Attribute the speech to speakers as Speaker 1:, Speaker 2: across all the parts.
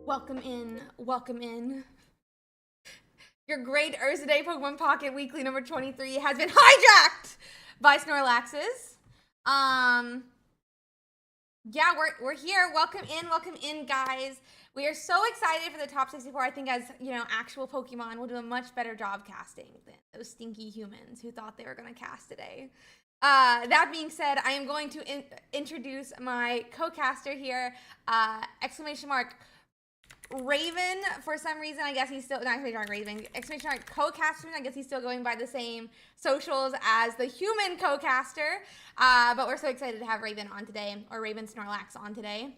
Speaker 1: Welcome in, welcome in. Your great Ursiiday Pokemon Pocket Weekly number 23 has been hijacked by Snorlaxes. Yeah, we're here. Welcome in, guys. We are so excited for the top 64. I think as, actual Pokemon will do a much better job casting than those stinky humans who thought they were going to cast today. That being said, I am going to introduce my co-caster here. Exclamation mark Raven, for some reason, I guess he's still not exclamation mark Raven. Exclamation mark co-caster. I guess he's still going by the same socials as the human co-caster. But we're so excited to have Raven on today, or Raven Snorlax on today.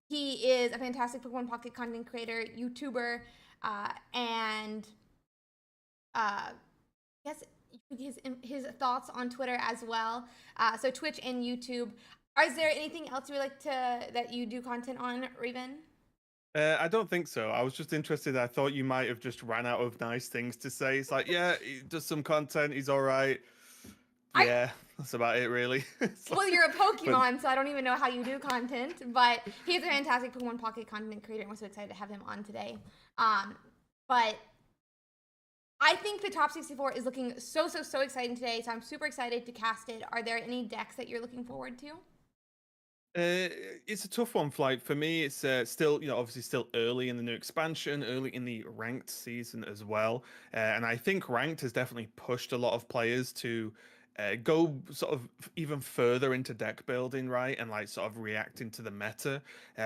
Speaker 1: He is a fantastic Pokemon Pocket content creator, YouTuber, and yes, his thoughts on Twitter as well. So Twitch and YouTube. Is there anything else you would like that you do content on, Raven?
Speaker 2: I don't think so. I was just interested. I thought you might have just ran out of nice things to say. It's like, yeah, he does some content. He's all right.
Speaker 1: I
Speaker 2: Yeah, that's about it, really.
Speaker 1: Well, you're a
Speaker 2: But
Speaker 1: Pokemon, so I don't even know how you do content, but he's a fantastic Pokemon Pocket content creator, and we're so excited to have him on today. But I think the top 64 is looking so exciting today, so I'm super excited to cast it. Are there any decks that you're looking forward to?
Speaker 2: it's a tough one. For me, it's still, obviously still early in the new expansion, early in the ranked season as well. And I think ranked has definitely pushed a lot of players to go sort of even further into deck building, right? And like sort of reacting to the meta.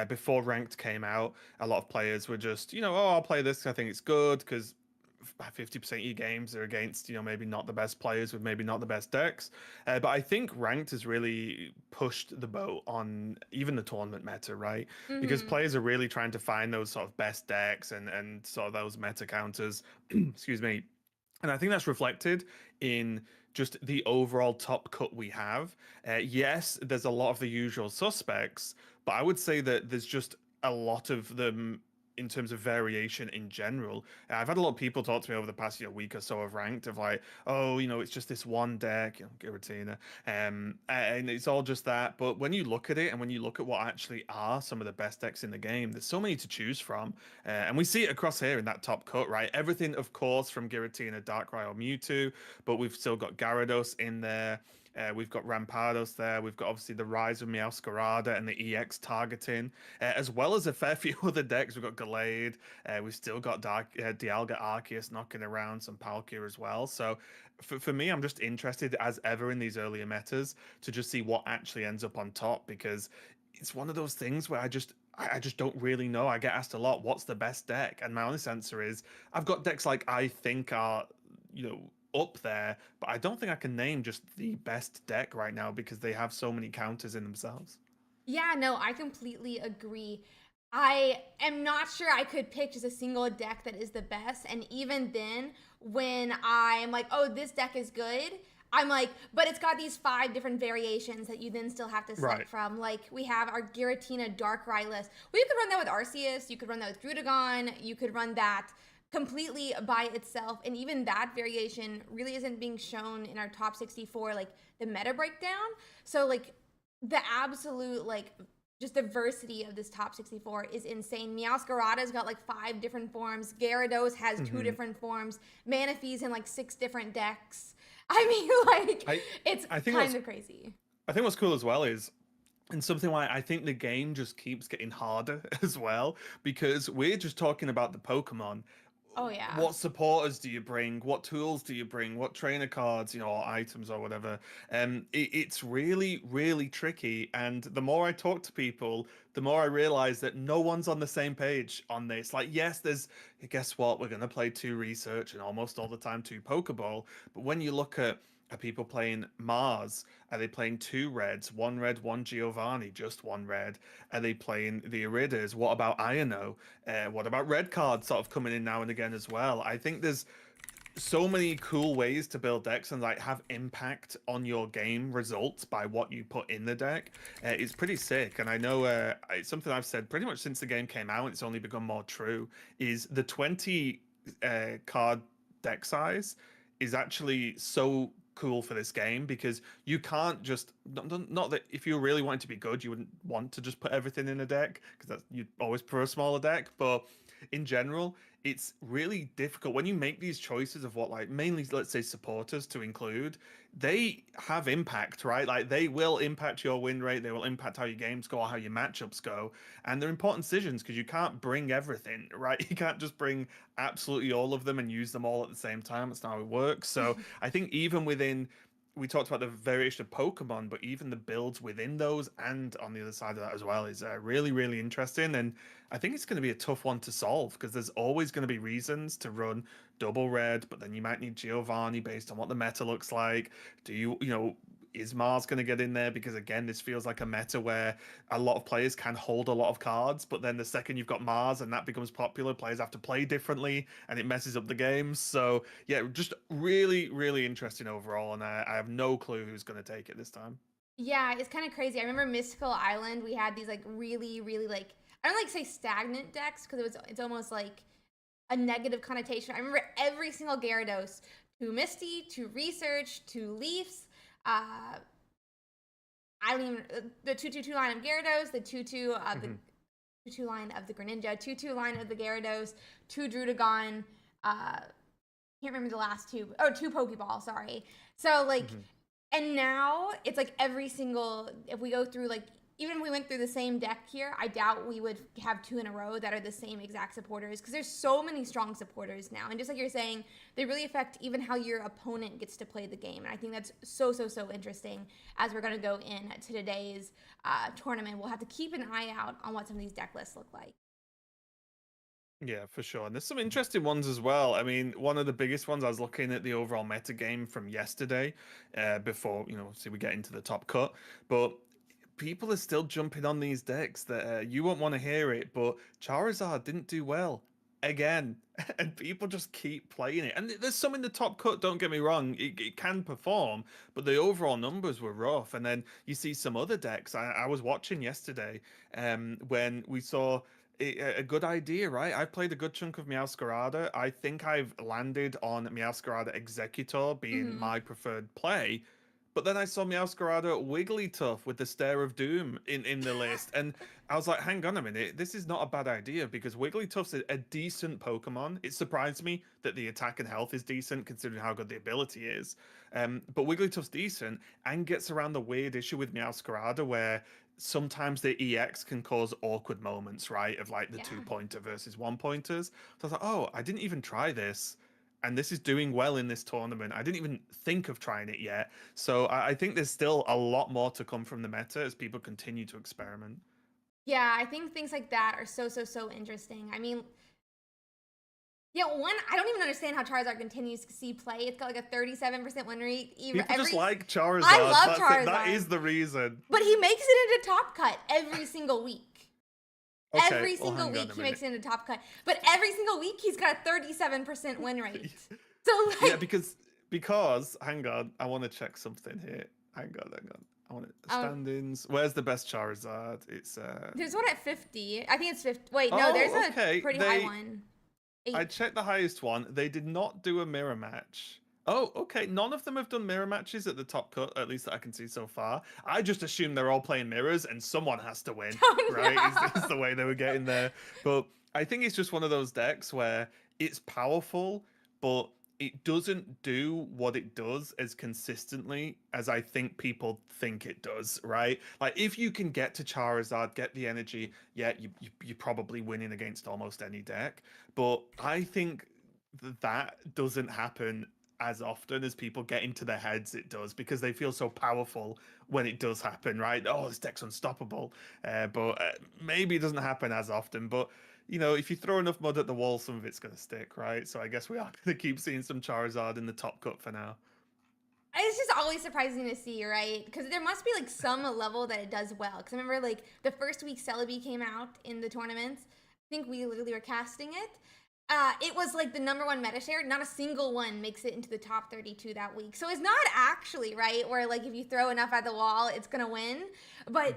Speaker 2: Before ranked came out, a lot of players were just, oh, I'll play this 'cause I think it's good because 50% of your games are against, maybe not the best players with maybe not the best decks. But I think ranked has really pushed the boat on even the tournament meta, right? Because
Speaker 1: Mm-hmm.
Speaker 2: players are really trying to find those sort of best decks and sort of those meta counters. Excuse me. And I think that's reflected in just the overall top cut we have. Yes, there's a lot of the usual suspects, but I would say that there's just a lot of them in terms of variation in general. I've had a lot of people talk to me over the past week or so of ranked of like, oh, it's just this one deck, Giratina, and it's all just that. But when you look at it and when you look at what actually are some of the best decks in the game, there's so many to choose from, and we see it across here in that top cut, right? Everything, of course, from Giratina, Darkrai, or Mewtwo, but we've still got Gyarados in there. We've got Rampados there. We've got obviously the rise of Meowscarada and the EX targeting, as well as a fair few other decks. We've got Gallade. We've still got Dialga Arceus knocking around, some Palkia as well. So for me, I'm just interested as ever in these earlier metas to just see what actually ends up on top, because it's one of those things where I just don't really know. I get asked a lot, what's the best deck? And my honest answer is I've got decks like I think are, up there, but I don't think I can name just the best deck right now because they have so many counters in themselves.
Speaker 1: Yeah, no, I completely agree. I am not sure I could pick just a single deck that is the best. And even then, when I'm like, oh, this deck is good, I'm like, but it's got these 5 different variations that you then still have to
Speaker 2: Right.
Speaker 1: select from. Like, we have our Giratina Darkrai list. Well, you could run that with Arceus, you could run that with Druddigon, you could run that completely by itself. And even that variation really isn't being shown in our top 64, like the meta breakdown. So, like, the absolute just diversity of this top 64 is insane. Meowscarada's got like 5 different forms. Gyarados has 2 different forms. Manaphy's in like 6 different decks. I mean, like,
Speaker 2: I
Speaker 1: it's
Speaker 2: I think
Speaker 1: kind
Speaker 2: what's
Speaker 1: of crazy.
Speaker 2: I think what's cool as well is, and something why I think the game just keeps getting harder as well, because we're just talking about the Pokemon.
Speaker 1: Oh yeah.
Speaker 2: What supporters do you bring? What tools do you bring? What trainer cards, or items or whatever? It's really, really tricky. And the more I talk to people, the more I realize that no one's on the same page on this. Like, yes, guess what? We're going to play 2 research and almost all the time 2 Pokeball. But when you look at are people playing Mars? Are they playing 2 reds, 1 red, 1 Giovanni, just 1 red? Are they playing the Iridas? What about Iono? What about red cards sort of coming in now and again as well? I think there's so many cool ways to build decks and like have impact on your game results by what you put in the deck. It's pretty sick, and I know it's something I've said pretty much since the game came out. And it's only become more true. Is the 20 card deck size is actually so cool for this game because you can't just not that if you really wanted to be good, you wouldn't want to just put everything in a deck because that's you'd always prefer a smaller deck, but in general, it's really difficult when you make these choices of what like mainly let's say supporters to include. They have impact, right? Like they will impact your win rate, they will impact how your games go or how your matchups go, and they're important decisions because you can't bring everything, right? You can't just bring absolutely all of them and use them all at the same time. That's not how it works. So I think even within we talked about the variation of Pokemon, but even the builds within those and on the other side of that as well is really, really interesting. And I think it's going to be a tough one to solve because there's always going to be reasons to run double red, but then you might need Giovanni based on what the meta looks like. Do you know, is Mars going to get in there? Because again, this feels like a meta where a lot of players can hold a lot of cards, but then the second you've got Mars and that becomes popular, players have to play differently and it messes up the games. So yeah, just really, really interesting overall, and I have no clue who's going to take it this time.
Speaker 1: Yeah, it's kind of crazy. I remember Mystical Island, we had these like really, really like I don't like say stagnant decks because it's almost like a negative connotation. I remember every single Gyarados, to Misty, to Research, to Leafs. I don't even the 2/2/2 line of Gyarados, the 2/2 of the 2/2 line of the Greninja, 2/2 line of the Gyarados, 2 Druddigon. Can't remember the last two. Oh, 2 Pokeball. Sorry. So like, and now it's like every single. If we go through like, even if we went through the same deck here, I doubt we would have 2 in a row that are the same exact supporters because there's so many strong supporters now. And just like you're saying, they really affect even how your opponent gets to play the game. And I think that's so, so, so interesting as we're going to go in to today's tournament. We'll have to keep an eye out on what some of these deck lists look like.
Speaker 2: Yeah, for sure. And there's some interesting ones as well. I mean, one of the biggest ones, I was looking at the overall meta game from yesterday, before, you know, see we get into the top cut. But people are still jumping on these decks that you won't want to hear it, but Charizard didn't do well again. And people just keep playing it. And there's some in the top cut, don't get me wrong, it can perform, but the overall numbers were rough. And then you see some other decks. I was watching yesterday when we saw a good idea, right? I've played a good chunk of Meowscarada. I think I've landed on Meowscarada Executor being my preferred play. But then I saw Meowscarada Wigglytuff with the Stare of Doom in the list. And I was like, hang on a minute, this is not a bad idea because Wigglytuff's a decent Pokemon. It surprised me that the attack and health is decent considering how good the ability is. But Wigglytuff's decent and gets around the weird issue with Meowscarada where sometimes the EX can cause awkward moments, right? Of like the 2-pointer versus 1-pointers. So I was like, oh, I didn't even try this. And this is doing well in this tournament. I didn't even think of trying it yet. So I think there's still a lot more to come from the meta as people continue to experiment.
Speaker 1: Yeah, I think things like that are so, so, so interesting. I mean, yeah, I don't even understand how Charizard continues to see play. It's got like a 37% win rate.
Speaker 2: People just like Charizard.
Speaker 1: I love Charizard.
Speaker 2: That is the reason.
Speaker 1: But he makes it into top cut every single week.
Speaker 2: Okay,
Speaker 1: every single week he makes it into top cut. But every single week he's got a 37% win rate. So like,
Speaker 2: yeah, because hang on, I want to check something here. Hang on. I want standings. Where's the best Charizard? It's
Speaker 1: there's one at 50. I think it's 50. Wait, no, there's a pretty high one. 8.
Speaker 2: I checked the highest one. They did not do a mirror match. Oh, okay. None of them have done mirror matches at the top cut, at least that I can see so far. I just assume they're all playing mirrors and someone has to win, right?
Speaker 1: No.
Speaker 2: Is the way they were getting there. But I think it's just one of those decks where it's powerful, but it doesn't do what it does as consistently as I think people think it does, right? Like if you can get to Charizard, get the energy, yeah, you're probably winning against almost any deck. But I think that doesn't happen as often as people get into their heads it does because they feel so powerful when it does happen, right? Oh, this deck's unstoppable. But maybe it doesn't happen as often. But you know, if you throw enough mud at the wall, some of it's going to stick, right? So I guess we are going to keep seeing some Charizard in the top cut for now.
Speaker 1: It's just always surprising to see, right? Because there must be like some level that it does well. Because I remember like the first week Celebi came out in the tournaments. I think we literally were casting it. It was like the #1 meta share. Not a single one makes it into the top 32 that week. So it's not actually, right, where like if you throw enough at the wall, it's going to win. But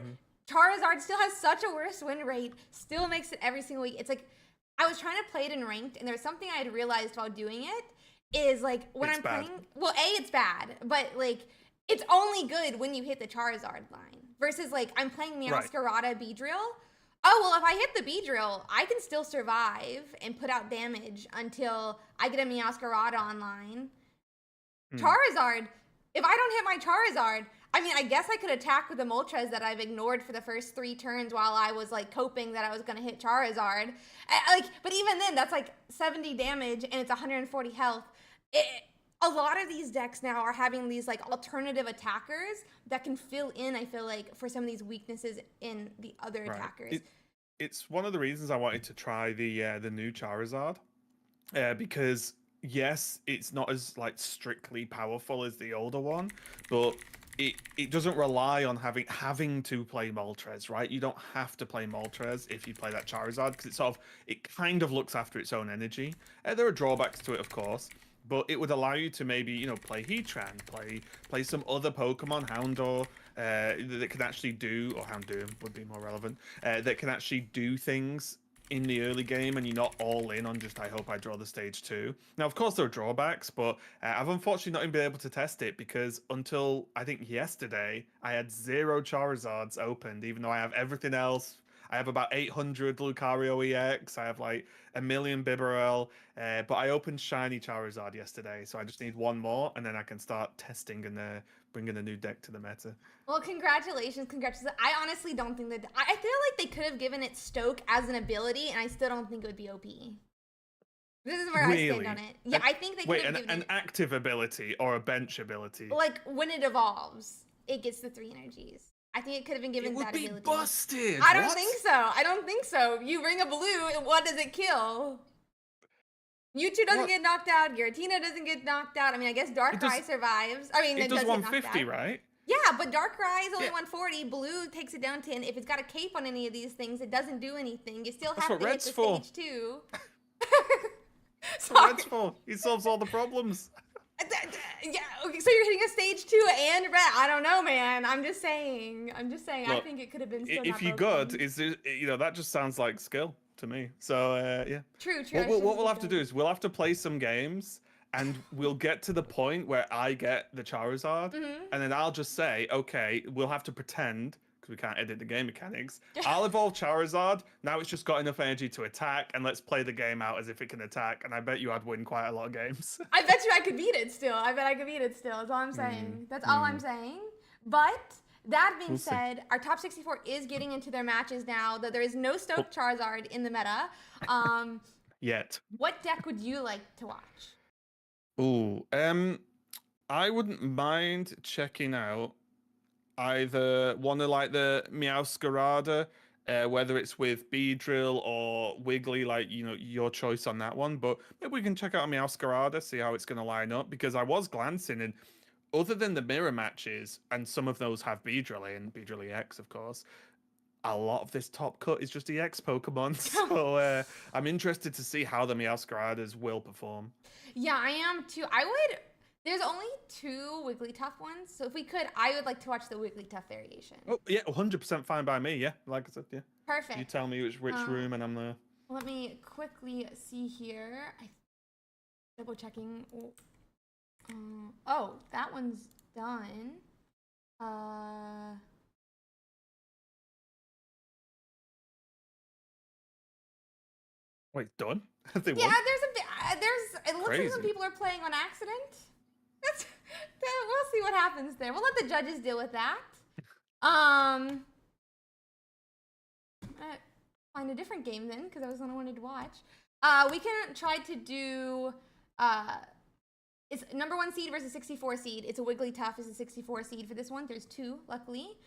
Speaker 1: Charizard still has such a worse win rate, still makes it every single week. It's like, I was trying to play it in ranked, and there was something I had realized while doing it, is like when
Speaker 2: It's
Speaker 1: I'm
Speaker 2: bad.
Speaker 1: playing. Well, it's bad, but like it's only good when you hit the Charizard line. Versus like I'm playing
Speaker 2: Right.
Speaker 1: Meowscarada Beedrill. Oh well, if I hit the Beedrill, I can still survive and put out damage until I get a Meowscarada online.
Speaker 2: Hmm.
Speaker 1: Charizard, if I don't hit my Charizard, I mean, I guess I could attack with the Moltres that I've ignored for the first 3 turns while I was like coping that I was gonna hit Charizard. But even then, that's like 70 damage and it's 140 health. A lot of these decks now are having these like alternative attackers that can fill in. I feel like for some of these weaknesses in the other
Speaker 2: Right.
Speaker 1: attackers.
Speaker 2: It's one of the reasons I wanted to try the new Charizard, because yes, it's not as like strictly powerful as the older one, but it doesn't rely on having to play Moltres, right? You don't have to play Moltres if you play that Charizard because it kind of looks after its own energy. There are drawbacks to it, of course, but it would allow you to maybe play Heatran, play some other Pokemon, Houndour, that can actually do, or Houndoom would be more relevant, that can actually do things in the early game, and you're not all in on just I hope I draw the stage 2. Now, of course, there are drawbacks, but I've unfortunately not even been able to test it because until I think yesterday, I had 0 Charizards opened, even though I have everything else. I have about 800 Lucario EX. I have like a million Bibarel, but I opened Shiny Charizard yesterday, so I just need one more, and then I can start testing and bringing a new deck to the meta.
Speaker 1: Well, congratulations. I honestly don't think that. I feel like they could have given it Stoke as an ability, and I still don't think it would be OP. This is where I stand on
Speaker 2: Really?
Speaker 1: it. Yeah, I think they could
Speaker 2: Wait,
Speaker 1: have given
Speaker 2: an
Speaker 1: it.
Speaker 2: active ability or a bench ability?
Speaker 1: Like, when it evolves, it gets the 3 energies. I think it could have been given
Speaker 2: It would
Speaker 1: that
Speaker 2: be
Speaker 1: ability.
Speaker 2: busted.
Speaker 1: I don't
Speaker 2: What?
Speaker 1: think so. I don't think so. You ring a blue, and what does it kill? Mewtwo doesn't
Speaker 2: What?
Speaker 1: get knocked out. Giratina doesn't get knocked out. I mean, I guess
Speaker 2: It does.
Speaker 1: Darkrai survives. I mean,
Speaker 2: It
Speaker 1: it
Speaker 2: does
Speaker 1: does get knocked
Speaker 2: 150,
Speaker 1: out.
Speaker 2: right?
Speaker 1: Yeah, but Darkrai is only
Speaker 2: Yeah.
Speaker 1: 140. Blue takes it down 10. If it's got a cape on any of these things, it doesn't do anything. You still
Speaker 2: That's
Speaker 1: have
Speaker 2: what
Speaker 1: to hit
Speaker 2: Red's
Speaker 1: the
Speaker 2: for.
Speaker 1: stage 2.
Speaker 2: That's what
Speaker 1: Sorry.
Speaker 2: Red's for. He solves all the problems.
Speaker 1: Yeah, okay, so you're hitting a stage 2 and red. I don't know, man. I'm just saying. I
Speaker 2: Look,
Speaker 1: think it could have been still
Speaker 2: if
Speaker 1: not
Speaker 2: you're
Speaker 1: broken.
Speaker 2: good, that just sounds like skill to me. So yeah.
Speaker 1: True.
Speaker 2: What we'll have to do is we'll have to play some games, and we'll get to the point where I get the Charizard, and then I'll just say, okay, we'll have to pretend because we can't edit the game mechanics. I'll evolve Charizard. Now it's just got enough energy to attack, and let's play the game out as if it can attack. And I bet you I'd win quite a lot of games.
Speaker 1: I bet you I could beat it still. I bet I could beat it still. That's all I'm saying. That's all I'm saying. But that being
Speaker 2: We'll see.
Speaker 1: said, our top 64 is getting into their matches now. Though there is no Stoke Charizard in the meta.
Speaker 2: Yet.
Speaker 1: What deck would you like to watch?
Speaker 2: Ooh, I wouldn't mind checking out either one of like the Meowscarada, whether it's with Beedrill or Wiggly, like your choice on that one. But maybe we can check out Meowscarada, see how it's going to line up, because I was glancing, and other than the mirror matches, and some of those have Beedrill in, Beedrill EX, of course, a lot of this top cut is just EX Pokemon. So I'm interested to see how the Meowscaradas will perform.
Speaker 1: Yeah, I am too. There's only 2 Wigglytuff ones, so if we could, I would like to watch the Wigglytuff variation.
Speaker 2: Oh yeah, 100% fine by me. Yeah, like I said, yeah.
Speaker 1: Perfect.
Speaker 2: You tell me which room, and I'm there.
Speaker 1: Let me quickly see here. Double checking. Oh, that one's done.
Speaker 2: Wait, done? They
Speaker 1: Yeah,
Speaker 2: won?
Speaker 1: it looks like some
Speaker 2: Crazy.
Speaker 1: people are playing on accident. We'll see what happens there. We'll let the judges deal with that. I'm gonna find a different game then, because that was the one I wanted to watch. We can try to do it's number 1 seed versus 64 seed. It's a Wigglytuff is a 64 seed for this one. There's 2, luckily.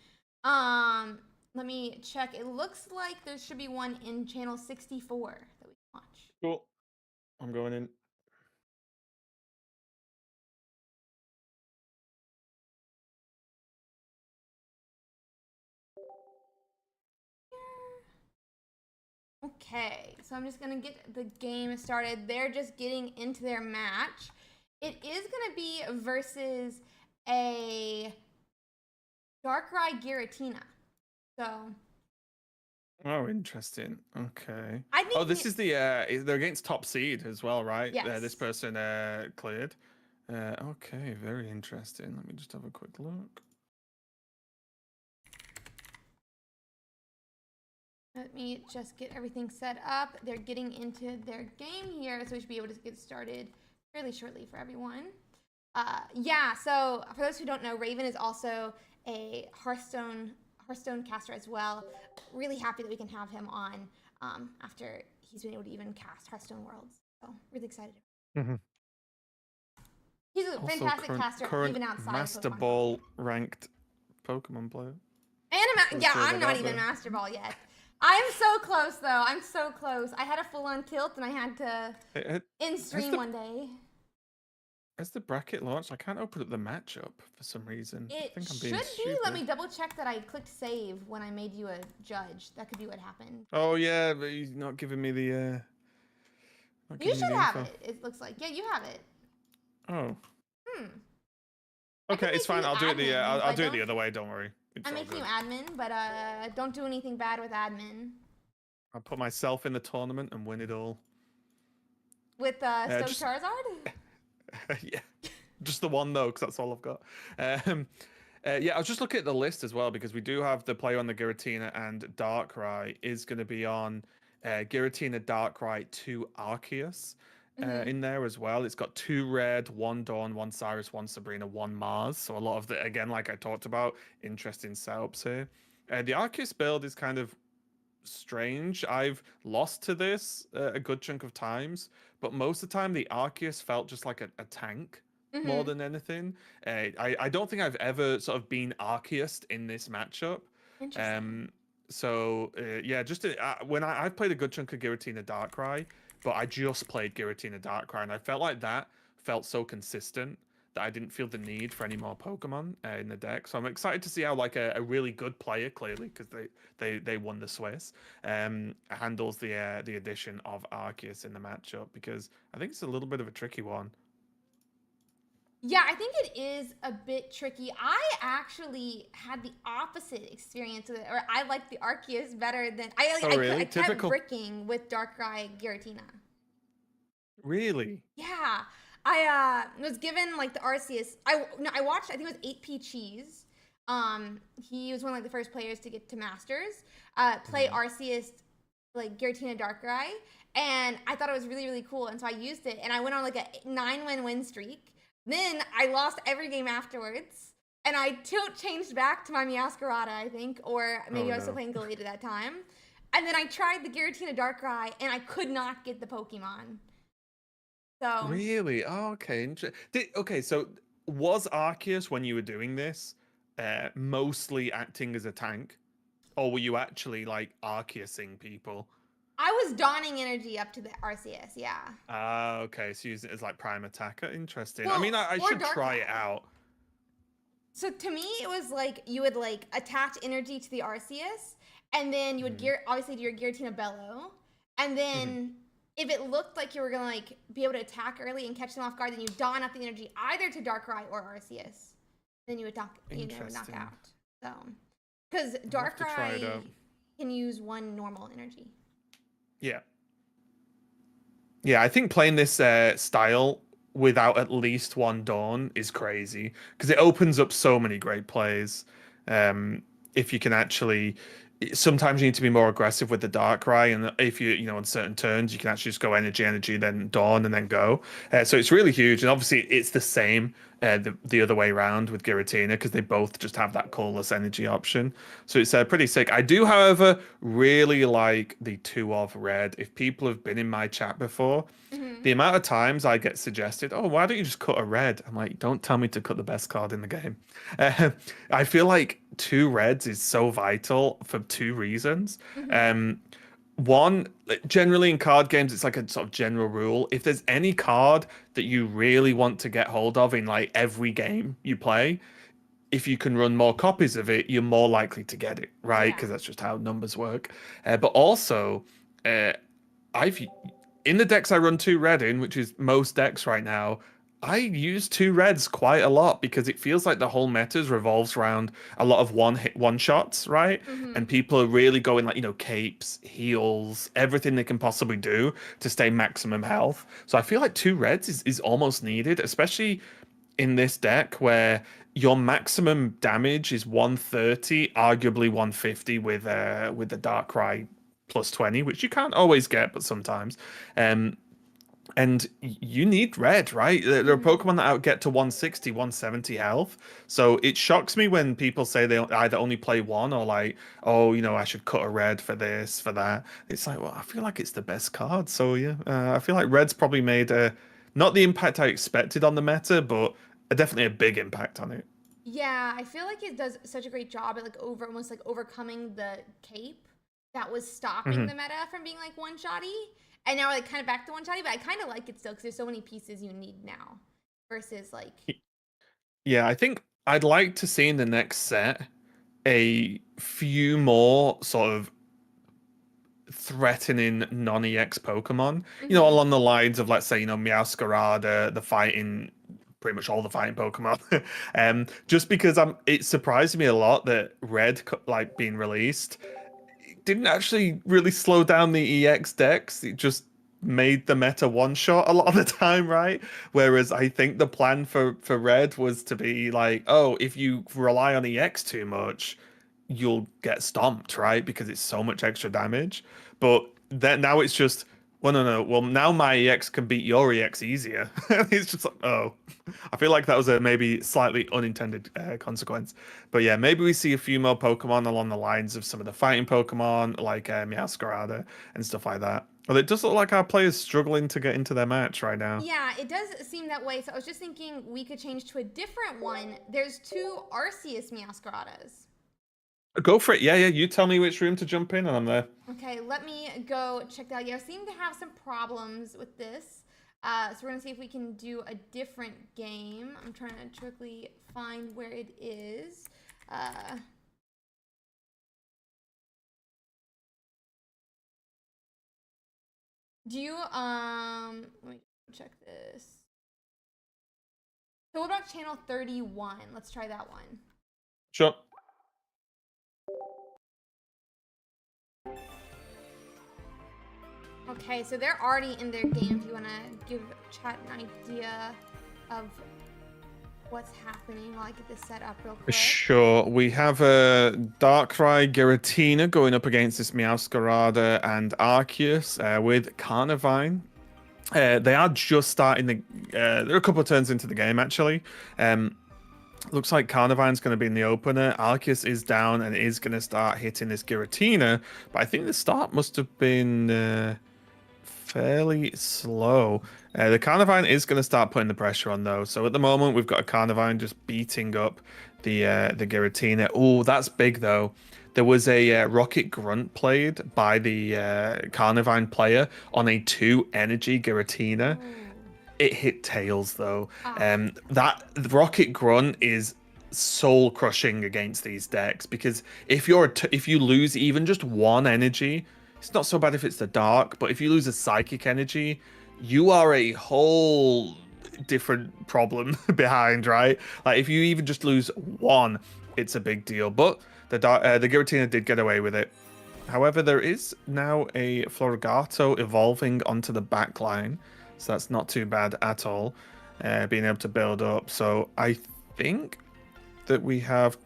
Speaker 1: Let me check. It looks like there should be one in channel 64 that we can watch.
Speaker 2: Cool. I'm going in.
Speaker 1: Okay, so I'm just gonna get the game started. They're just getting into their match. It is gonna be versus a Darkrai Giratina. So
Speaker 2: Oh, interesting. Okay.
Speaker 1: I think
Speaker 2: Oh, this is the they're against top seed as well, right? This
Speaker 1: yes.
Speaker 2: person cleared. Okay, very interesting. Let me just have a quick look.
Speaker 1: Let me just get everything set up. They're getting into their game here, so we should be able to get started fairly shortly for everyone. Yeah, so for those who don't know, Raven is also a Hearthstone caster as well. Really happy that we can have him on after he's been able to even cast Hearthstone Worlds. So really excited.
Speaker 2: Mhm.
Speaker 1: He's a
Speaker 2: Also,
Speaker 1: fantastic caster
Speaker 2: current
Speaker 1: even outside
Speaker 2: Master
Speaker 1: of Pokemon
Speaker 2: Ball
Speaker 1: Go.
Speaker 2: ranked Pokemon player.
Speaker 1: And yeah,
Speaker 2: Throw
Speaker 1: I'm
Speaker 2: that
Speaker 1: not
Speaker 2: out
Speaker 1: even
Speaker 2: there.
Speaker 1: Master Ball yet. I'm so close though. I'm so close. I had a full-on tilt and I had to in stream one day.
Speaker 2: Has the bracket launched? I can't open up the matchup for some reason. I
Speaker 1: It
Speaker 2: think I'm
Speaker 1: should
Speaker 2: being
Speaker 1: be.
Speaker 2: stupid.
Speaker 1: Let me double check that I clicked save when I made you a judge. That could be what happened.
Speaker 2: Oh yeah, but he's not giving me the
Speaker 1: You should have it. It looks like. Yeah, you have it.
Speaker 2: Oh.
Speaker 1: Hmm.
Speaker 2: Okay, it's fine. I'll do it the I'll do it the other way. Don't worry. It's
Speaker 1: I'm
Speaker 2: all
Speaker 1: making
Speaker 2: good.
Speaker 1: you admin, but don't do anything bad with admin.
Speaker 2: I'll put myself in the tournament and win it all.
Speaker 1: With Stone Charizard?
Speaker 2: Yeah, just the one though, because that's all I've got. Yeah, I was just looking at the list as well because we do have the player on the Giratina, and Darkrai is going to be on Giratina, Darkrai, 2 Arceus in there as well. It's got 2 Red, 1 Dawn, 1 Cyrus, 1 Sabrina, 1 Mars. So a lot of the, again, like I talked about, interesting setups here. The Arceus build is kind of strange. I've lost to this a good chunk of times, but most of the time the Arceus felt just like a tank more than anything. I don't think I've ever sort of been Arceused in this matchup.
Speaker 1: Interesting.
Speaker 2: Yeah, just when I've played a good chunk of Giratina Darkrai, but I just played Giratina Darkrai, and I felt like that felt so consistent that I didn't feel the need for any more Pokemon in the deck. So I'm excited to see how like a really good player, clearly because they won the Swiss, handles the addition of Arceus in the matchup, because I think it's a little bit of a tricky one.
Speaker 1: Yeah, I think it is a bit tricky. I actually had the opposite experience with it, or I like the Arceus better than
Speaker 2: Really?
Speaker 1: I kept
Speaker 2: Typical.
Speaker 1: bricking with Darkrai Giratina.
Speaker 2: Really?
Speaker 1: Yeah, I was given like the Arceus. I watched. I think it was 8P Cheese. He was one of like the first players to get to Masters. Play Arceus like Giratina Darkrai, and I thought it was really really cool, and so I used it, and I went on like a 9-win streak. Then I lost every game afterwards, and I tilt changed back to my Meowscarada, I think, or maybe I was still playing Galate at that time. And then I tried the Giratina Darkrai, and I could not get the Pokemon. So
Speaker 2: Really? Oh, okay. Okay, so was Arceus, when you were doing this, mostly acting as a tank, or were you actually like Arceusing people?
Speaker 1: I was donning energy up to the Arceus, yeah.
Speaker 2: Ah, okay. So using it as like prime attacker. Interesting. I
Speaker 1: Well,
Speaker 2: mean, I
Speaker 1: or
Speaker 2: should try it
Speaker 1: Darkrai.
Speaker 2: out.
Speaker 1: So to me, it was like you would like attach energy to the Arceus, and then you would obviously do your Giratina Bellow, and then if it looked like you were gonna like be able to attack early and catch them off guard, then you don up the energy either to Darkrai or Arceus. Then you would knock out. So because Darkrai can use 1 normal energy.
Speaker 2: Yeah. Yeah, I think playing this style without at least 1 Dawn is crazy because it opens up so many great plays. If you can actually, sometimes you need to be more aggressive with the Darkrai, and if you know on certain turns you can actually just go energy, then Dawn, and then go. So it's really huge, and obviously it's the same the other way around with Giratina because they both just have that colorless energy option. So it's pretty sick. I do, however, really like the 2 of red. If people have been in my chat before, the amount of times I get suggested, "Oh, why don't you just cut a red?" I'm like, "Don't tell me to cut the best card in the game." I feel like 2 reds is so vital for 2 reasons. One, generally in card games, it's like a sort of general rule. If there's any card that you really want to get hold of in like every game you play, if you can run more copies of it, you're more likely to get it, right? Because that's just how numbers work. But also, I've in the decks I run 2 red in, which is most decks right now, I use two reds quite a lot because it feels like the whole metas revolves around a lot of one hit one shots, right?
Speaker 1: Mm-hmm.
Speaker 2: And people are really going like, capes, heals, everything they can possibly do to stay maximum health. So I feel like two reds is almost needed, especially in this deck where your maximum damage is 130, arguably 150 with the Darkrai plus 20, which you can't always get, but sometimes. Um, and you need red, right? There are
Speaker 1: Mm-hmm.
Speaker 2: Pokemon that out get to 160, 170 health. So it shocks me when people say they either only play one or like, oh, I should cut a red for this, for that. It's like, well, I feel like it's the best card. So yeah, I feel like red's probably made not the impact I expected on the meta, but definitely a big impact on it.
Speaker 1: Yeah, I feel like it does such a great job at like almost like overcoming the cape that was stopping
Speaker 2: Hmm.
Speaker 1: the meta from being like one shotty. And now we're like kind of back to one shotty, but I kind of like it still because there's so many pieces you need now versus like.
Speaker 2: Yeah, I think I'd like to see in the next set a few more sort of threatening non-EX Pokemon,
Speaker 1: Mm-hmm.
Speaker 2: along the lines of, let's say, Meowscarada, the fighting, pretty much all the fighting Pokemon. Just because it surprised me a lot that like being released, it didn't actually really slow down the EX decks. It just made the meta one shot a lot of the time, right? Whereas I think the plan for Red was to be like, oh, if you rely on EX too much, you'll get stomped, right? Because it's so much extra damage. But then now it's just, well, no, no. Well, now my EX can beat your EX easier. It's just like, oh, I feel like that was a maybe slightly unintended consequence. But yeah, maybe we see a few more Pokemon along the lines of some of the fighting Pokemon, like Meowscarada and stuff like that. But it does look like our players struggling to get into their match right now.
Speaker 1: Yeah, it does seem that way. So I was just thinking we could change to a different one. There's two Arceus Meowscaradas.
Speaker 2: Go for it. Yeah, yeah. You tell me which room to jump in, and I'm there.
Speaker 1: Okay, let me go check that out. Yeah, I seem to have some problems with this. So we're gonna see if we can do a different game. I'm trying to quickly find where it is. Uh, do you let me check this. So what about channel 31? Let's try that one.
Speaker 2: Sure.
Speaker 1: Okay, so they're already in their game. If you want to give chat an idea of what's happening while I get this set up real quick.
Speaker 2: Sure. We have a Darkrai Giratina going up against this Meowscarada and Arceus with Carnivine. They are just starting they're a couple of turns into the game, actually. Looks like Carnivine's going to be in the opener. Arceus is down and is going to start hitting this Giratina. But I think the start must have been fairly slow. The Carnivine is going to start putting the pressure on, though. So at the moment, we've got a Carnivine just beating up the Giratina. Oh, that's big, though. There was a Rocket Grunt played by the Carnivine player on a 2 energy Giratina.
Speaker 1: Ooh.
Speaker 2: It hit tails, though.
Speaker 1: Ah.
Speaker 2: That Rocket Grunt is soul crushing against these decks because if you lose even just one energy, it's not so bad if it's the dark, but if you lose a psychic energy, you are a whole different problem behind, right? Like if you even just lose one, it's a big deal. But the Giratina did get away with it. However, there is now a Florigato evolving onto the back line, so that's not too bad at all. Being able to build up. So I think that we have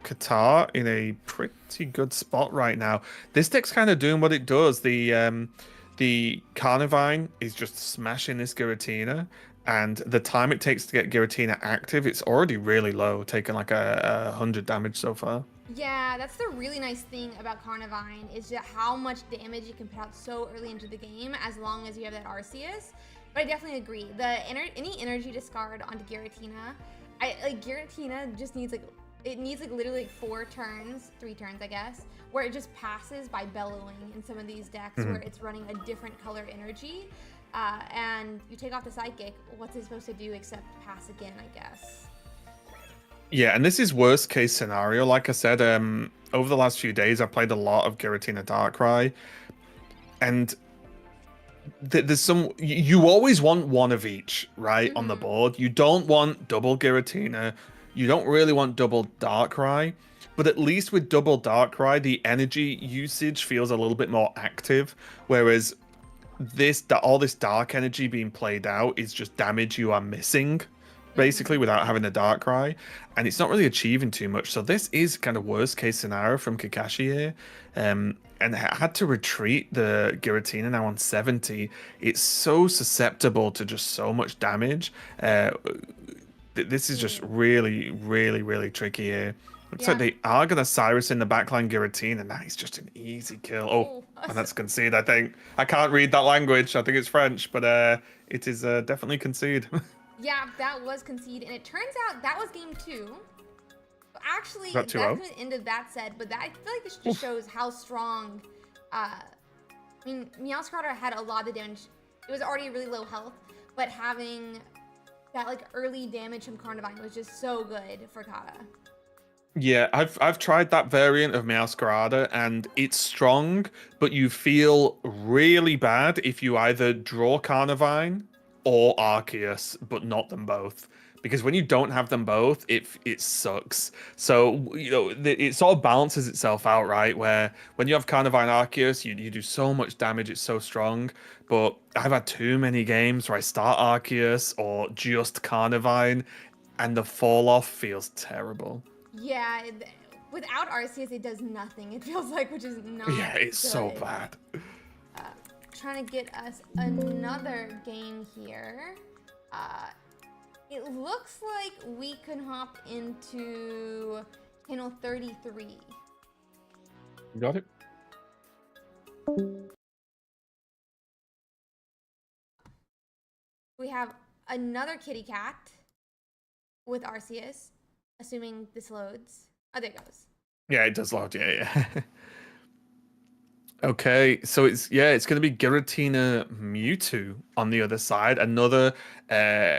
Speaker 2: Qatar in a pretty good spot right now. This deck's kind of doing what it does. The Carnivine is just smashing this Giratina, and the time it takes to get Giratina active, it's already really low, taking like a 100 damage so far.
Speaker 1: Yeah, that's the really nice thing about Carnivine is just how much damage you can put out so early into the game as long as you have that Arceus. But I definitely agree. Any energy discard onto Giratina, Giratina just needs like literally like 4 turns, 3 turns I guess, where it just passes by bellowing in some of these decks where it's running a different color energy. And you take off the psychic, what's it supposed to do except pass again, I guess.
Speaker 2: Yeah, and this is worst case scenario. Like I said, over the last few days, I've played a lot of Giratina Darkrai, and there's some you always want one of each, right, on the
Speaker 1: Mm-hmm.
Speaker 2: board. You don't want double Giratina. You don't really want double Darkrai. But at least with double Darkrai, the energy usage feels a little bit more active. Whereas all this dark energy being played out is just damage you are missing, basically,
Speaker 1: Mm-hmm.
Speaker 2: without having a Darkrai, and it's not really achieving too much. So this is kind of worst case scenario from Kakashi here, and had to retreat the Giratina now on 70. It's so susceptible to just so much damage. This is just
Speaker 1: Ooh.
Speaker 2: really, really, really tricky here. Looks like
Speaker 1: Yeah.
Speaker 2: they are going to Cyrus in the backline Giratina. That is just an easy kill. Oh,
Speaker 1: Oh.
Speaker 2: and that's concede, I think. I can't read that language. I think it's French, but it is definitely concede.
Speaker 1: Yeah, that was concede, and it turns out that was game two. Actually,
Speaker 2: Got
Speaker 1: that's
Speaker 2: 2-0.
Speaker 1: the end of that set, but I feel like this just
Speaker 2: Oof.
Speaker 1: shows how strong. I mean, Meowscarada had a lot of damage. It was already really low health, but having that like early damage from Carnivine was just so good for Kata.
Speaker 2: Yeah, I've tried that variant of Meowscarada, and it's strong, but you feel really bad if you either draw Carnivine or Arceus, but not them both. Because when you don't have them both, it sucks. So it sort of balances itself out, right? Where when you have Carnivine Arceus, you do so much damage, it's so strong. But I've had too many games where I start Arceus or just Carnivine, and the fall off feels terrible.
Speaker 1: Yeah, without Arceus, it does nothing. It feels like, which is not
Speaker 2: Yeah, it's so
Speaker 1: good.
Speaker 2: bad.
Speaker 1: Uh, Trying to get us another game here. It looks like we can hop into channel 33.
Speaker 2: Got it.
Speaker 1: We have another kitty cat with Arceus, assuming this loads. Oh, there it goes.
Speaker 2: Yeah, it does load. Yeah, yeah. Okay, so it's going to be Giratina Mewtwo on the other side. Another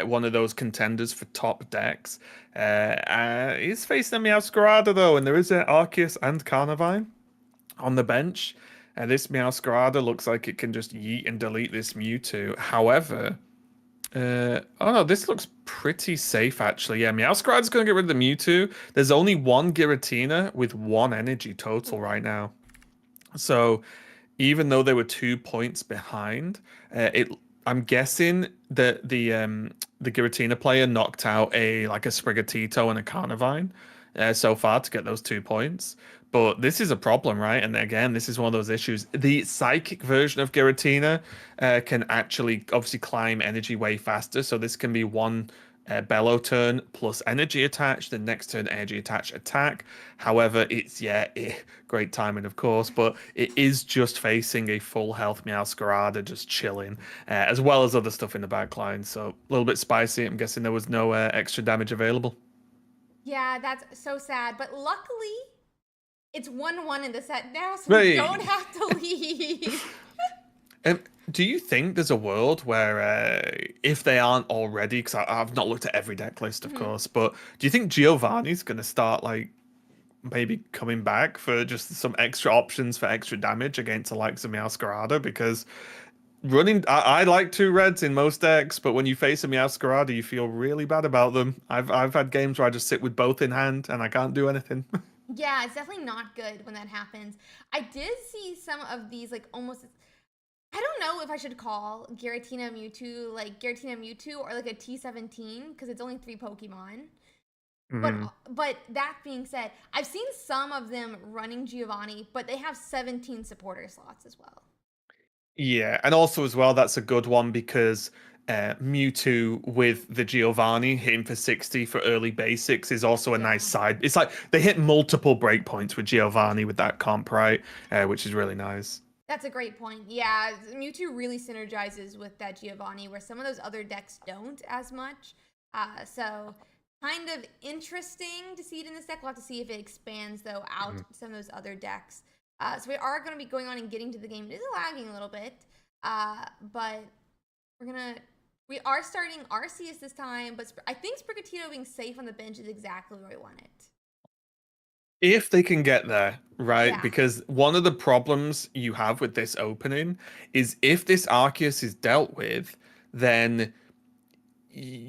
Speaker 2: one of those contenders for top decks. He's facing a Meowscarada though, and there is an Arceus and Carnivine on the bench. This Meowscarada looks like it can just yeet and delete this Mewtwo. However, oh no, this looks pretty safe actually. Yeah, Meowscarada's going to get rid of the Mewtwo. There's only one Giratina with one energy total right now. So even though they were 2 points behind, it I'm guessing that the Giratina player knocked out a Sprigatito and a Carnivine so far to get those 2 points. But this is a problem, right? And again, this is one of those issues. The psychic version of Giratina can actually obviously climb energy way faster. So this can be one bellow turn plus energy attached, the next turn energy attached attack. However, great timing, of course, but it is just facing a full health Meowscarada just chilling, as well as other stuff in the back line. So a little bit spicy. I'm guessing there was no extra damage available.
Speaker 1: Yeah, that's so sad. But luckily, it's 1-1 in the set now, so we
Speaker 2: Hey.
Speaker 1: don't have to leave.
Speaker 2: Do you think there's a world where, if they aren't already, because I've not looked at every deck list, of course, but do you think Giovanni's going to start like maybe coming back for just some extra options for extra damage against the likes of Meowscarada? Because I like two reds in most decks, but when you face a Meowscarada, you feel really bad about them. I've had games where I just sit with both in hand and I can't do anything.
Speaker 1: Yeah, it's definitely not good when that happens. I did see some of these like almost. I don't know if I should call Giratina Mewtwo like Giratina Mewtwo or like a T17 because it's only 3 Pokemon. But
Speaker 2: Mhm.
Speaker 1: but that being said, I've seen some of them running Giovanni, but they have 17 supporter slots as well.
Speaker 2: Yeah, and also as well, that's a good one because Mewtwo with the Giovanni hitting for 60 for early basics is also a nice
Speaker 1: Yeah.
Speaker 2: side. It's like they hit multiple breakpoints with Giovanni with that comp, right? Which is really nice.
Speaker 1: That's a great point. Yeah, Mewtwo really synergizes with that Giovanni, where some of those other decks don't as much. So kind of interesting to see it in this deck. We'll have to see if it expands though out some of those other decks. So we are going to be going on and getting to the game. It is lagging a little bit, but we are starting Arceus this time. But I think Sprigatito being safe on the bench is exactly where we want it.
Speaker 2: If they can get there, right?
Speaker 1: Yeah.
Speaker 2: Because one of the problems you have with this opening is if this Arceus is dealt with, then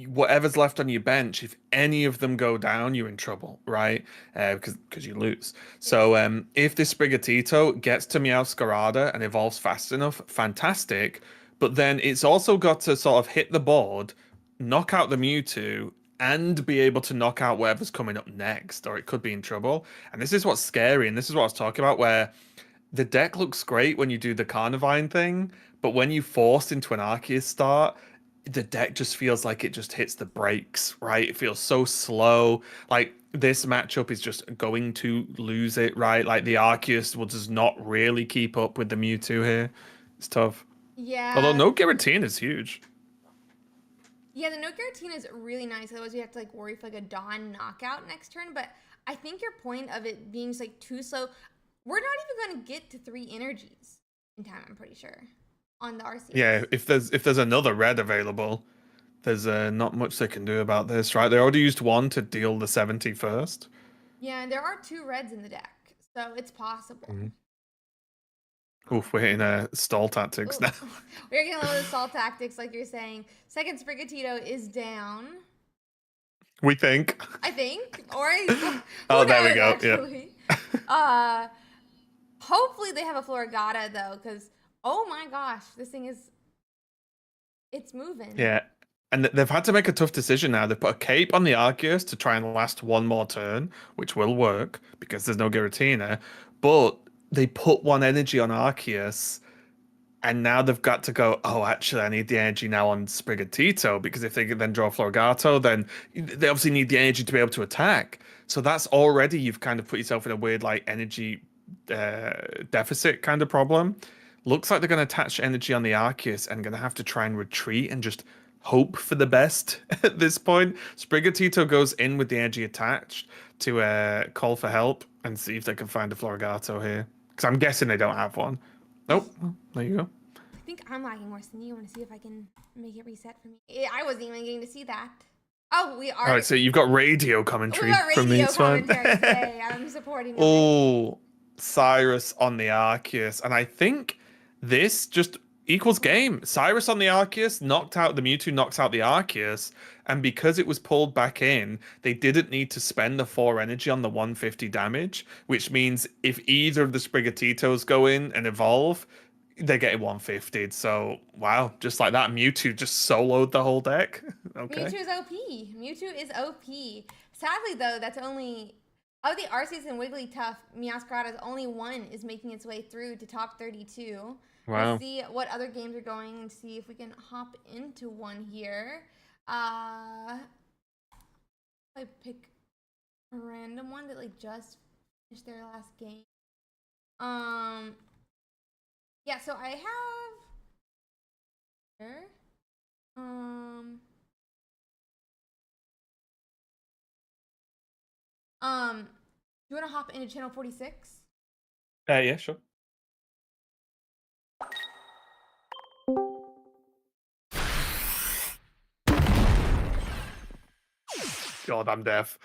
Speaker 2: whatever's left on your bench, if any of them go down, you're in trouble, right? Because you lose.
Speaker 1: Yeah.
Speaker 2: So if this Sprigatito gets to Meowscarada and evolves fast enough, fantastic. But then it's also got to sort of hit the board, knock out the Mewtwo, and be able to knock out whatever's coming up next, or it could be in trouble. And this is what's scary, and this is what I was talking about, where the deck looks great when you do the Carnivine thing, but when you forced into an Arceus start, the deck just feels like it just hits the brakes, right? It feels so slow. Like this matchup is just going to lose it, right? Like the Arceus will just not really keep up with the Mewtwo here. It's tough. Although
Speaker 1: Yeah.
Speaker 2: no Giratina is huge.
Speaker 1: Yeah, the no Giratina is really nice. Otherwise, you have to like worry for like a Dawn knockout next turn. But I think your point of it being just like too slow, we're not even going to get to 3 energies in time. I'm pretty sure on the Arceus.
Speaker 2: Yeah, if there's another red available, there's not much they can do about this, right? They already used one to deal the 70 first.
Speaker 1: Yeah, and there are 2 reds in the deck, so it's possible.
Speaker 2: Oof, we're hitting stall tactics
Speaker 1: Ooh.
Speaker 2: now.
Speaker 1: We're getting a little assault tactics, like you're saying. Second Sprigatito is down.
Speaker 2: We think.
Speaker 1: I think, or
Speaker 2: Oh,
Speaker 1: who
Speaker 2: there we
Speaker 1: knows,
Speaker 2: go.
Speaker 1: actually.
Speaker 2: Yeah.
Speaker 1: Hopefully they have a Florigata though, because oh my gosh, this thing is it's moving.
Speaker 2: Yeah. And they've had to make a tough decision now. They've put a cape on the Arceus to try and last one more turn, which will work because there's no Giratina. But they put one energy on Arceus, and now they've got to go, oh, actually, I need the energy now on Sprigatito because if they can then draw Florgato, then they obviously need the energy to be able to attack. So that's already, you've kind of put yourself in a weird, like, energy deficit kind of problem. Looks like they're going to attach energy on the Arceus and going to have to try and retreat and just hope for the best at this point. Sprigatito goes in with the energy attached to call for help and see if they can find a Florigato here. Because I'm guessing they don't have one. Nope. Well, there you go.
Speaker 1: I think I'm lagging worse than you. I want to see if I can make it reset for me. I wasn't even getting to see that. Oh, we are.
Speaker 2: All right, so you've got radio commentary
Speaker 1: We got
Speaker 2: from me.
Speaker 1: radio
Speaker 2: It's fine.
Speaker 1: commentary today. I'm supporting.
Speaker 2: Oh, Cyrus on the Arceus. And I think this just equals game. Cyrus on the Arceus knocked out the Mewtwo, knocks out the Arceus. And because it was pulled back in, they didn't need to spend the 4 energy on the 150 damage, which means if either of the Sprigatitos go in and evolve, they're getting 150'd. So, wow, just like that, Mewtwo just soloed the whole deck. Okay.
Speaker 1: Mewtwo is OP. Mewtwo is OP. Sadly, though, that's only of the Arceus and Wigglytuff. Meowscarada's only one is making its way through to top 32.
Speaker 2: Wow.
Speaker 1: We'll see what other games are going and see if we can hop into one here. I pick a random one that like just finished their last game. Yeah, so I have here. Do you want to hop into channel 46?
Speaker 2: Yeah, sure. God, I'm deaf.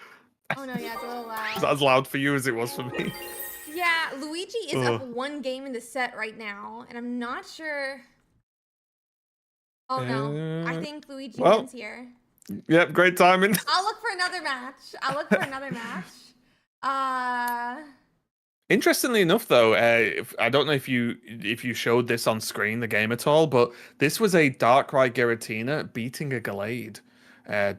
Speaker 1: Oh no, yeah, it's a little loud.
Speaker 2: It's not as loud for you as it was for me.
Speaker 1: Yeah, Luigi is up 1 game in the set right now, and I'm not sure. Oh no, I think Luigi wins here.
Speaker 2: Yep, great timing.
Speaker 1: I'll look for another match.
Speaker 2: Interestingly enough, though, I don't know if you showed this on screen the game at all, but this was a Darkrai Giratina beating a Gallade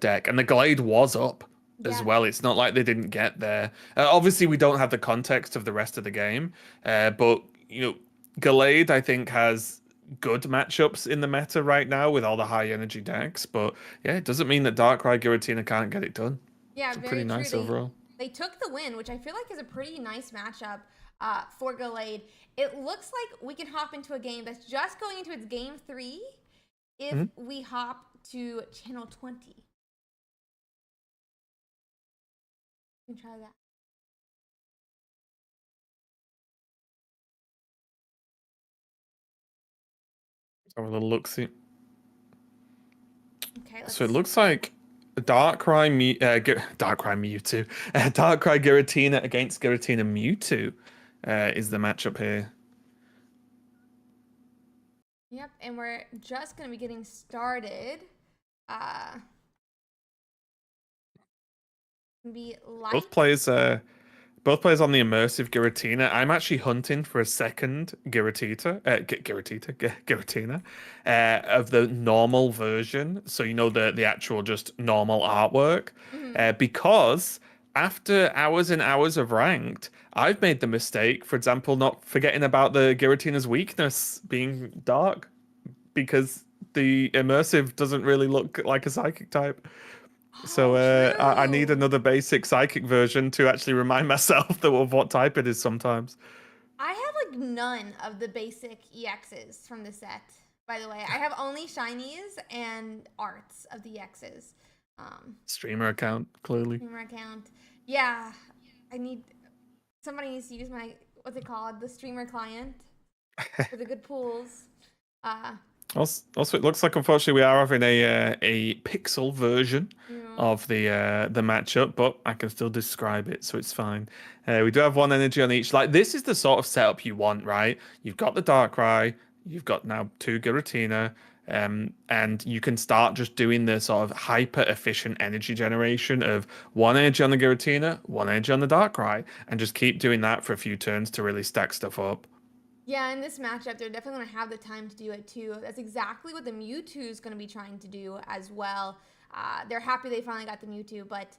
Speaker 2: deck, and the Gallade was up as well. It's not like they didn't get there. Obviously, we don't have the context of the rest of the game, but you know, Gallade I think has good matchups in the meta right now with all the high energy decks. But yeah, it doesn't mean that Darkrai Giratina can't get it done.
Speaker 1: Yeah,
Speaker 2: it's
Speaker 1: very
Speaker 2: pretty nice
Speaker 1: true.
Speaker 2: overall.
Speaker 1: They took the win, which I feel like is a pretty nice matchup for Gallade. It looks like we can hop into a game that's just going into its game 3 if we hop to channel 20. You can try that.
Speaker 2: Have a little look see.
Speaker 1: Okay,
Speaker 2: So it looks like Darkrai Mewtwo, Darkrai Giratina against Giratina Mewtwo is the matchup here.
Speaker 1: Yep, and we're just gonna be getting started. Uh, be light.
Speaker 2: Both players on the immersive Giratina. I'm actually hunting for a second Giratina, of the normal version. So you know the actual just normal artwork,
Speaker 1: Mhm.
Speaker 2: because after hours and hours of ranked, I've made the mistake, for example, not forgetting about the Giratina's weakness being dark, because the immersive doesn't really look like a psychic type. So
Speaker 1: Oh,
Speaker 2: I need
Speaker 1: true.
Speaker 2: another basic psychic version to actually remind myself that of what type it is sometimes.
Speaker 1: I have like none of the basic EXs from the set. By the way, I have only shinies and arts of the EXs.
Speaker 2: Streamer account, clearly.
Speaker 1: Streamer account. Yeah, I need somebody needs to use my what's it called, the streamer client for the good pools. Uh,
Speaker 2: Also, it looks like unfortunately we are having a pixel version
Speaker 1: you know,
Speaker 2: of the matchup, but I can still describe it, so it's fine. We do have one energy on each. Like, this is the sort of setup you want, right? You've got the Darkrai, you've got now two Giratina, and you can start just doing the sort of hyper efficient energy generation of one energy on the Giratina, one energy on the Darkrai, and just keep doing that for a few turns to really stack stuff up.
Speaker 1: yeah, in this matchup, they're definitely going to have the time to do it too. That's exactly what the Mewtwo is going to be trying to do as well. They're happy they finally got the Mewtwo, but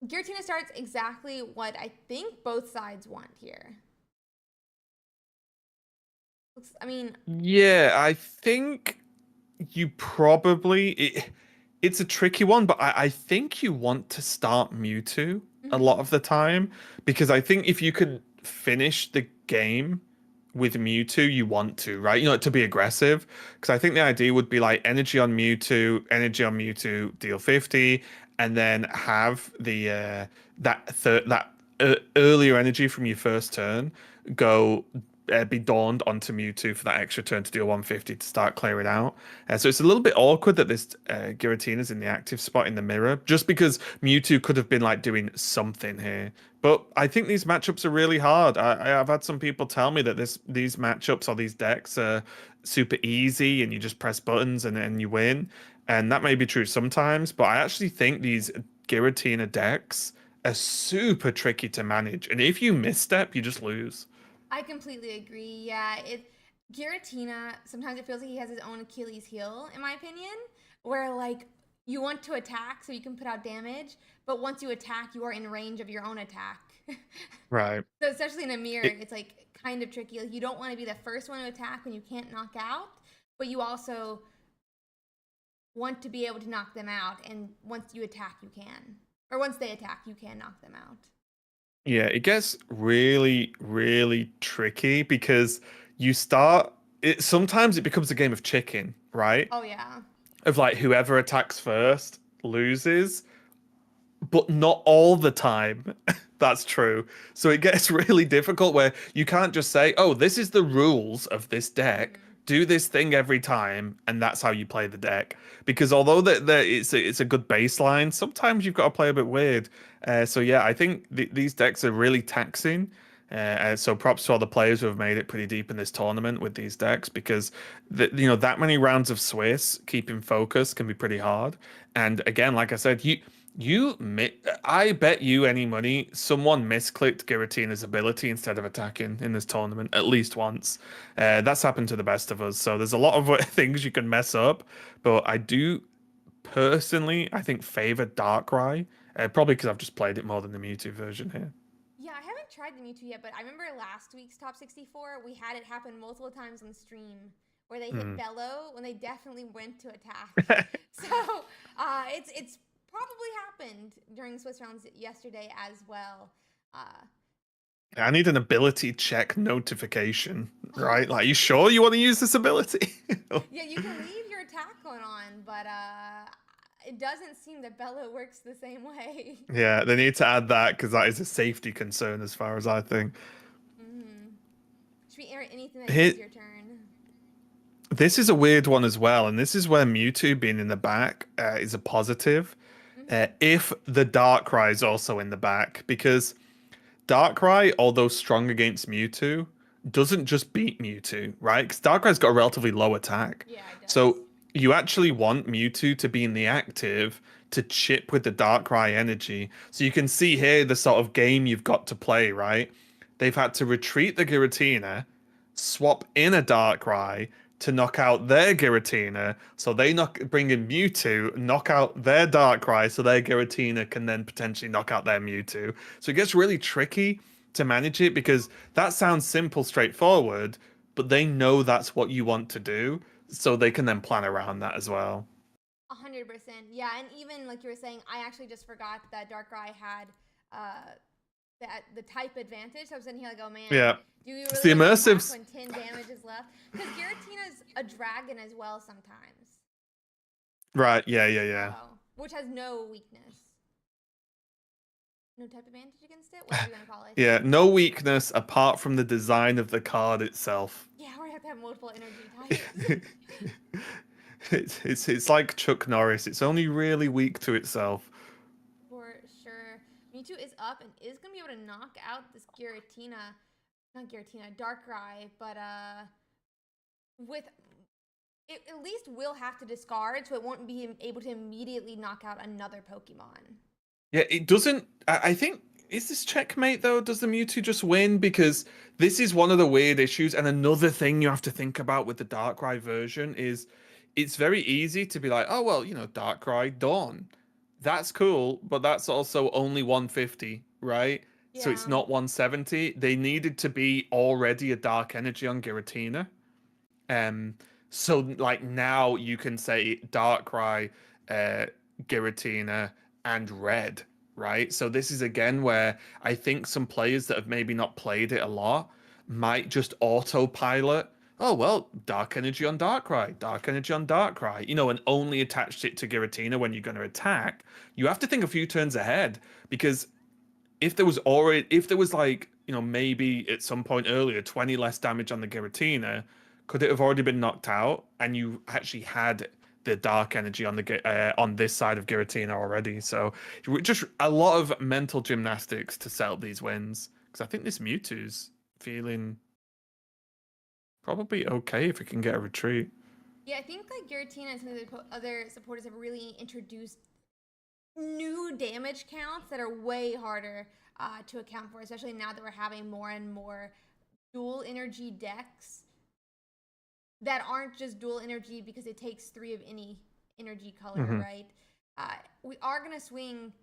Speaker 1: Giratina starts exactly what I think both sides want here. I mean,
Speaker 2: Yeah, I think you probably it's a tricky one, but I think you want to start Mewtwo a lot
Speaker 1: mhm.
Speaker 2: of the time, because I think if you can finish the game with Mewtwo, you want to, right? You know, to be aggressive. Because I think the idea would be like energy on Mewtwo, deal 50, and then have the earlier energy from your first turn go be dawned onto Mewtwo for that extra turn to deal 150 to start clearing out. So it's a little bit awkward that this Giratina's in the active spot in the mirror, just because Mewtwo could have been like doing something here. But I think these matchups are really hard. I've had some people tell me that these matchups or these decks are super easy and you just press buttons and you win. And that may be true sometimes, but I actually think these Giratina decks are super tricky to manage. And if you misstep, you just lose.
Speaker 1: I completely agree. Yeah, Giratina, sometimes it feels like he has his own Achilles heel, in my opinion, where like you want to attack so you can put out damage, but once you attack, you are in range of your own attack.
Speaker 2: Right.
Speaker 1: So especially in a mirror,
Speaker 2: It,
Speaker 1: it's like kind of tricky. Like you don't want to be the first one to attack when you can't knock out, but you also want to be able to knock them out. And once you attack, you can, or once they attack, you can knock them out.
Speaker 2: yeah, it gets really, really tricky because you start it sometimes it becomes a game of chicken, right?
Speaker 1: Oh yeah.
Speaker 2: Of like whoever attacks first loses, but not all the time. That's true. So it gets really difficult where you can't just say, "Oh, this is the rules of this deck.
Speaker 1: Mm-hmm.
Speaker 2: Do this thing every time, and that's how you play the deck." Because although that it's a good baseline, sometimes you've got to play a bit weird. So yeah, I think these decks are really taxing. So props to all the players who have made it pretty deep in this tournament with these decks, because that many rounds of Swiss keeping focus can be pretty hard. And again, like I said, I bet you any money someone misclicked Giratina's ability instead of attacking in this tournament at least once. That's happened to the best of us. So there's a lot of things you can mess up, but I do personally, I think, favor Darkrai, probably because I've just played it more than the Mewtwo version here.
Speaker 1: Yeah, I haven't tried the Mewtwo yet, but I remember last week's top 64, we had it happen multiple times on stream where they hit
Speaker 2: Mm.
Speaker 1: bellow when they definitely went to attack. So it's probably happened during Swiss rounds yesterday as well. Uh,
Speaker 2: I need an ability check notification, right? Like, you sure you want to use this ability?
Speaker 1: yeah, you can leave your attack on, but it doesn't seem that bellow works the same way.
Speaker 2: Yeah, they need to add that because that is a safety concern as far as I think.
Speaker 1: Mm-hmm. Should we air anything that
Speaker 2: Here,
Speaker 1: ends your turn?
Speaker 2: This is a weird one as well, and this is where Mewtwo being in the back is a positive.
Speaker 1: Hmm.
Speaker 2: If the Darkrai is also in the back, because Darkrai, although strong against Mewtwo, doesn't just beat Mewtwo, right? Because Darkrai's got a relatively low attack.
Speaker 1: Yeah, it does.
Speaker 2: So you actually want Mewtwo to be in the active to chip with the Darkrai energy. So you can see here the sort of game you've got to play, right? They've had to retreat the Giratina, swap in a Darkrai to knock out their Giratina, so they bring in Mewtwo, knock out their Darkrai, so their Giratina can then potentially knock out their Mewtwo. So it gets really tricky to manage it because that sounds simple, straightforward, but they know that's what you want to do, so they can then plan around that as well.
Speaker 1: 100%. Yeah, and even like you were saying, I actually just forgot that Darkrai had uh the type advantage. So I'm sitting here like, oh man,
Speaker 2: Yeah,
Speaker 1: do you
Speaker 2: it's
Speaker 1: really
Speaker 2: the
Speaker 1: want to attack
Speaker 2: immersives.
Speaker 1: when 10 damage is left? Because Giratina's a dragon as well sometimes.
Speaker 2: Right, yeah, yeah, yeah.
Speaker 1: So, which has no weakness. No type advantage against it? Whatever you want to call it.
Speaker 2: Yeah, no weakness apart from the design of the card itself.
Speaker 1: Yeah, we have to have multiple energy types.
Speaker 2: It's like Chuck Norris. It's only really weak to itself.
Speaker 1: For sure. Mewtwo is up and is going to be able to knock out this Giratina. Not Giratina, Darkrai, but with it at least will have to discard, so it won't be able to immediately knock out another Pokemon.
Speaker 2: Yeah, it doesn't. I think is this checkmate though? Does the Mewtwo just win? Because this is one of the weird issues, and another thing you have to think about with the Darkrai version is it's very easy to be like, oh well, Darkrai Dawn, that's cool, but that's also only 150, right? So it's
Speaker 1: Yeah.
Speaker 2: not 170. They needed to be already a Dark Energy on Giratina. Um, so like now you can say Darkrai, uh, Giratina, and Red, right? So this is again where I think some players that have maybe not played it a lot might just autopilot. Oh well, Dark Energy on Darkrai, Dark Energy on Darkrai, and only attached it to Giratina when you're going to attack. You have to think a few turns ahead because if there was like, maybe at some point earlier, 20 less damage on the Giratina, could it have already been knocked out? And you actually had the dark energy on on this side of Giratina already. So just a lot of mental gymnastics to set up these wins. Because I think this Mewtwo's feeling probably okay if it can get a retreat.
Speaker 1: Yeah, I think like Giratina and some of the other supporters have really introduced new damage counts that are way harder to account for, especially now that we're having more and more dual energy decks that aren't just dual energy because it takes 3 of any energy color,
Speaker 2: Hmm.
Speaker 1: right? We are going to swing,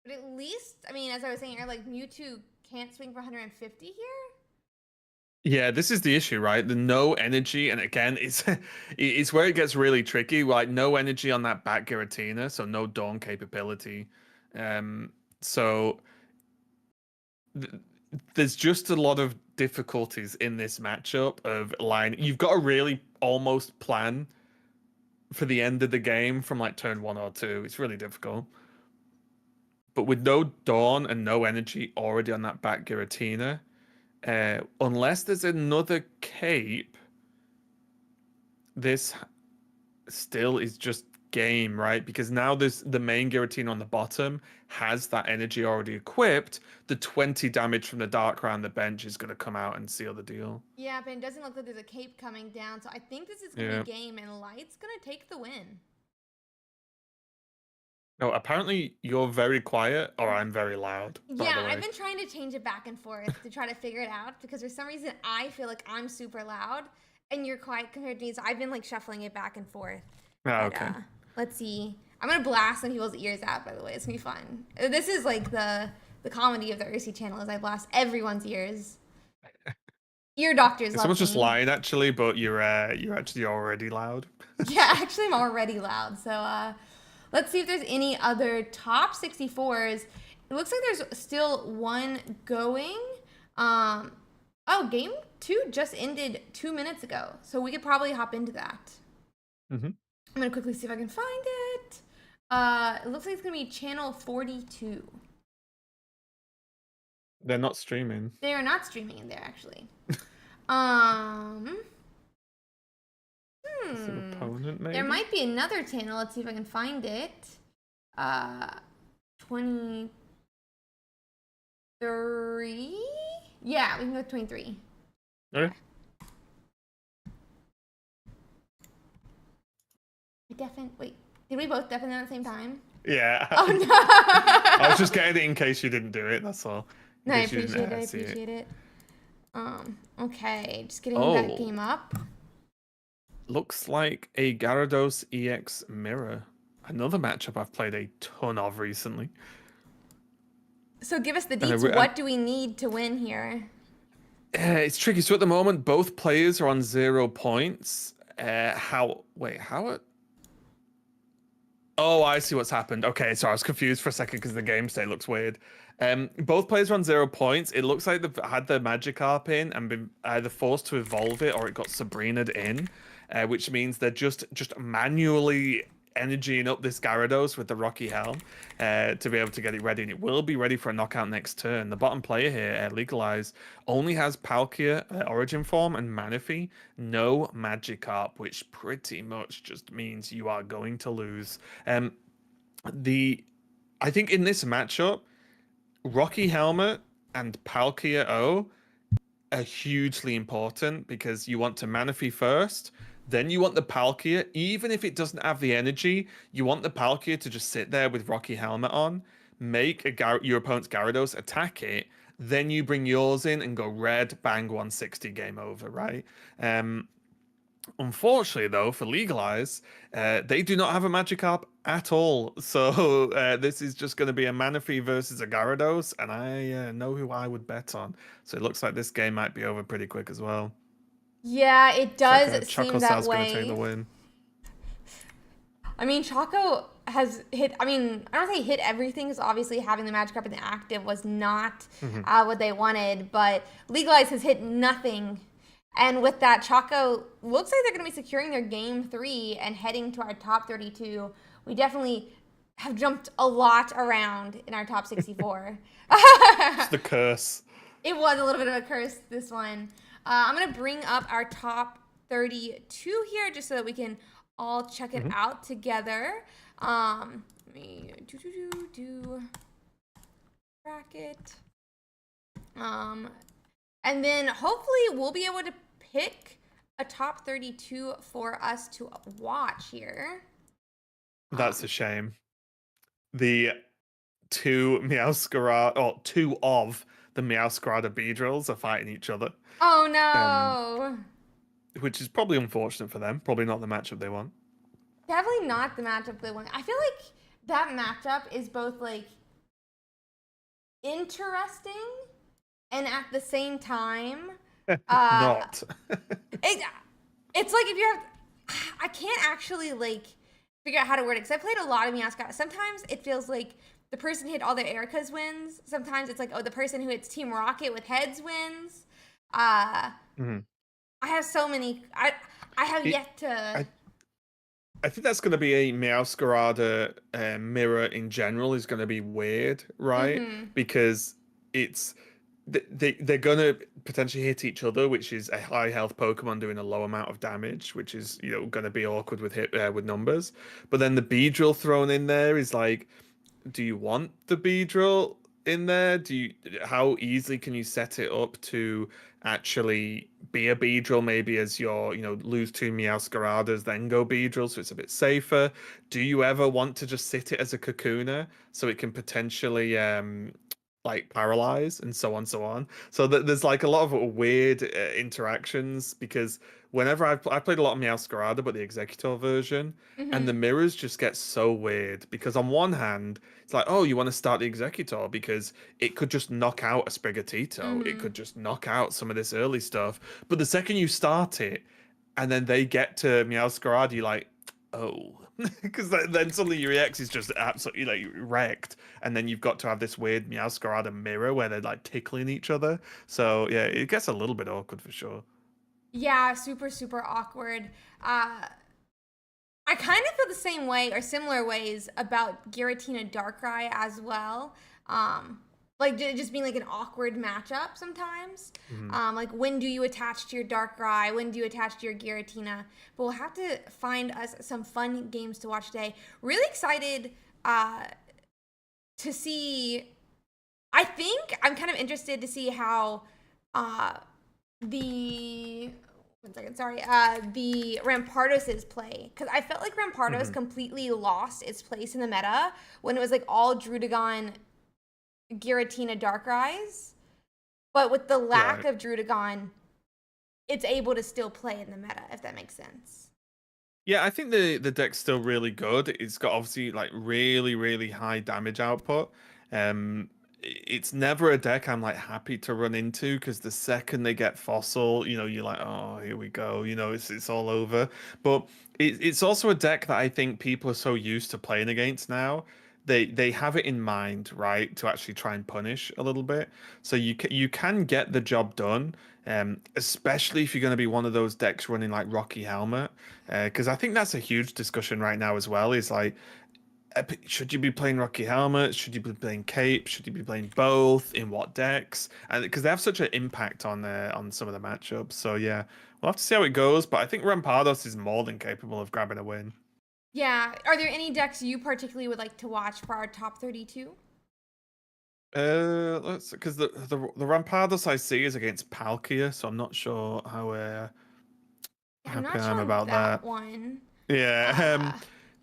Speaker 1: but at least, I mean, as I was saying earlier, like Mewtwo can't swing for 150 here.
Speaker 2: Yeah, this is the issue, right? The no energy, and again, it's where it gets really tricky. Like no energy on that back Giratina, so no Dawn capability. Um, so th there's just a lot of difficulties in this matchup of line. You've got to really almost plan for the end of the game from like turn 1 or 2. It's really difficult. But with no Dawn and no energy already on that back Giratina, unless there's another cape, this still is just game, right? Because now there's the main Giratina on the bottom has that energy already equipped. The 20 damage from the Darkrai on the bench is going to come out and seal the deal.
Speaker 1: Yeah, but it doesn't look like there's a cape coming down, so I think this is going to
Speaker 2: Yeah.
Speaker 1: be game, and Light's going to take the win.
Speaker 2: No, apparently you're very quiet or I'm very loud, by
Speaker 1: Yeah,
Speaker 2: the
Speaker 1: I've
Speaker 2: way.
Speaker 1: been trying to change it back and forth to try to figure it out because for some reason I feel like I'm super loud and you're quiet compared to me. So I've been like shuffling it back and forth.
Speaker 2: Ah,
Speaker 1: But
Speaker 2: okay.
Speaker 1: let's see. I'm gonna blast some people's ears out. By the way, it's gonna be fun. This is like the comedy of the Ursi channel is I blast everyone's ears. Ear doctors love
Speaker 2: Someone's just
Speaker 1: me.
Speaker 2: lying actually, but you're actually already loud.
Speaker 1: Yeah, actually, I'm already loud. So let's see if there's any other top 64s. It looks like there's still one going. Um, oh, game 2 just ended 2 minutes ago, so we could probably hop into that.
Speaker 2: Hmm.
Speaker 1: I'm gonna quickly see if I can find it. It looks like it's gonna be channel 42.
Speaker 2: They're not streaming.
Speaker 1: They are not streaming in there actually. Um,
Speaker 2: Is their opponent, maybe?
Speaker 1: There might be another channel. Let's see if I can find it. 23? Yeah, we can go 23.
Speaker 2: Okay.
Speaker 1: Wait, did we both deafen at the same time?
Speaker 2: Yeah.
Speaker 1: Oh no!
Speaker 2: I was just getting it in case you didn't do it, that's all.
Speaker 1: No, I appreciate it. Okay, just getting that game up.
Speaker 2: Looks like a Gyarados EX Mirror. Another matchup I've played a ton of recently.
Speaker 1: So give us the deets. What do we need to win here?
Speaker 2: It's tricky. So at the moment, both players are on 0 points. Oh, I see what's happened. Okay, so I was confused for a second because the game state looks weird. Both players are on 0 points. It looks like they've had their Magikarp in and been either forced to evolve it or it got Sabrina'd in, which means they're just manually energying up this Gyarados with the Rocky Helm to be able to get it ready. And it will be ready for a knockout next turn. The bottom player here, Legalize, only has Palkia, Origin Form, and Manaphy. No Magikarp, which pretty much just means you are going to lose. I think in this matchup, Rocky Helmet and Palkia O are hugely important because you want to Manaphy first, then you want the Palkia, even if it doesn't have the energy, you want the Palkia to just sit there with Rocky Helmet on, make your opponent's Gyarados attack it, then you bring yours in and go red, bang, 160, game over, right? Unfortunately, though, for Legalize, they do not have a Magikarp at all. So this is just going to be a Manaphy versus a Gyarados, and I know who I would bet on. So it looks like this game might be over pretty quick as well.
Speaker 1: Yeah, it does seem that
Speaker 2: Choco's
Speaker 1: way.
Speaker 2: Going to take the win.
Speaker 1: I mean, Choco has hit. I mean, I don't say hit everything because obviously having the Magikarp in the active was not what they wanted. But Legalize has hit nothing. And with that, Choco looks like they're going to be securing their game 3 and heading to our top 32. We definitely have jumped a lot around in our top 64.
Speaker 2: It's the curse.
Speaker 1: It was a little bit of a curse, this one. I'm going to bring up our top 32 here just so that we can all check it out together. Let me do bracket. And then hopefully we'll be able to pick a top 32 for us to watch here.
Speaker 2: That's a shame. The two of the Meowscarada Beedrills are fighting each other.
Speaker 1: Oh no!
Speaker 2: Which is probably unfortunate for them. Probably not the matchup they want.
Speaker 1: Definitely not the matchup they want. I feel like that matchup is both like interesting and at the same time
Speaker 2: not.
Speaker 1: It's like if you have, I can't actually like figure out how to word it because I played a lot of Meowscarada. Sometimes it feels like the person who hit all their Ericas wins. Sometimes it's like, oh, the person who hits Team Rocket with heads wins. I have so many. I have yet to.
Speaker 2: I think that's going to be a Meowscarada mirror in general is going to be weird, right? Because it's they're going to potentially hit each other, which is a high health Pokemon doing a low amount of damage, which is going to be awkward with numbers. But then the Beedrill thrown in there is like, do you want the Beedrill in there? How easily can you set it up to actually be a Beedrill, maybe as your lose 2 Meowscaradas, then go Beedrill, so it's a bit safer? Do you ever want to just sit it as a Kakuna so it can potentially like paralyze and so on? So that there's like a lot of weird interactions because whenever I played a lot of Meowscarada, but the Executor version, and the mirrors just get so weird because on one hand, it's like, oh, you want to start the Executor because it could just knock out a Sprigatito. It could just knock out some of this early stuff. But the second you start it, and then they get to Meowscarada, you're like, oh. Because then suddenly your EX is just absolutely like wrecked, and then you've got to have this weird Meowscarada mirror where they're like tickling each other. So yeah, it gets a little bit awkward for sure.
Speaker 1: Yeah, super, super awkward. I kind of feel the same way or similar ways about Giratina Darkrai as well. like just being like an awkward matchup sometimes.
Speaker 2: Mhm.
Speaker 1: Like when do you attach to your Darkrai? When do you attach to your Giratina? But we'll have to find us some fun games to watch today. Really excited uh, to see. I think I'm kind of interested to see how uh, the one second, sorry, the Rampardos' play, because I felt like Rampardos
Speaker 2: Mhm.
Speaker 1: completely lost its place in the meta when it was like all Drudagon, Giratina, Darkrai's. But with the lack
Speaker 2: Right.
Speaker 1: of Drudagon, it's able to still play in the meta, if that makes sense.
Speaker 2: Yeah, I think the deck's still really good. It's got obviously like really high damage output. It's never a deck I'm like happy to run into because the second they get fossil, you're like, oh, here we go. It's all over. But it's also a deck that I think people are so used to playing against now. They have it in mind, right, to actually try and punish a little bit. So you can get the job done, especially if you're going to be one of those decks running like Rocky Helmet. Because I think that's a huge discussion right now as well. Is like, should you be playing Rocky Helmet? Should you be playing Cape? Should you be playing both? In what decks? And because they have such an impact on some of the matchups. So yeah, we'll have to see how it goes. But I think Rampardos is more than capable of grabbing a win.
Speaker 1: Yeah. Are there any decks you particularly would like to watch for our top 32?
Speaker 2: Let's because the Rampardos I see is against Palkia, so I'm not sure how
Speaker 1: Yeah, I'm
Speaker 2: happy
Speaker 1: not
Speaker 2: I am
Speaker 1: sure on
Speaker 2: about
Speaker 1: that
Speaker 2: that.
Speaker 1: one.
Speaker 2: Yeah,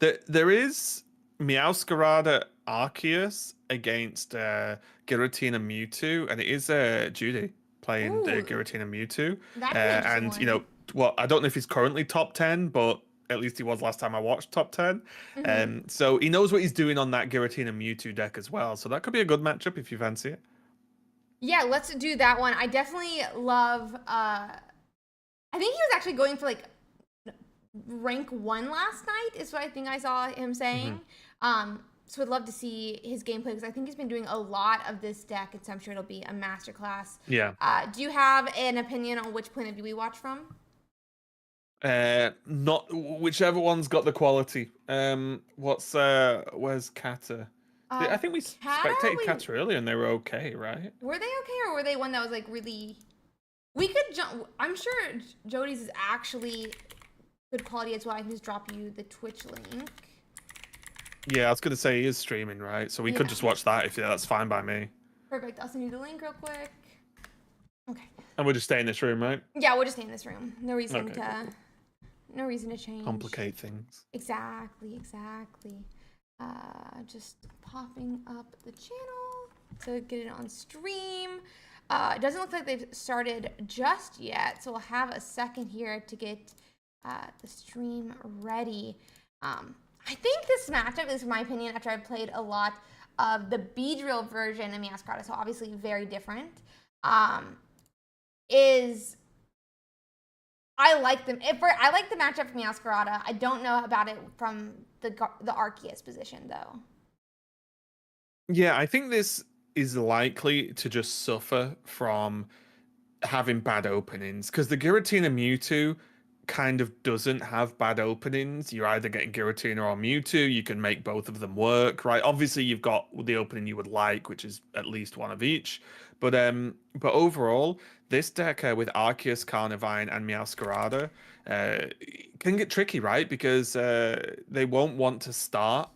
Speaker 1: Uh,
Speaker 2: there is Meowscarada Arceus against Giratina Mewtwo, and it is Judy playing the
Speaker 1: ooh,
Speaker 2: Giratina Mewtwo.
Speaker 1: that's an interesting
Speaker 2: And
Speaker 1: one.
Speaker 2: well, I don't know if he's currently top 10, but at least he was last time I watched top 10.
Speaker 1: Hmm.
Speaker 2: So he knows what he's doing on that Giratina Mewtwo deck as well. So that could be a good matchup if you fancy it.
Speaker 1: Yeah, let's do that one. I definitely love. I think he was actually going for like rank one last night, is what I think I saw him
Speaker 2: Hmm.
Speaker 1: saying. So I'd love to see his gameplay because I think he's been doing a lot of this deck, and so I'm sure it'll be a masterclass.
Speaker 2: Yeah.
Speaker 1: Do you have an opinion on which planet do we watch from?
Speaker 2: Not whichever one's got the quality. Where's Kata? I think we
Speaker 1: Kata,
Speaker 2: spectated
Speaker 1: we
Speaker 2: Kata earlier and they were okay, right?
Speaker 1: were they okay, or were they one that was like really? We could jump. I'm sure Jody's is actually good quality as well. I can just drop you the Twitch link.
Speaker 2: Yeah, I was gonna say he is streaming, right? So we could
Speaker 1: Yeah,
Speaker 2: just watch that if that's fine by me.
Speaker 1: perfect. I'll send you the link real quick. Okay.
Speaker 2: And we'll just stay in this room, right?
Speaker 1: Yeah, we'll just stay in this room. No reason
Speaker 2: Okay, cool,
Speaker 1: to,
Speaker 2: cool.
Speaker 1: no reason to change.
Speaker 2: Complicate things.
Speaker 1: Exactly, exactly. Just popping up the channel to get it on stream. It doesn't look like they've started just yet, so we'll have a second here to get the stream ready. I think this matchup is, in my opinion, after I've played a lot of the Beedrill version of Meowscarada, so obviously very different, is I like them. I like the matchup from Meowscarada. I don't know about it from the Arceus position though.
Speaker 2: Yeah, I think this is likely to just suffer from having bad openings because the Giratina Mewtwo kind of doesn't have bad openings. You're either getting Giratina or Mewtwo. You can make both of them work, right? Obviously, you've got the opening you would like, which is at least one of each. But overall, this deck with Arceus, Carnivine, and Meowscarada can get tricky, right? Because they won't want to start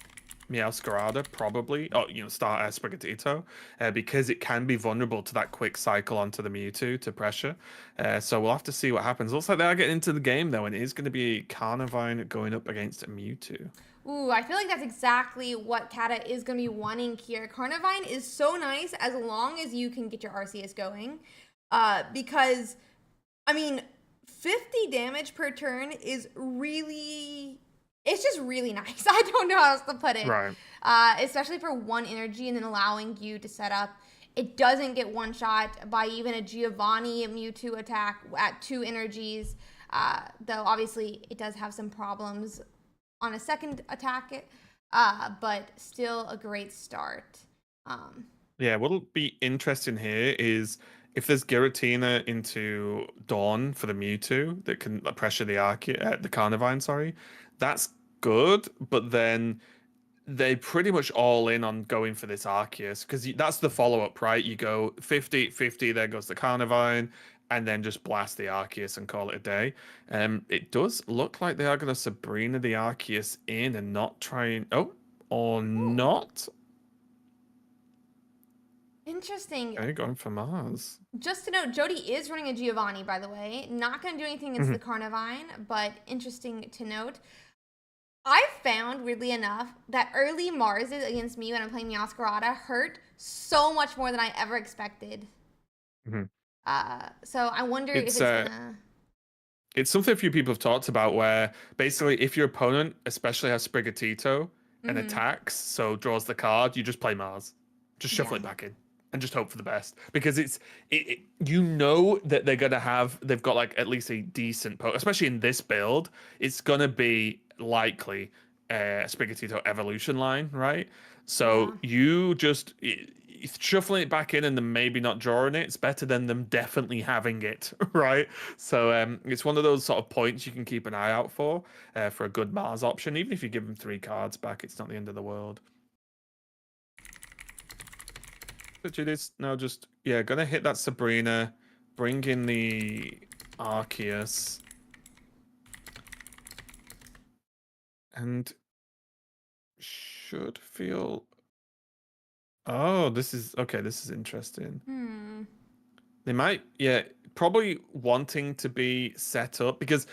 Speaker 2: Meowscarada probably, or start Sprigatito, because it can be vulnerable to that quick cycle onto the Mewtwo to pressure. So we'll have to see what happens. Looks like they are getting into the game though, and it is going to be Carnivine going up against a Mewtwo.
Speaker 1: Ooh, I feel like that's exactly what Kata is going to be wanting here. Carnivine is so nice as long as you can get your Arceus going. Because, I mean, 50 damage per turn is really, it's just really nice. I don't know how else to put it.
Speaker 2: Right.
Speaker 1: Especially for one energy and then allowing you to set up. It doesn't get one shot by even a Giovanni Mewtwo attack at 2 energies. Though obviously it does have some problems on a second attack, but still a great start.
Speaker 2: Yeah, what'll be interesting here is if there's Giratina into Dawn for the Mewtwo that can pressure the Carnivine, sorry, that's good. But then they pretty much all in on going for this Arceus because that's the follow-up, right? You go 50, 50, there goes the Carnivine, and then just blast the Arceus and call it a day. It does look like they are going to Sabrina the Arceus in and not try and... Oh, or
Speaker 1: Ooh,
Speaker 2: not?
Speaker 1: interesting.
Speaker 2: Okay, going for Mars.
Speaker 1: Just to note, Jody is running a Giovanni, by the way. Not going to do anything against the Carnivine, but interesting to note. I found, weirdly enough, that early Marses against me when I'm playing Meowscarada hurt so much more than I ever expected.
Speaker 2: Mm-hmm.
Speaker 1: So I wonder if
Speaker 2: It's
Speaker 1: it's gonna...
Speaker 2: it's something a few people have talked about where basically if your opponent especially has Sprigatito and attacks, so draws the card, you just play Mars. Just shuffle
Speaker 1: Yeah.
Speaker 2: it back in and just hope for the best. Because you know that they've got like at least a decent especially in this build, it's gonna be likely a Sprigatito evolution line, right? So
Speaker 1: Yeah.
Speaker 2: you just shuffling it back in and then maybe not drawing it, it's better than them definitely having it, right? So it's one of those sort of points you can keep an eye out for a good Mars option. Even if you give them 3 cards back, it's not the end of the world. But it is now just, yeah, gonna hit that Sabrina, bring in the Arceus. And should feel... Oh, this is okay. This is interesting. They might, yeah, probably wanting to be set up because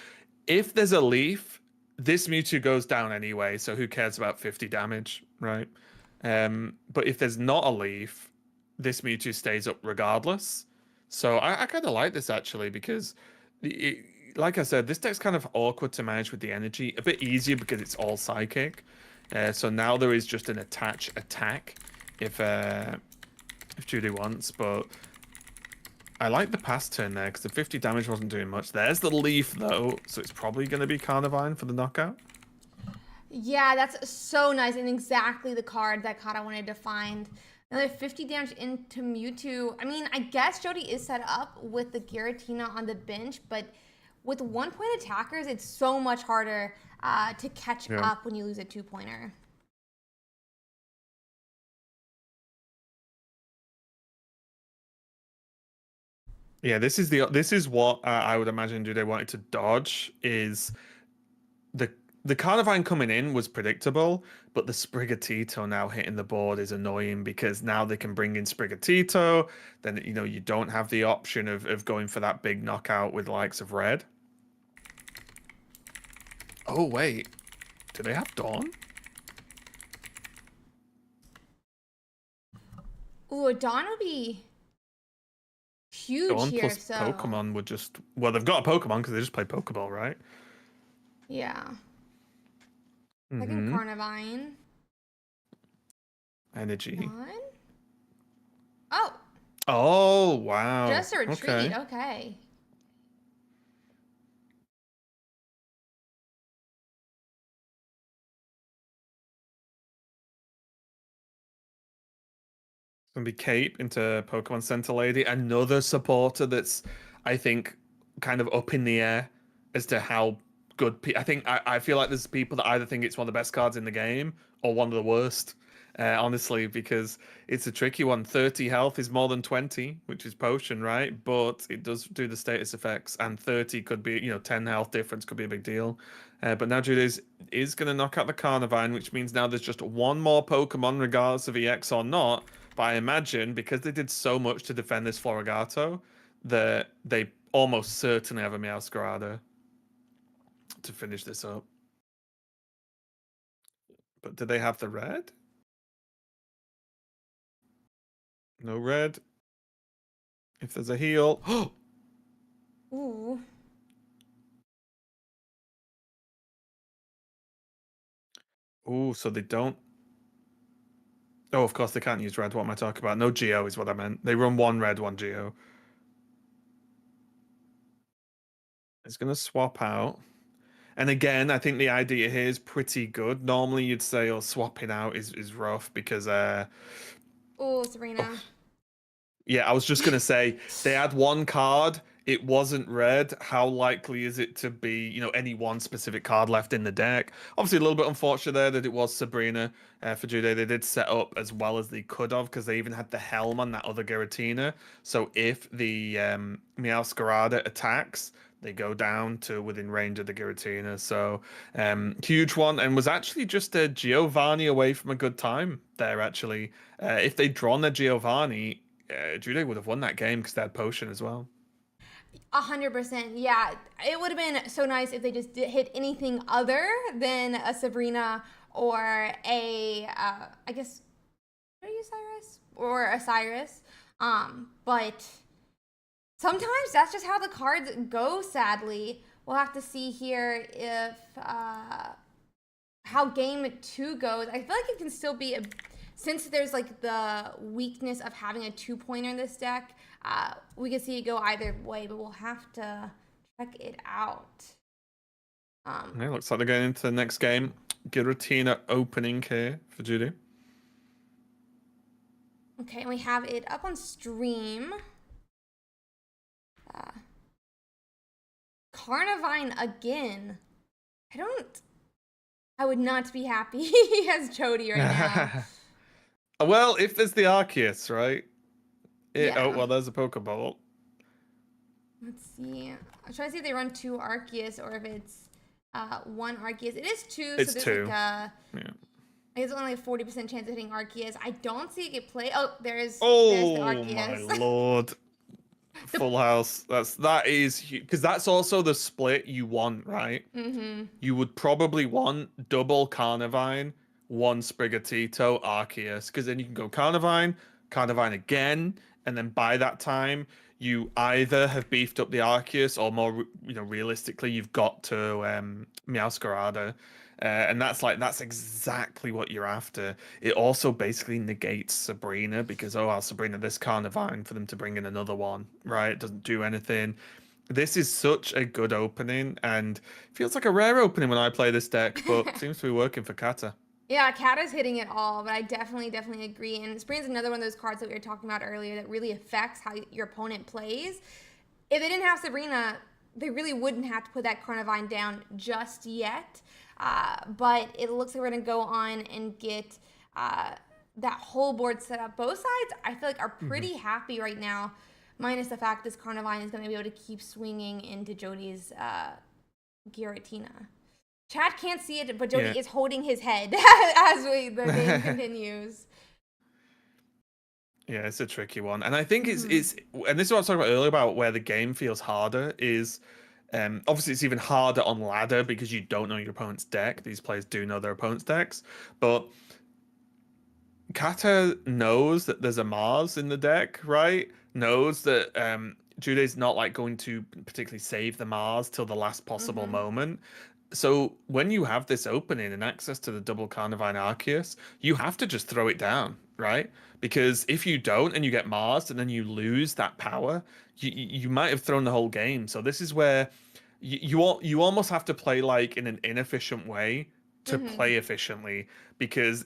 Speaker 2: if there's a leaf, this Mewtwo goes down anyway. So who cares about 50 damage, right? But if there's not a leaf, this Mewtwo stays up regardless. So I kind of like this actually because, like I said, this deck's kind of awkward to manage with the energy. A bit easier because it's all psychic. So now there is just an attach attack if Judy wants, but I like the past turn there because the 50 damage wasn't doing much. There's the leaf though, so it's probably going to be Carnivine for the knockout.
Speaker 1: Yeah, that's so nice and exactly the card that Kata wanted to find. Another 50 damage into Mewtwo. I mean, I guess Jody is set up with the Giratina on the bench, but with 1-point attackers, it's so much harder to catch up when you lose a 2-pointer.
Speaker 2: Yeah, this is what I would imagine Jude wanted to dodge is the Carnivine coming in was predictable, but the Sprigatito now hitting the board is annoying because now they can bring in Sprigatito, then you don't have the option of going for that big knockout with the likes of Red. Oh wait, do they have Dawn?
Speaker 1: Ooh, a Dawn would be huge
Speaker 2: Dawn
Speaker 1: here,
Speaker 2: plus
Speaker 1: so...
Speaker 2: Pokemon would just... Well, they've got a Pokemon because they just play Pokeball, right?
Speaker 1: Yeah. Second Carnivine.
Speaker 2: Energy.
Speaker 1: One. Oh.
Speaker 2: Oh, wow.
Speaker 1: Just a retreat. Okay.
Speaker 2: It's gonna be Cape into Pokemon Center Lady. Another supporter that's, I think, kind of up in the air as to how good. I feel like there's people that either think it's one of the best cards in the game or one of the worst. Honestly, because it's a tricky one. 30 health is more than 20, which is potion, right? But it does do the status effects, and 30 could be, 10 health difference could be a big deal. But now Jude is going to knock out the Carnivine, which means now there's just one more Pokemon, regardless of EX or not. But I imagine because they did so much to defend this Florigato, that they almost certainly have a Meowscarada to finish this up. But do they have the red? No red. If there's a heal.
Speaker 1: Ooh.
Speaker 2: Ooh, so they don't. Oh, of course they can't use red. What am I talking about? No Geo is what I meant. They run one red, one Geo. It's going to swap out. And again, I think the idea here is pretty good. Normally you'd say, oh, swapping out is rough because...
Speaker 1: Oh, Sabrina.
Speaker 2: Yeah, I was just going to say, they had one card. it wasn't red, how likely is it to be, any one specific card left in the deck? Obviously, a little bit unfortunate there that it was Sabrina for Jude. They did set up as well as they could have because they even had the helm on that other Giratina. So if the Meowscarada attacks, they go down to within range of the Giratina. So huge one, and was actually just a Giovanni away from a good time there, actually. If they'd drawn their Giovanni, Jude would have won that game because they had Potion as well.
Speaker 1: 100%. Yeah, it would have been so nice if they just hit anything other than a Sabrina or a, I guess, are you Cyrus? Or a Cyrus. But sometimes that's just how the cards go, sadly. We'll have to see here if, how game 2 goes. I feel like it can still be since there's like the weakness of having a 2-pointer in this deck, we can see it go either way, but we'll have to check it out.
Speaker 2: Yeah, looks like they're going into the next game. Giratina opening here for Judy.
Speaker 1: Okay, and we have it up on stream. Carnivine again. I would not be happy he has Jody right now.
Speaker 2: Well, if there's the Arceus, right?
Speaker 1: Yeah.
Speaker 2: Oh, well, there's a Pokeball.
Speaker 1: Let's see. I'm trying to see if they run 2 Arceus or if it's 1 Arceus. It is 2,
Speaker 2: It's
Speaker 1: so there's
Speaker 2: 2.
Speaker 1: like a... Yeah. I guess only a 40% chance of hitting Arceus. I don't see it get played. Oh, there's the Arceus.
Speaker 2: My lord. Full house. That is because that's also the split you want, right?
Speaker 1: Mm-hmm.
Speaker 2: You would probably want double Carnivine, 1 Sprigatito, Arceus, because then you can go Carnivine, Carnivine again, and then by that time you either have beefed up the Arceus or more, realistically you've got to Meowscarada. And that's exactly what you're after. It also basically negates Sabrina because, Sabrina, this Carnivine for them to bring in another one, right? It doesn't do anything. This is such a good opening and feels like a rare opening when I play this deck, but seems to be working for Kata.
Speaker 1: Yeah, Kata's hitting it all, but I definitely agree. And Sabrina's another one of those cards that we were talking about earlier that really affects how your opponent plays. If they didn't have Sabrina, they really wouldn't have to put that Carnivine down just yet. But it looks like we're going to go on and get that whole board set up. Both sides, I feel like, are pretty happy right now, minus the fact this Carnivine is going to be able to keep swinging into Jody's Giratina. Chad can't see it, but Jody is holding his head as the game continues.
Speaker 2: Yeah, it's a tricky one. And I think it's and this is what I was talking about earlier about where the game feels harder is... obviously, it's even harder on ladder because you don't know your opponent's deck. These players do know their opponent's decks. But Kata knows that there's a Mars in the deck, right? Knows that Jude's not going to particularly save the Mars till the last possible moment. So when you have this opening and access to the double Carnivine Arceus, you have to just throw it down, right? Because if you don't and you get Mars and then you lose that power, you might have thrown the whole game. So this is where you almost have to play in an inefficient way to play efficiently. Because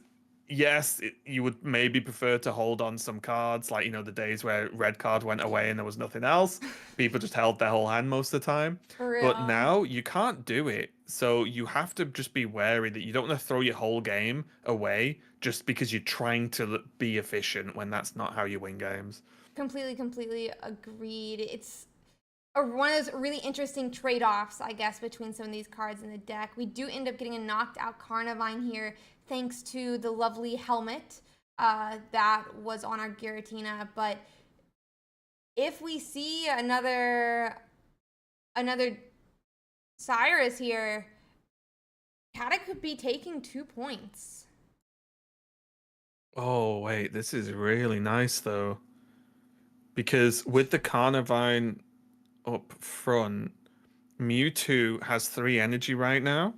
Speaker 2: yes, you would maybe prefer to hold on some cards, the days where red card went away and there was nothing else. People just held their whole hand most of the time. But now you can't do it. So you have to just be wary that you don't want to throw your whole game away just because you're trying to be efficient when that's not how you win games.
Speaker 1: Completely agreed. It's one of those really interesting trade-offs, I guess, between some of these cards in the deck. We do end up getting a knocked out Carnivine here thanks to the lovely helmet that was on our Giratina. But if we see another Cyrus here, Kata could be taking 2 points.
Speaker 2: Oh, wait, this is really nice, though. Because with the Carnivine up front, Mewtwo has 3 energy right now.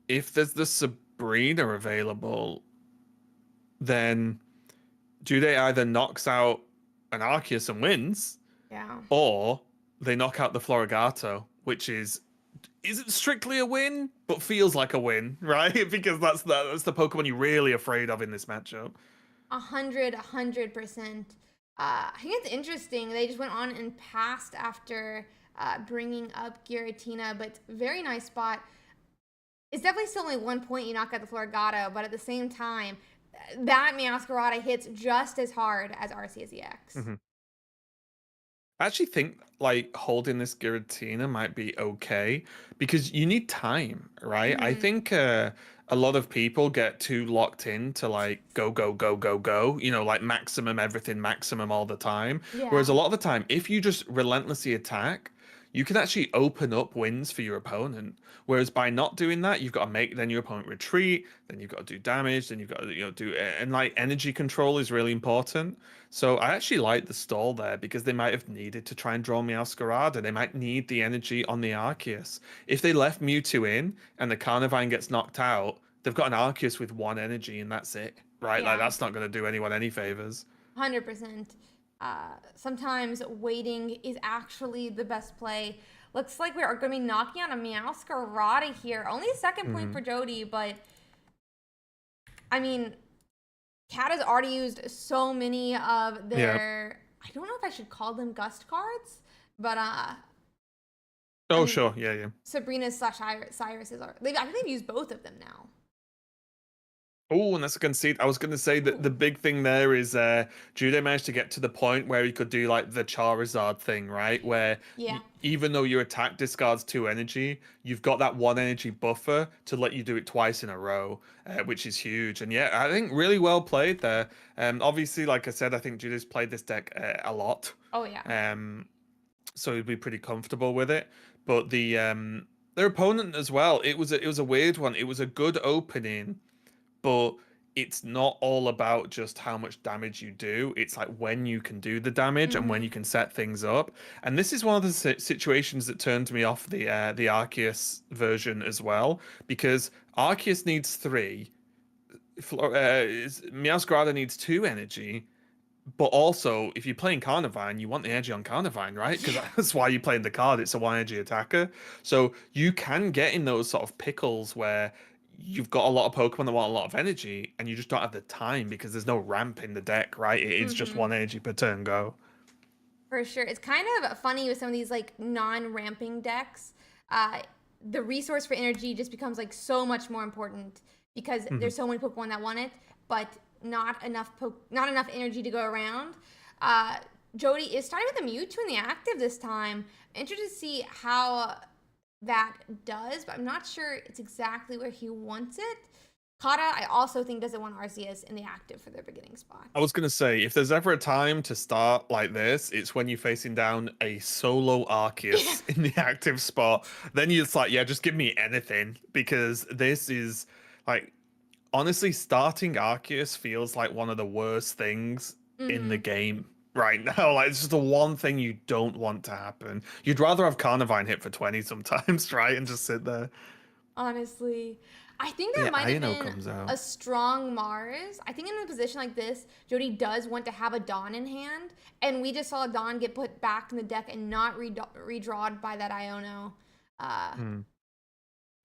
Speaker 2: If there's the Sabrina available, then Jude either knocks out an Arceus and wins, or they knock out the Florigato, which isn't strictly a win, but feels like a win, right? Because that's the Pokemon you're really afraid of in this matchup.
Speaker 1: 100%. I think it's interesting. They just went on and passed after bringing up Giratina, but very nice spot. It's definitely still only 1 point you knock out the Floragato, but at the same time, that Meowscarada hits just as hard as Arceus EX.
Speaker 2: Mhm. I actually think like holding this Giratina might be okay because you need time, right? I
Speaker 1: Mm-hmm.
Speaker 2: think a lot of people get too locked in to like go, go, go, go, go, like maximum everything, maximum all the time. Whereas
Speaker 1: Yeah.
Speaker 2: a lot of the time, if you just relentlessly attack, you can actually open up wins for your opponent. Whereas by not doing that, you've got to make then your opponent retreat, then you've got to do damage, then you've got to do and like energy control is really important. So I actually like the stall there because they might have needed to try and draw Meowscarada. They might need the energy on the Arceus. If they left Mewtwo in and the Carnivine gets knocked out, they've got an Arceus with one energy and that's it, right? Like
Speaker 1: Yeah.
Speaker 2: that's not going to do anyone any favors.
Speaker 1: 100%. Sometimes waiting is actually the best play. Looks like we are going to be knocking out a Meowscarada here. Only a second point
Speaker 2: Hmm.
Speaker 1: for Jody, but I mean, Cat has already used so many of
Speaker 2: Yeah.
Speaker 1: their. I don't know if I should call them gust cards, but I
Speaker 2: Oh,
Speaker 1: mean,
Speaker 2: sure. Yeah, yeah.
Speaker 1: Sabrina's slash Cyrus's are. I think they've used both of them now.
Speaker 2: Oh, and that's a conceit. I was going to say that the
Speaker 1: Ooh.
Speaker 2: big thing there is Jude managed to get to the point where he could do like the Charizard thing, right? Where
Speaker 1: Yeah.
Speaker 2: even though your attack discards 2 energy, you've got that 1 energy buffer to let you do it twice in a row, which is huge. And yeah, I think really well played there. Obviously, like I said, I think Jude's played this deck a lot,
Speaker 1: Oh yeah.
Speaker 2: um, so he'd be pretty comfortable with it. But their opponent as well, it was a weird one. It was a good opening, but it's not all about just how much damage you do. It's like when you can do the damage and when
Speaker 1: Mm-hmm.
Speaker 2: you can set things up. And this is one of the situations that turned me off the Arceus version as well, because Arceus needs three, Meowscarada needs 2 energy. But also, if you're playing Carnivine, you want the energy on Carnivine, right? Because
Speaker 1: Yeah.
Speaker 2: that's why you're playing the card. It's a 1 energy attacker. So you can get in those sort of pickles where you've got a lot of Pokemon that want a lot of energy, and you just don't have the time because there's no ramp in the deck, right? It is just
Speaker 1: Mm-hmm.
Speaker 2: 1 energy per turn go.
Speaker 1: For sure. It's kind of funny with some of these like non-ramping decks. Uh, the resource for energy just becomes like so much more important because
Speaker 2: Mhm.
Speaker 1: there's so many Pokemon that want it, but not enough energy to go around. Uh, Jody is starting with a Mewtwo in the active this time. Interested to see how that does, but I'm not sure it's exactly where he wants it. Kata, I also think doesn't want Arceus in the active for their beginning
Speaker 2: I was
Speaker 1: spots.
Speaker 2: gonna say, if there's ever a time to start like this, it's when you're facing down a solo
Speaker 1: Yeah.
Speaker 2: Arceus in the active spot. Then you're just like, yeah, just give me anything because this is like honestly, starting Arceus feels like one of the worst things in the
Speaker 1: Mm-hmm.
Speaker 2: game right now. Like it's just the one thing you don't want to happen. You'd rather have Carnivine hit for 20 sometimes, right? And just sit there.
Speaker 1: Honestly, I think
Speaker 2: But
Speaker 1: there
Speaker 2: yeah,
Speaker 1: might have
Speaker 2: Ino
Speaker 1: been
Speaker 2: comes out.
Speaker 1: a strong Mars. I think in a position like this, Jody does want to have a Dawn in hand, and we just saw a Dawn get put back in the deck and not redrawed by that Iono. Uh,
Speaker 2: Hmm.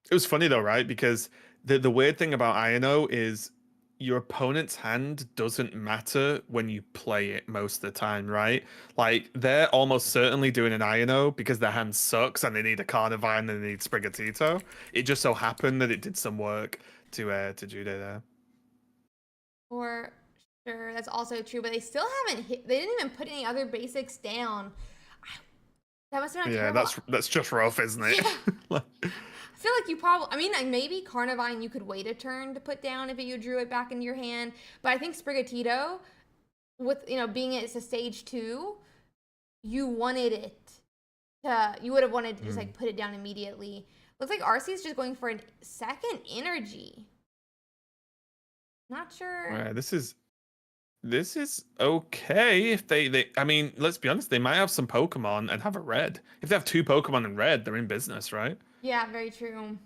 Speaker 2: It was funny though, right? Because the weird thing about Ino is your opponent's hand doesn't matter when you play it most of the time, right? Like they're almost certainly doing an Ino because their hand sucks and they need a Carnivine and they need Sprigatito. It just so happened that it did some work to Jude there.
Speaker 1: for sure, that's also true. But they still haven't hit. They didn't even put any other basics down. That must have been a
Speaker 2: Yeah,
Speaker 1: terrible.
Speaker 2: that's just rough, isn't it?
Speaker 1: Yeah.
Speaker 2: Like,
Speaker 1: I feel like you probably, I mean, like maybe Carnivine you could wait a turn to put down if you drew it back into your hand. But I think Sprigatito, with being it's a stage two, you wanted it you would have wanted to just
Speaker 2: hmm.
Speaker 1: like put it down immediately. Looks like RC is just going for a second energy. Not sure.
Speaker 2: Yeah, this is okay if they I mean, let's be honest, they might have some Pokemon and have a red. If they have 2 Pokemon in red, they're in business, right?
Speaker 1: Yeah, very true.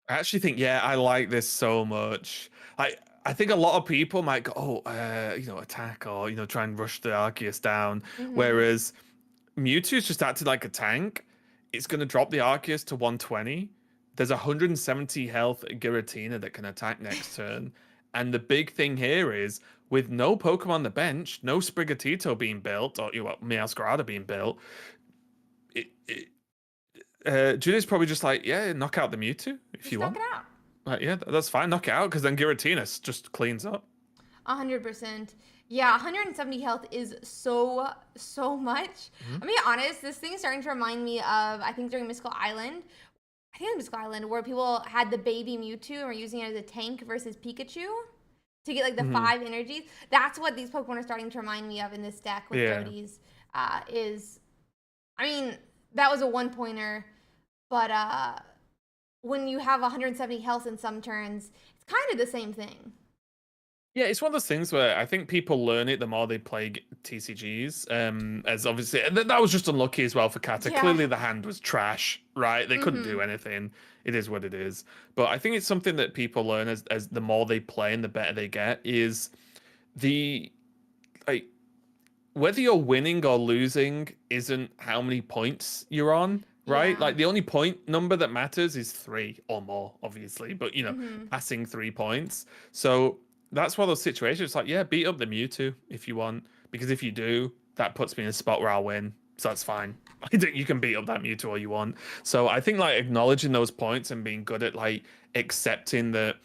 Speaker 2: I actually think, yeah, I like this so much. I think a lot of people might go, oh, attack or try and rush the Arceus down.
Speaker 1: Mm-hmm.
Speaker 2: Whereas Mewtwo's just acted like a tank. It's gonna drop the Arceus to 120. There's 170 health Giratina that can attack next turn. And the big thing here is with no Pokemon on the bench, no Sprigatito being built, or Meowscarada being built, Judy's probably just like, yeah, knock out the Mewtwo if
Speaker 1: Just
Speaker 2: you
Speaker 1: knock
Speaker 2: want.
Speaker 1: it out.
Speaker 2: Like, yeah, that's fine, knock it out, because then Giratina just cleans up.
Speaker 1: 100%. Yeah, 170 health is so much.
Speaker 2: Mhm.
Speaker 1: I'm being honest, this thing is starting to remind me of, I think during Mystical Island, where people had the baby Mewtwo and were using it as a tank versus Pikachu to get like the 5 energies. That's what these Pokemon are starting to remind me of in this deck with Jody's. I mean, that was a 1-pointer, but when you have 170 health in some turns, it's kind of the same thing.
Speaker 2: Yeah, it's one of those things where I think people learn it the more they play TCGs. As obviously, and that was just unlucky as well for Kata.
Speaker 1: Yeah.
Speaker 2: Clearly, the hand was trash, right? They couldn't do anything. It is what it is. But I think it's something that people learn as the more they play and the better they get. Is the like whether you're winning or losing isn't how many points you're on, right?
Speaker 1: Yeah.
Speaker 2: Like the only point number that matters is 3 or more, obviously. But passing 3 points. So that's one of those situations. It's like, yeah, beat up the Mewtwo if you want, because if you do, that puts me in a spot where I'll win. So that's fine. I think you can beat up that Mewtwo all you want. So I think like acknowledging those points and being good at like accepting that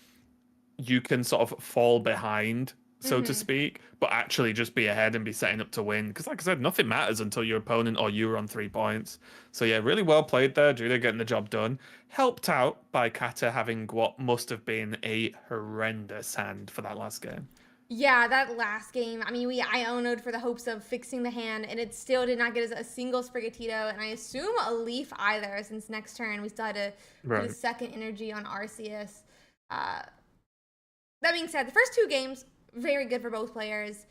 Speaker 2: you can sort of fall behind, so to speak, but actually just be ahead and be setting up to win. Because like I said, nothing matters until your opponent or you are on 3 points. So yeah, really well played there. Judah getting the job done. Helped out by Kata having what must have been a horrendous hand for that last game.
Speaker 1: Yeah, that last game, I mean, we Iono'd for the hopes of fixing the hand, and it still did not get us a single Sprigatito, and I assume a Leaf either, since next turn we still had to put a second energy on Arceus. That being said, the first 2 games, very good for both players.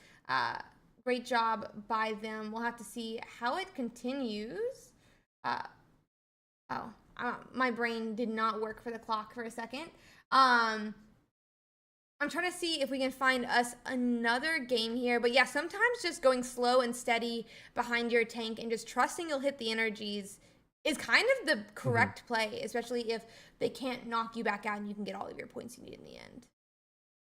Speaker 1: Great job by them. We'll have to see how it continues. My brain did not work for the clock for a second. I'm trying to see if we can find us another game here. But yeah, sometimes just going slow and steady behind your tank and just trusting you'll hit the energies is kind of the correct play, especially if they can't knock you back out and you can get all of your points you need in the end.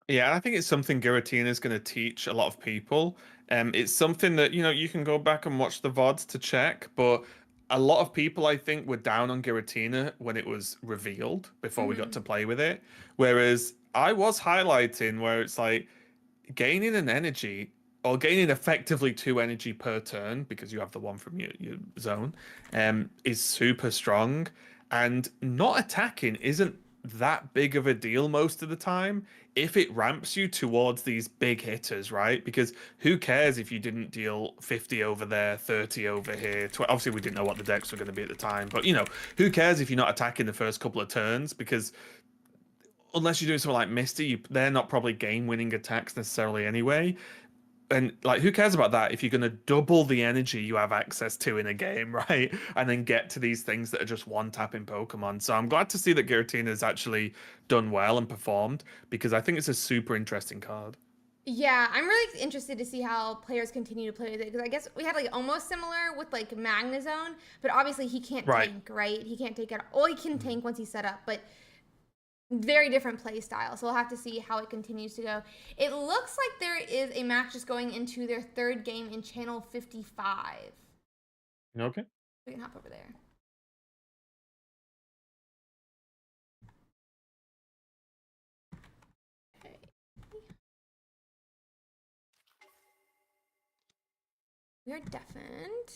Speaker 2: Yeah, I think it's something Giratina is going to teach a lot of people. It's something that, you can go back and watch the VODs to check, but a lot of people, I think, were down on Giratina when it was revealed before we got to play with it. Whereas I was highlighting where it's like gaining an energy or gaining effectively 2 energy per turn, because you have the one from your zone, is super strong. And not attacking isn't that big of a deal most of the time if it ramps you towards these big hitters, right? Because who cares if you didn't deal 50 over there, 30 over here? Obviously, we didn't know what the decks were going to be at the time, but who cares if you're not attacking the first couple of turns? Because unless you're doing something like Misty, they're not probably game-winning attacks necessarily anyway. And like, who cares about that if you're going to double the energy you have access to in a game, right? And then get to these things that are just one-tapping Pokemon. So I'm glad to see that Giratina has actually done well and performed, because I think it's a super interesting card.
Speaker 1: Yeah, I'm really interested to see how players continue to play with it, because I guess we had like almost similar with like Magnezone, but obviously he can't tank, right? He can't take it. Well, he can tank once he's set up, but very different play style. So we'll have to see how it continues to go. It looks like there is a match just going into their 3rd game in channel 55.
Speaker 2: Okay.
Speaker 1: We can hop over there. Okay. We are deafened.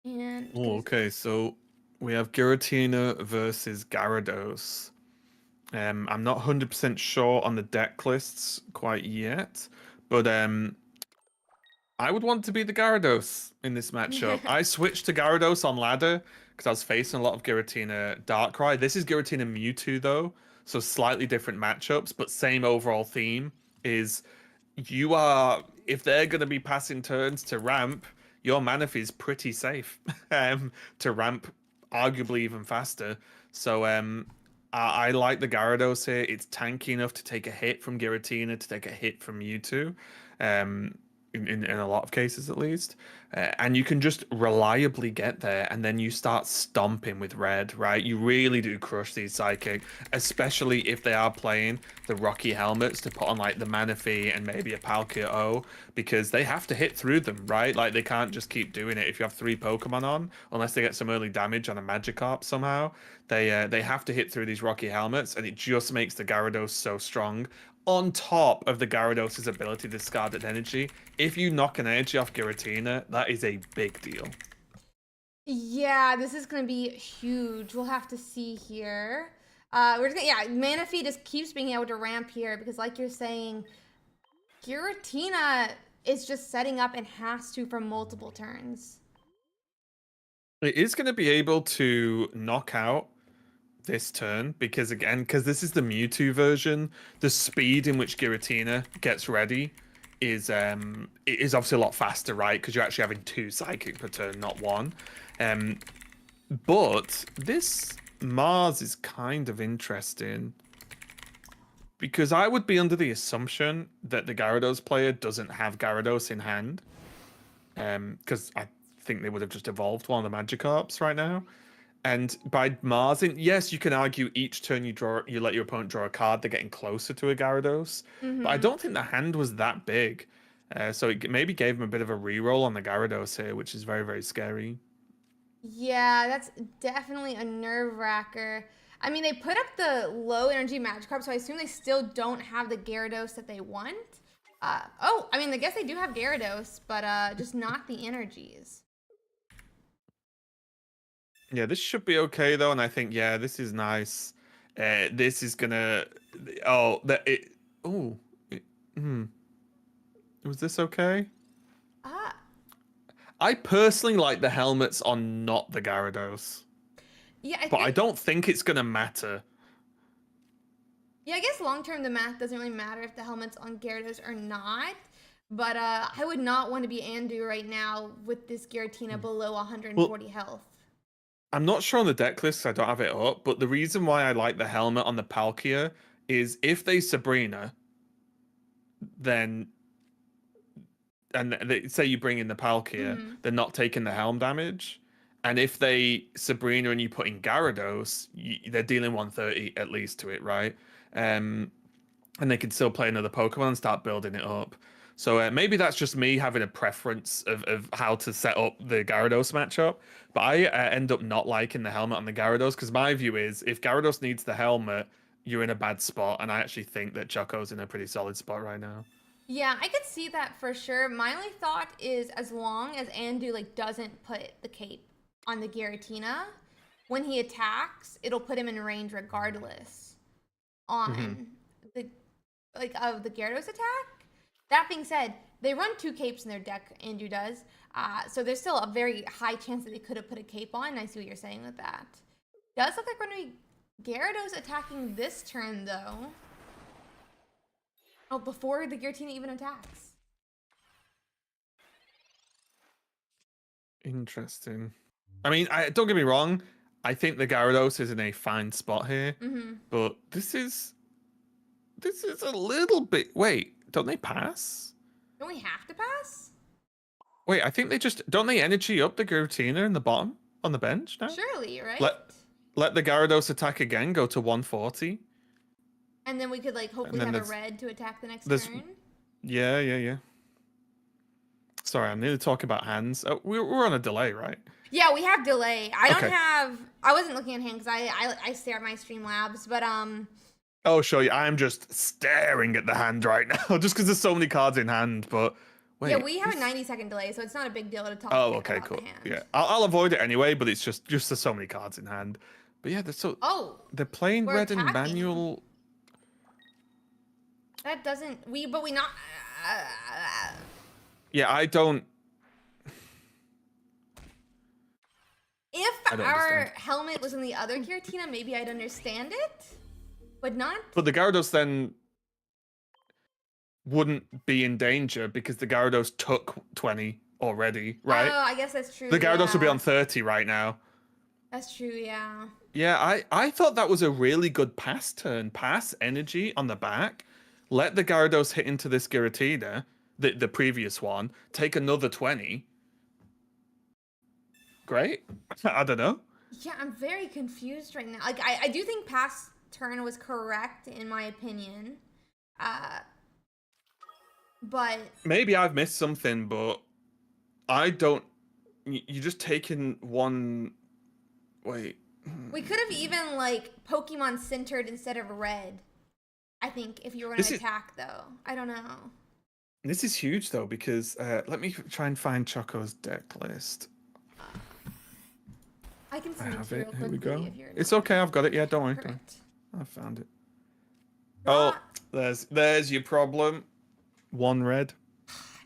Speaker 1: And
Speaker 2: okay, so we have Giratina versus Gyarados. I'm not 100% sure on the deck lists quite yet, but I would want to be the Gyarados in this matchup. I switched to Gyarados on ladder because I was facing a lot of Giratina Darkrai. This is Giratina Mewtwo though, so slightly different matchups, but same overall theme is if they're going to be passing turns to ramp, your Manaphy is pretty safe to ramp arguably even faster. So I like the Gyarados here. It's tanky enough to take a hit from Giratina, to take a hit from Mewtwo. in a lot of cases at least. And you can just reliably get there, and then you start stomping with red, right? You really do crush these psychic, especially if they are playing the Rocky helmets to put on like the Manaphy and maybe a Palkia O, because they have to hit through them, right? Like they can't just keep doing it if you have 3 Pokemon on, unless they get some early damage on a Magikarp somehow. They have to hit through these Rocky helmets, and it just makes the Gyarados so strong. On top of the Gyarados' ability to discard energy, if you knock an energy off Giratina, that is a big deal.
Speaker 1: Yeah, this is gonna be huge. We'll have to see here. We're just gonna, yeah, Manaphy just keeps being able to ramp here because, like you're saying, Giratina is just setting up and has to for multiple turns.
Speaker 2: It is going to be able to knock out this turn because, again, because this is the Mewtwo version, the speed in which Giratina gets ready is it is obviously a lot faster, right? Because you're actually having 2 psychic per turn, not 1. But this Mars is kind of interesting because I would be under the assumption that the Gyarados player doesn't have Gyarados in hand, because I think they would have just evolved one of the Magikarps right now. And by Marsing, yes, you can argue each turn you let your opponent draw a card, they're getting closer to a Gyarados. But I don't think the hand was that big. So it maybe gave him a bit of a reroll on the Gyarados here, which is very, very scary.
Speaker 1: Yeah, that's definitely a nerve wracker. I mean, they put up the low energy Magikarp, so I assume they still don't have the Gyarados that they want. Oh, I mean, I guess they do have Gyarados, but just not the energies.
Speaker 2: Yeah, this should be okay though, and I think this is nice. This is gonna. Oh, that it. Oh, was this okay?
Speaker 1: Ah,
Speaker 2: I personally like the helmets on not the Gyarados,
Speaker 1: yeah,
Speaker 2: but I don't think it's gonna matter.
Speaker 1: Yeah, I guess long term the math doesn't really matter if the helmet's on Gyarados or not. But I would not want to be Andu right now with this Giratina below 140 health.
Speaker 2: I'm not sure on the deck list 'cause I don't have it up, but the reason why I like the helmet on the Palkia is if they Sabrina, then and they say you bring in the Palkia, they're not taking the helm damage. And if they Sabrina and you put in Gyarados, they're dealing 130 at least to it, right? And they can still play another Pokemon and start building it up. So maybe that's just me having a preference of how to set up the Gyarados matchup. But I end up not liking the helmet on the Gyarados because my view is if Gyarados needs the helmet, you're in a bad spot. And I actually think that Choco's in a pretty solid spot right now.
Speaker 1: Yeah, I could see that for sure. My only thought is as long as Andu like doesn't put the cape on the Giratina, when he attacks, it'll put him in range regardless on the of the Gyarados attack. That being said, they run 2 capes in their deck, Andu does. So there's still a very high chance that they could have put a cape on, and I see what you're saying with that. Does look like we're going to be Gyarados attacking this turn, though. Oh, before the Giratina even attacks.
Speaker 2: Interesting. I mean, don't get me wrong. I think the Gyarados is in a fine spot here. But this is a little bit... Wait, don't they pass?
Speaker 1: Don't we have to pass?
Speaker 2: Wait, I think they just... Don't they energy up the Giratina in the bottom on the bench now?
Speaker 1: Surely, right?
Speaker 2: Let the Gyarados attack again, go to 140.
Speaker 1: And then we could, like, hopefully have a red to attack the next turn.
Speaker 2: Yeah. Sorry, I'm nearly talking about hands. Oh, we're on a delay, right?
Speaker 1: Yeah, we have delay. I don't have... I wasn't looking at hands because I stare at my Streamlabs, but,
Speaker 2: Oh, sure. Yeah, I'm just staring at the hand right now, just because there's so many cards in hand. But wait,
Speaker 1: yeah, we have a 90-second delay, so it's not a big deal to talk.
Speaker 2: Oh, okay,
Speaker 1: about
Speaker 2: cool.
Speaker 1: The hand.
Speaker 2: Yeah, I'll avoid it anyway. But it's just there's so many cards in hand. But yeah, they're playing red and manual.
Speaker 1: That doesn't but we not.
Speaker 2: Yeah, I don't.
Speaker 1: If our helmet was in the other Giratina, maybe I'd understand it. But not.
Speaker 2: But the Gyarados then wouldn't be in danger because the Gyarados took 20 already, right?
Speaker 1: Oh, I guess that's true.
Speaker 2: The Gyarados would be on 30 right now.
Speaker 1: That's true, yeah.
Speaker 2: Yeah, I thought that was a really good pass turn. Pass energy on the back. Let the Gyarados hit into this Giratina. the previous one, take another 20. Great. I don't know.
Speaker 1: Yeah, I'm very confused right now. Like, I do think past turn was correct in my opinion. But
Speaker 2: Maybe I've missed something, but I don't. You're just taking one. Wait.
Speaker 1: we could have even like Pokemon centered instead of red. I think if you were going
Speaker 2: This
Speaker 1: to
Speaker 2: is
Speaker 1: attack though. I don't know.
Speaker 2: this is huge though because let me try and find Choco's deck list.
Speaker 1: I can
Speaker 2: I
Speaker 1: send it
Speaker 2: have
Speaker 1: to you
Speaker 2: it.
Speaker 1: real
Speaker 2: Here we
Speaker 1: quickly
Speaker 2: go.
Speaker 1: if you're
Speaker 2: It's
Speaker 1: not.
Speaker 2: okay. I've got it. Yeah, don't worry.
Speaker 1: Perfect.
Speaker 2: I found it.
Speaker 1: Not,
Speaker 2: Oh, there's your problem. One red.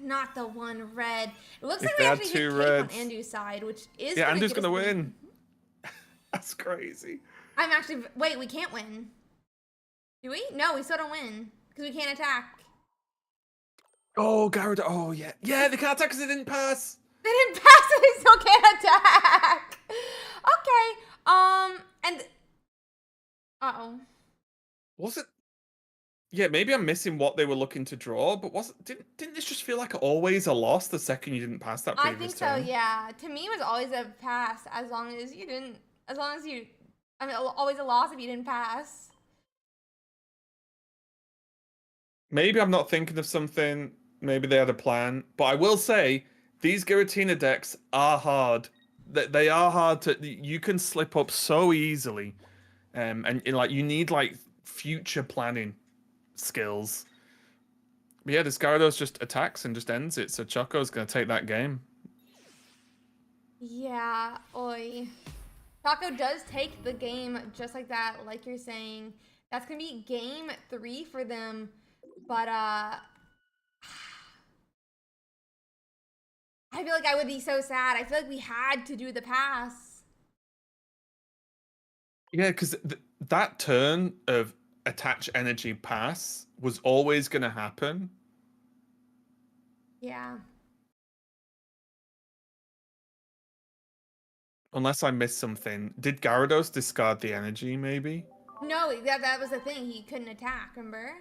Speaker 1: not the one red. It looks
Speaker 2: If
Speaker 1: like
Speaker 2: they
Speaker 1: we
Speaker 2: had
Speaker 1: actually
Speaker 2: two
Speaker 1: hit Cape on
Speaker 2: reds-
Speaker 1: Andu's side, which is
Speaker 2: Yeah,
Speaker 1: gonna
Speaker 2: Andrew's
Speaker 1: get
Speaker 2: gonna
Speaker 1: us
Speaker 2: win. That's crazy.
Speaker 1: I'm actually wait. We can't win. Do we? No, we still don't win because we can't attack.
Speaker 2: Oh, Gyarados. Oh, yeah. Yeah, they can't attack because they didn't pass.
Speaker 1: They didn't pass it. They still can't attack. Okay. And uh-oh.
Speaker 2: Was it? Yeah, maybe I'm missing what they were looking to draw, but didn't this just feel like always a loss the second you didn't pass that
Speaker 1: I
Speaker 2: previous
Speaker 1: think so.
Speaker 2: turn?
Speaker 1: Yeah. To me, it was always a pass as long as you didn't. As long as you. I mean, always a loss if you didn't pass.
Speaker 2: Maybe I'm not thinking of something. Maybe they had a plan. But I will say, these Giratina decks are hard. They are hard to. You can slip up so easily, and like you need like future planning skills. But yeah, this Gyarados just attacks and just ends it. So Choco's gonna take that game.
Speaker 1: Yeah. Oi. Taco does take the game just like that, like you're saying. That's gonna be game 3 for them, but I feel like I would be so sad. I feel like we had to do the pass.
Speaker 2: Yeah, because that turn of attach energy pass was always gonna happen.
Speaker 1: Yeah.
Speaker 2: Unless I missed something. Did Gyarados discard the energy, maybe?
Speaker 1: No, that was the thing. He couldn't attack, remember?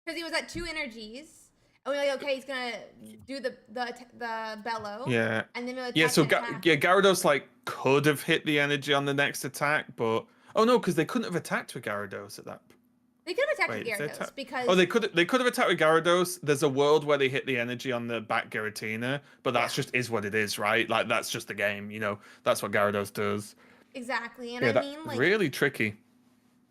Speaker 1: Because he was at 2 energies. And we were like, okay, he's gonna do the bellow.
Speaker 2: Yeah.
Speaker 1: And then we'll attack
Speaker 2: Yeah, so
Speaker 1: and attack.
Speaker 2: Gyarados like could have hit the energy on the next attack, but oh no, because they couldn't have attacked with Gyarados at that.
Speaker 1: They could have attacked
Speaker 2: Wait,
Speaker 1: with
Speaker 2: if they
Speaker 1: Gyarados
Speaker 2: atta-
Speaker 1: because
Speaker 2: Oh, they could have attacked with Gyarados. There's a world where they hit the energy on the back Giratina, but that's
Speaker 1: Yeah.
Speaker 2: just is what it is, right? Like that's just the game, That's what Gyarados does.
Speaker 1: exactly. And
Speaker 2: Yeah,
Speaker 1: I
Speaker 2: that
Speaker 1: mean like
Speaker 2: really tricky.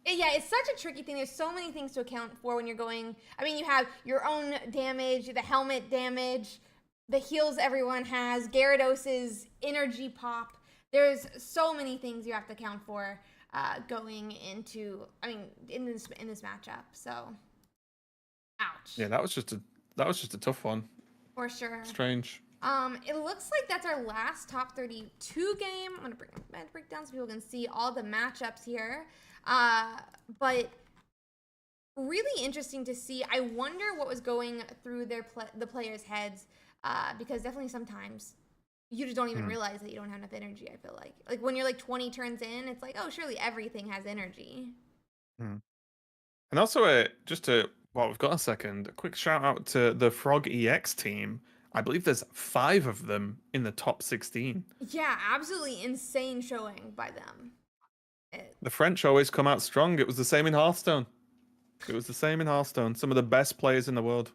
Speaker 1: yeah, it's such a tricky thing. There's so many things to account for when you're going. I mean, you have your own damage, the helmet damage, the heals everyone has, Gyarados' energy pop. There's so many things you have to account for going into. I mean, in this matchup. So, ouch.
Speaker 2: Yeah, that was just a tough one.
Speaker 1: For sure.
Speaker 2: Strange.
Speaker 1: It looks like that's our last top 32 game. I'm gonna break down so people can see all the matchups here. But really interesting to see. I wonder what was going through the players' heads, because definitely sometimes you just don't even realize that you don't have enough energy. I feel like when you're like 20 turns in, it's like, oh, surely everything has energy.
Speaker 2: And also, well, we've got a second. A quick shout out to the Frog EX team. I believe there's 5 of them in the top 16.
Speaker 1: Yeah, absolutely insane showing by them.
Speaker 2: The French always come out strong. It was the same in Hearthstone. Some of the best players in the world.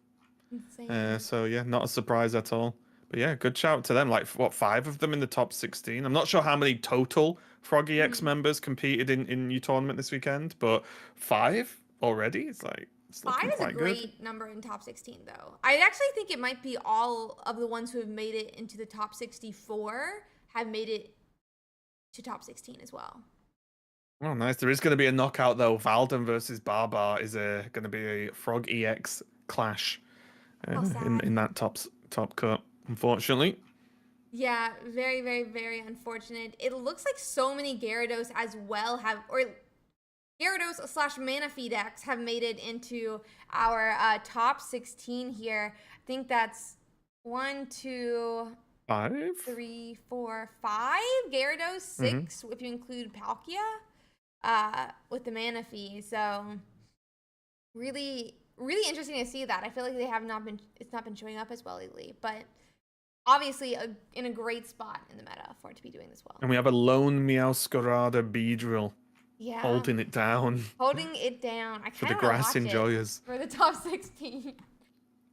Speaker 1: Insane.
Speaker 2: So yeah, not a surprise at all. But yeah, good shout to them. Like what, 5 of them in the top 16? I'm not sure how many total Frog EX members competed in your tournament this weekend, but 5 already? It's looking
Speaker 1: 5 is a
Speaker 2: quite
Speaker 1: great
Speaker 2: good.
Speaker 1: number in top 16, though. I actually think it might be all of the ones who have made it into the top 64 have made it to top 16 as well.
Speaker 2: Oh, nice. There is going to be a knockout though. Valden versus Barbar is going to be a Frog EX clash in that top cut, unfortunately.
Speaker 1: Yeah, very, very, very unfortunate. It looks like so many Gyarados as well Gyarados / Manaphy decks have made it into our top 16 here. I think that's 1, 2,
Speaker 2: 5?
Speaker 1: 3, 4, 5 Gyarados, 6 if you include Palkia with the Manaphy. So really really interesting to see that. I feel like it's not been showing up as well lately, but obviously in a great spot in the meta for it to be doing this well.
Speaker 2: And we have a lone Meowscarada Beedrill
Speaker 1: Yeah,
Speaker 2: holding it down
Speaker 1: holding it down. I
Speaker 2: for
Speaker 1: kind
Speaker 2: the
Speaker 1: of want
Speaker 2: grass
Speaker 1: to watch
Speaker 2: enjoyers.
Speaker 1: it for the top 16.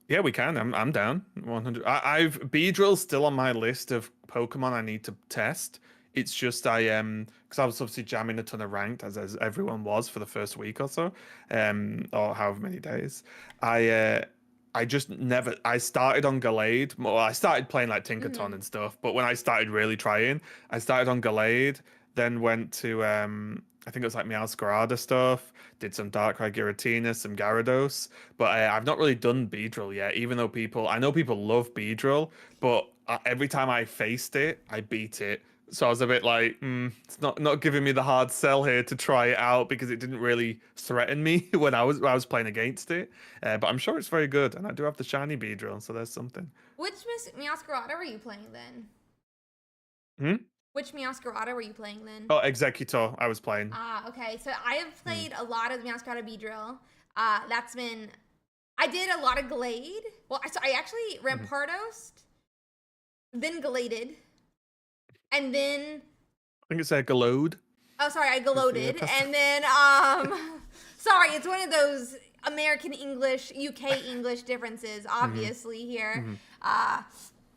Speaker 2: Yeah, we can. I'm down. 100. I've Beedrill's still on my list of Pokemon I need to test. It's just because I was obviously jamming a ton of ranked as everyone was for the first week or so, or however many days. I just never. I started on Gallade. Well, I started playing like Tinkaton and stuff, but when I started really trying, I started on Gallade, then went to I think it was like Meowscarada stuff. Did some Darkrai, Giratina, some Gyarados, but I've not really done Beedrill yet. Even though I know people love Beedrill, but every time I faced it, I beat it. So I was a bit like, it's not giving me the hard sell here to try it out because it didn't really threaten me when I was playing against it. But I'm sure it's very good, and I do have the shiny Beedrill, so there's something.
Speaker 1: Which Meowscarada were you playing then?
Speaker 2: Hmm?
Speaker 1: Which Meowscarada were you playing then?
Speaker 2: Oh, Executor, I was playing.
Speaker 1: Ah, okay. So I have played a lot of Meowscarada Beedrill. I did a lot of Glade. Well, I actually Rampardos, then Gladed, and then
Speaker 2: I think it's a Galode.
Speaker 1: oh, sorry, I Galoded, and then sorry, it's one of those American English, UK English differences, obviously here.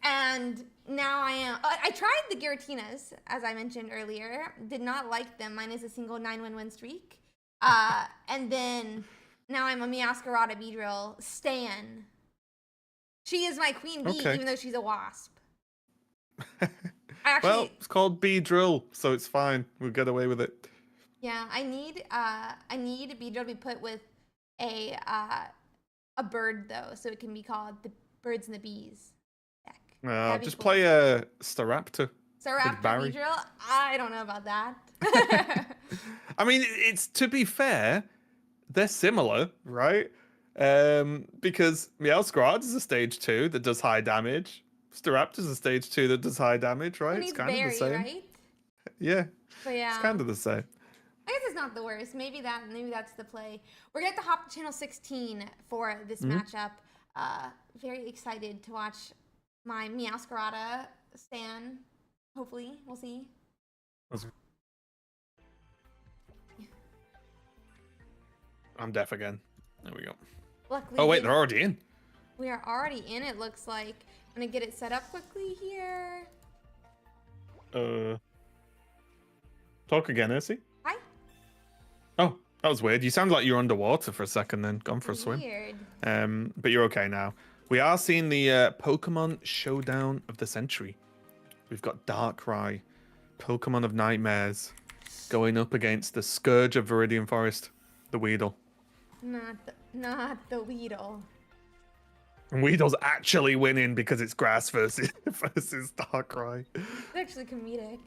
Speaker 1: And now I am. I tried the Giratinas, as I mentioned earlier. Did not like them, minus a single 9-win streak. And then now I'm a Meowscarada Beedrill stan. She is my queen bee,
Speaker 2: Okay.
Speaker 1: even though she's a wasp.
Speaker 2: Well, it's called Beedrill, so it's fine. We'll get away with it.
Speaker 1: Yeah, I need Beedrill to be put with a bird though, so it can be called the Birds and the Bees deck.
Speaker 2: Just
Speaker 1: Cool.
Speaker 2: play a Staraptor.
Speaker 1: Staraptor
Speaker 2: Barry.
Speaker 1: Beedrill? I don't know about that.
Speaker 2: I mean, it's to be fair, they're similar, right? Because Meowscarada is a stage 2 that does high damage. Staraptor is a stage 2 that does high damage, right?
Speaker 1: Who
Speaker 2: It's
Speaker 1: needs
Speaker 2: kind
Speaker 1: berry,
Speaker 2: of the same.
Speaker 1: right?
Speaker 2: Yeah,
Speaker 1: But yeah,
Speaker 2: it's kind of the same.
Speaker 1: I guess it's not the worst. Maybe that's the play. We're gonna have to hop to channel 16 for this matchup. Very excited to watch my Meowscarada stan. Hopefully, we'll see.
Speaker 2: I'm deaf again. There we go.
Speaker 1: Luckily,
Speaker 2: Oh wait, they're already in.
Speaker 1: we are already in. It looks like. I'm gonna get it set up quickly here.
Speaker 2: Talk again, Ursie.
Speaker 1: Hi.
Speaker 2: Oh, that was weird. You sound like you're underwater for a second, then gone for a swim.
Speaker 1: Weird.
Speaker 2: But you're okay now. We are seeing the Pokemon Showdown of the Century. We've got Darkrai, Pokemon of Nightmares, going up against the Scourge of Viridian Forest, the Weedle.
Speaker 1: Not the Weedle.
Speaker 2: And Weedle's actually winning because it's grass versus Darkrai.
Speaker 1: It's actually comedic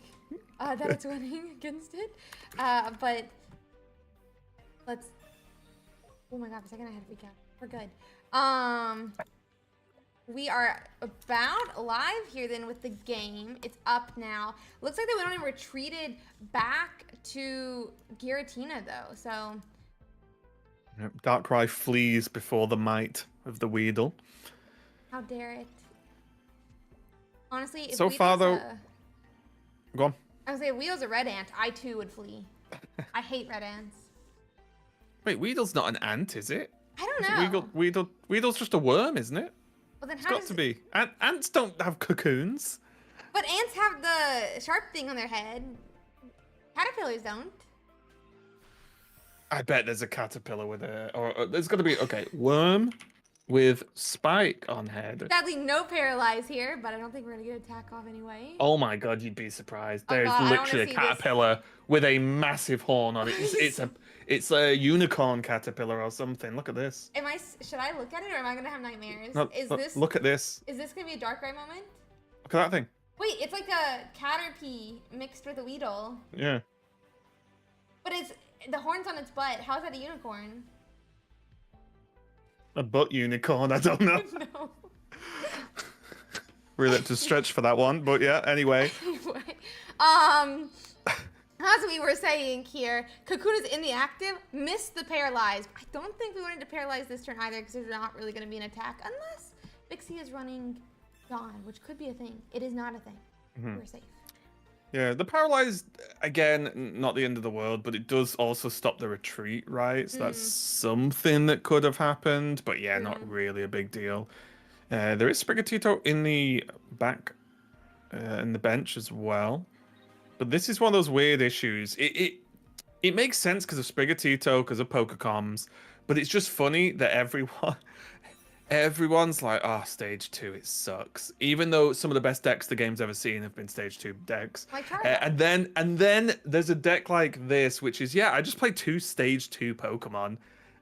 Speaker 1: that it's winning against it. But let's. Oh my god! For a second, I had to freak out. We're good. We are about live here then with the game. It's up now. Looks like they went on and retreated back to Giratina though. So.
Speaker 2: Yep, Darkrai flees before the might of the Weedle.
Speaker 1: How dare it? Honestly, if
Speaker 2: So far,
Speaker 1: Weedle's
Speaker 2: Go on.
Speaker 1: I was saying, if Weedle's a red ant, I too would flee. I hate red ants.
Speaker 2: Wait, Weedle's not an ant, is it?
Speaker 1: I don't know.
Speaker 2: Weedle's just a worm, isn't it?
Speaker 1: Well, then
Speaker 2: It's
Speaker 1: how
Speaker 2: got
Speaker 1: does
Speaker 2: to be. Ants don't have cocoons.
Speaker 1: But ants have the sharp thing on their head. Caterpillars don't.
Speaker 2: I bet there's a caterpillar with a, or there's got to be, okay, worm with spike on head.
Speaker 1: Sadly, no paralyze here, but I don't think we're gonna get attack off anyway.
Speaker 2: Oh my god, you'd be surprised.
Speaker 1: Oh
Speaker 2: There's
Speaker 1: god, I wanna
Speaker 2: literally a
Speaker 1: see
Speaker 2: caterpillar with a massive horn on it. It's a unicorn caterpillar or something. Look at this.
Speaker 1: Should I look at it or am I gonna have nightmares?
Speaker 2: Look at this.
Speaker 1: Is this gonna be a Darkrai moment?
Speaker 2: Look at that thing.
Speaker 1: Wait, it's like a Caterpie mixed with a Weedle.
Speaker 2: Yeah.
Speaker 1: But it's the horn's on its butt. How is that a unicorn?
Speaker 2: A butt unicorn, I don't know.
Speaker 1: No.
Speaker 2: Really had to stretch for that one, but yeah, anyway.
Speaker 1: Anyway, as we were saying here, Kakuna's in the active, missed the paralyze. I don't think we wanted to paralyze this turn either because there's not really going to be an attack unless Vixie is running Dawn, which could be a thing. It is not a thing. We're safe.
Speaker 2: Yeah, the paralyzed, again, not the end of the world, but it does also stop the retreat, right? So that's something that could have happened, but yeah, not really a big deal. There is Sprigatito in the back, in the bench as well. But this is one of those weird issues. It makes sense because of Sprigatito, because of Pokecoms, but it's just funny that everyone's like, oh, stage 2, it sucks. Even though some of the best decks the game's ever seen have been stage 2 decks.
Speaker 1: Like Charizard.
Speaker 2: And then there's a deck like this, which is, yeah, I just played 2 stage 2 Pokemon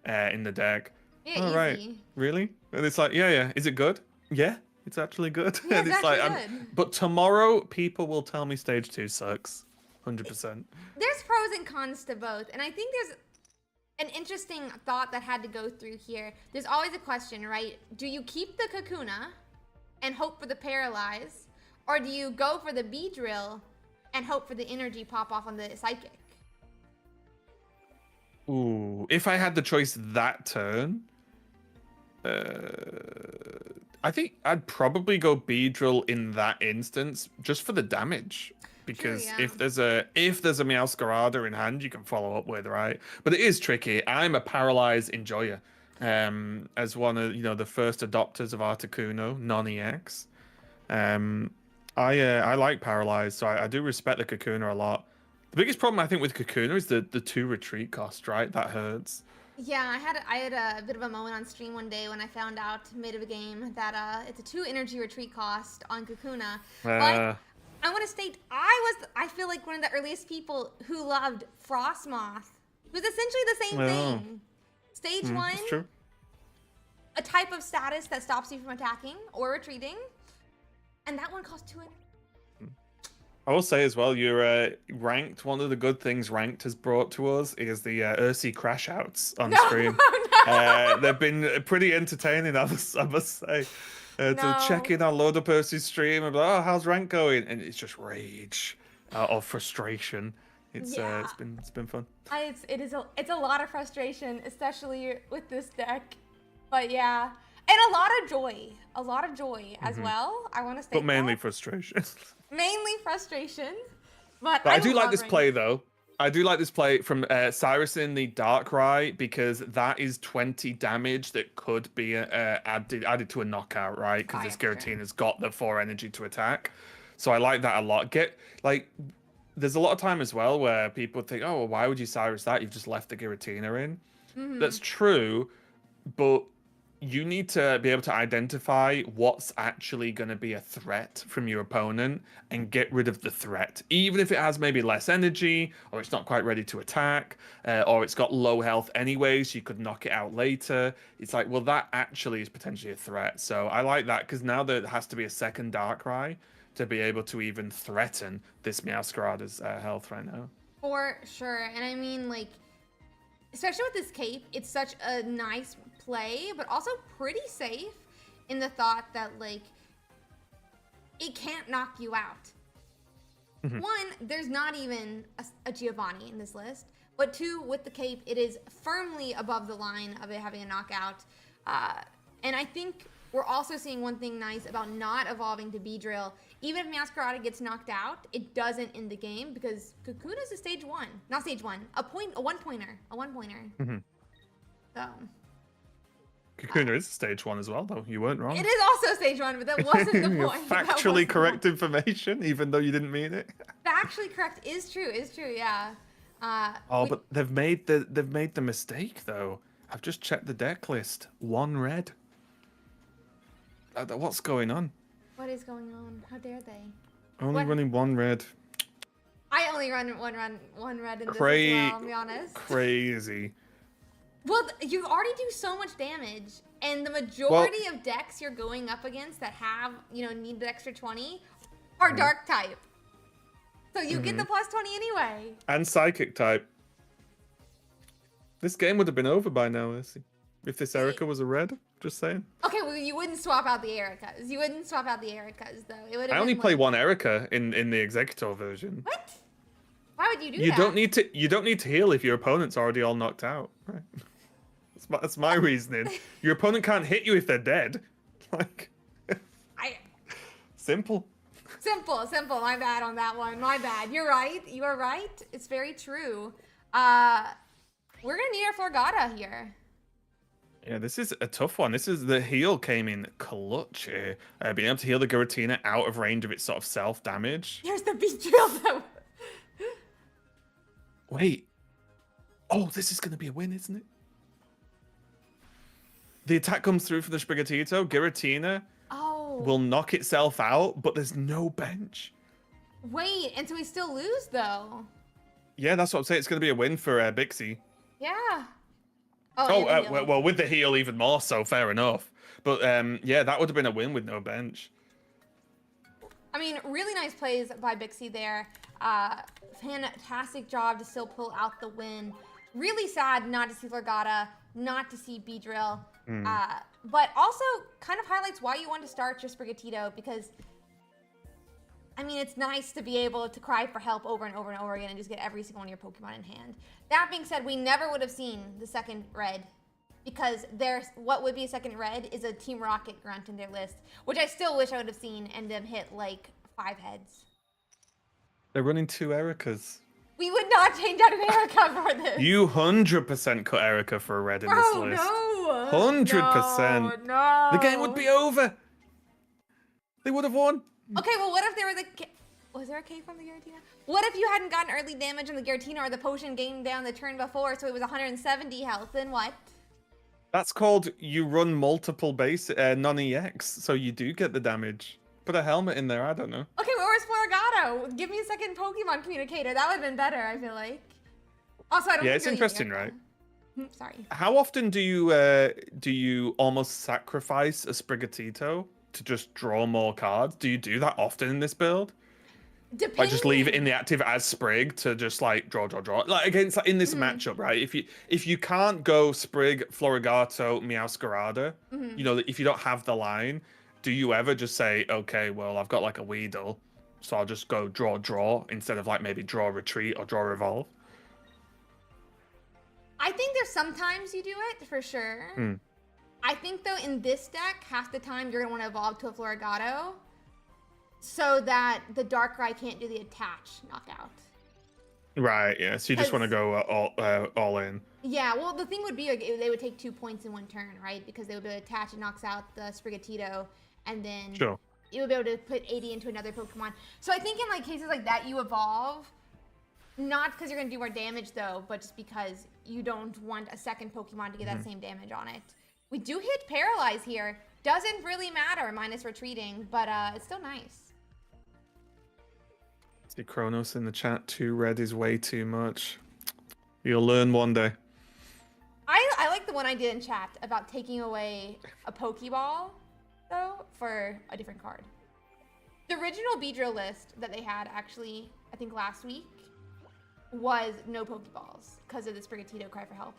Speaker 2: in the deck.
Speaker 1: Yeah,
Speaker 2: oh,
Speaker 1: easy.
Speaker 2: right. Really? And it's like, yeah. Is it good? Yeah, it's actually good.
Speaker 1: Yeah,
Speaker 2: and
Speaker 1: it's
Speaker 2: it's like,
Speaker 1: actually good.
Speaker 2: but tomorrow people will tell me stage 2 sucks. 100%.
Speaker 1: There's pros and cons to both. And I think there's an interesting thought that had to go through here. There's always a question, right? Do you keep the Kakuna and hope for the Paralyze? Or do you go for the Beedrill and hope for the energy pop off on the Psychic?
Speaker 2: Ooh, if I had the choice that turn, I think I'd probably go Beedrill in that instance, just for the damage. Because
Speaker 1: True, yeah.
Speaker 2: if there's a Meowscarada in hand, you can follow up with, right? But it is tricky. I'm a Paralyzed enjoyer, as one of the first adopters of Articuno, non-EX. I like Paralyzed, so I do respect the Kakuna a lot. The biggest problem I think with Kakuna is the 2 retreat cost, right? That hurts.
Speaker 1: Yeah, I had a bit of a moment on stream one day when I found out mid of a game that it's a 2 energy retreat cost on Kakuna. But I want to state, I feel like one of the earliest people who loved Frostmoth. It was essentially the same thing. Stage 1,
Speaker 2: true.
Speaker 1: a type of status that stops you from attacking or retreating. And that one cost 2.
Speaker 2: I will say as well, you're ranked. One of the good things ranked has brought to us is the Ursiiday crash outs on stream.
Speaker 1: No.
Speaker 2: They've been pretty entertaining, I must say. To check in on Load Up Ursii's stream and be like, oh, how's rank going? And it's just rage or frustration. It's been fun.
Speaker 1: It's a lot of frustration, especially with this deck. But yeah, and a lot of joy as well. I want to say,
Speaker 2: but mainly frustration.
Speaker 1: Mainly frustration. But
Speaker 2: I do like this play though. I do like this play from Cyrus in the Darkrai because that is 20 damage that could be added to a knockout, right? Because this Giratina's got the 4 energy to attack. So I like that a lot. There's a lot of time as well where people think, oh, well, why would you Cyrus that? You've just left the Giratina in. That's true, but you need to be able to identify what's actually going to be a threat from your opponent and get rid of the threat. Even if it has maybe less energy, or it's not quite ready to attack, or it's got low health anyway, so you could knock it out later. It's like, well, that actually is potentially a threat. So I like that, because now there has to be a second Darkrai to be able to even threaten this Meowscarada's health right now.
Speaker 1: For sure. And I mean, like, especially with this cape, it's such a nice play, but also pretty safe in the thought that, like, it can't knock you out. One, there's not even a Giovanni in this list, but 2, with the cape, it is firmly above the line of it having a knockout. And I think we're also seeing one thing nice about not evolving to Beedrill. Even if Meowscarada gets knocked out, it doesn't end the game because Kakuna's a stage 1. Not stage 1, a 1-pointer. So
Speaker 2: Kakuna is stage 1 as well, though. You weren't wrong.
Speaker 1: it is also stage 1, but that wasn't the point.
Speaker 2: Factually correct information, even though you didn't mean it.
Speaker 1: Factually correct is true, yeah.
Speaker 2: But they've made the mistake though. I've just checked the deck list. 1 red. What's going on?
Speaker 1: What is going on? How dare they?
Speaker 2: Only running 1 red.
Speaker 1: I only run one red in this as well, I'll be honest.
Speaker 2: Crazy.
Speaker 1: Well, you already do so much damage, and the majority of decks you're going up against that have, need the extra 20 are dark type. So you get the plus 20 anyway.
Speaker 2: And psychic type. This game would have been over by now, Ursi. If this Erica was a red, just saying.
Speaker 1: Okay, well, you wouldn't swap out the Ericas. Though. It would.
Speaker 2: I only play 1 Erica in the Executor version.
Speaker 1: What? Why would you do
Speaker 2: You
Speaker 1: that?
Speaker 2: don't need to. You don't need to heal if your opponent's already all knocked out. Right. That's my reasoning. Your opponent can't hit you if they're dead. Like,
Speaker 1: I
Speaker 2: simple.
Speaker 1: simple. My bad on that one. My bad. You're right. You are right. It's very true. We're gonna need our Florgata here.
Speaker 2: Yeah, this is a tough one. This is the heal came in clutch here. Being able to heal the Giratina out of range of its sort of self damage.
Speaker 1: Here's the beat drill though.
Speaker 2: Wait. Oh, this is gonna be a win, isn't it? The attack comes through for the Sprigatito. Giratina
Speaker 1: Oh.
Speaker 2: will knock itself out, but there's no bench.
Speaker 1: Wait, and so we still lose though.
Speaker 2: Yeah, that's what I'm saying. It's going to be a win for Bixie.
Speaker 1: Yeah.
Speaker 2: Oh,
Speaker 1: and the heal.
Speaker 2: well, with the heal even more so, fair enough. But yeah, that would have been a win with no bench.
Speaker 1: I mean, really nice plays by Bixie there. Fantastic job to still pull out the win. Really sad not to see Florgata, not to see B-Drill. But also kind of highlights why you want to start your Sprigatito, because I mean, it's nice to be able to cry for help over and over and over again and just get every single one of your Pokemon in hand. That being said, we never would have seen the second red, because there's what would be a second red is a Team Rocket grunt in their list, which I still wish I would have seen and them hit like 5 heads.
Speaker 2: They're running 2 Ericas.
Speaker 1: We would not change out an Erica for this.
Speaker 2: You 100% cut Erica for a red in this list.
Speaker 1: No.
Speaker 2: 100%.
Speaker 1: No.
Speaker 2: The game would be over. They would have won.
Speaker 1: Okay, well, what if there was was there a K from the Giratina? What if you hadn't gotten early damage on the Giratina or the potion gained down the turn before, so it was 170 health? Then what?
Speaker 2: That's called you run multiple base non-EX, so you do get the damage. Put a helmet in there, I don't know.
Speaker 1: Okay, where was Florgato? Give me a second Pokemon communicator. That would have been better, I feel like. Also, I don't
Speaker 2: Yeah,
Speaker 1: think
Speaker 2: it's
Speaker 1: you're
Speaker 2: interesting,
Speaker 1: eating
Speaker 2: right?
Speaker 1: Sorry.
Speaker 2: How often do you almost sacrifice a Sprigatito to just draw more cards? Do you do that often in this build?
Speaker 1: Depending.
Speaker 2: Like just leave it in the active as Sprig to just like draw. Like against in this matchup, right? If you can't go Sprig, Florigato, Meowscarada, you know, if you don't have the line, do you ever just say, okay, well, I've got like a Weedle, so I'll just go draw instead of like maybe draw retreat or draw evolve?
Speaker 1: I think there's sometimes you do it for sure. I think though in this deck, half the time you're gonna want to evolve to a Florigato, so that the Darkrai can't do the attach knockout.
Speaker 2: Right. Yeah. So you just want to go all in.
Speaker 1: Yeah. Well, the thing would be like, they would take 2 points in one turn, right? Because they would be able to attach and knocks out the Sprigatito, and then you would be able to put 80 into another Pokemon. So I think in like cases like that, you evolve. Not because you're going to do more damage, though, but just because you don't want a second Pokemon to get that same damage on it. We do hit Paralyze here. Doesn't really matter, minus retreating, but it's still nice.
Speaker 2: See Kronos in the chat, 2 red is way too much. You'll learn one day.
Speaker 1: I like the one I did in chat about taking away a Pokeball, though, for a different card. The original Beedrill list that they had, actually, I think last week, was no Pokeballs because of the Sprigatito cry for help.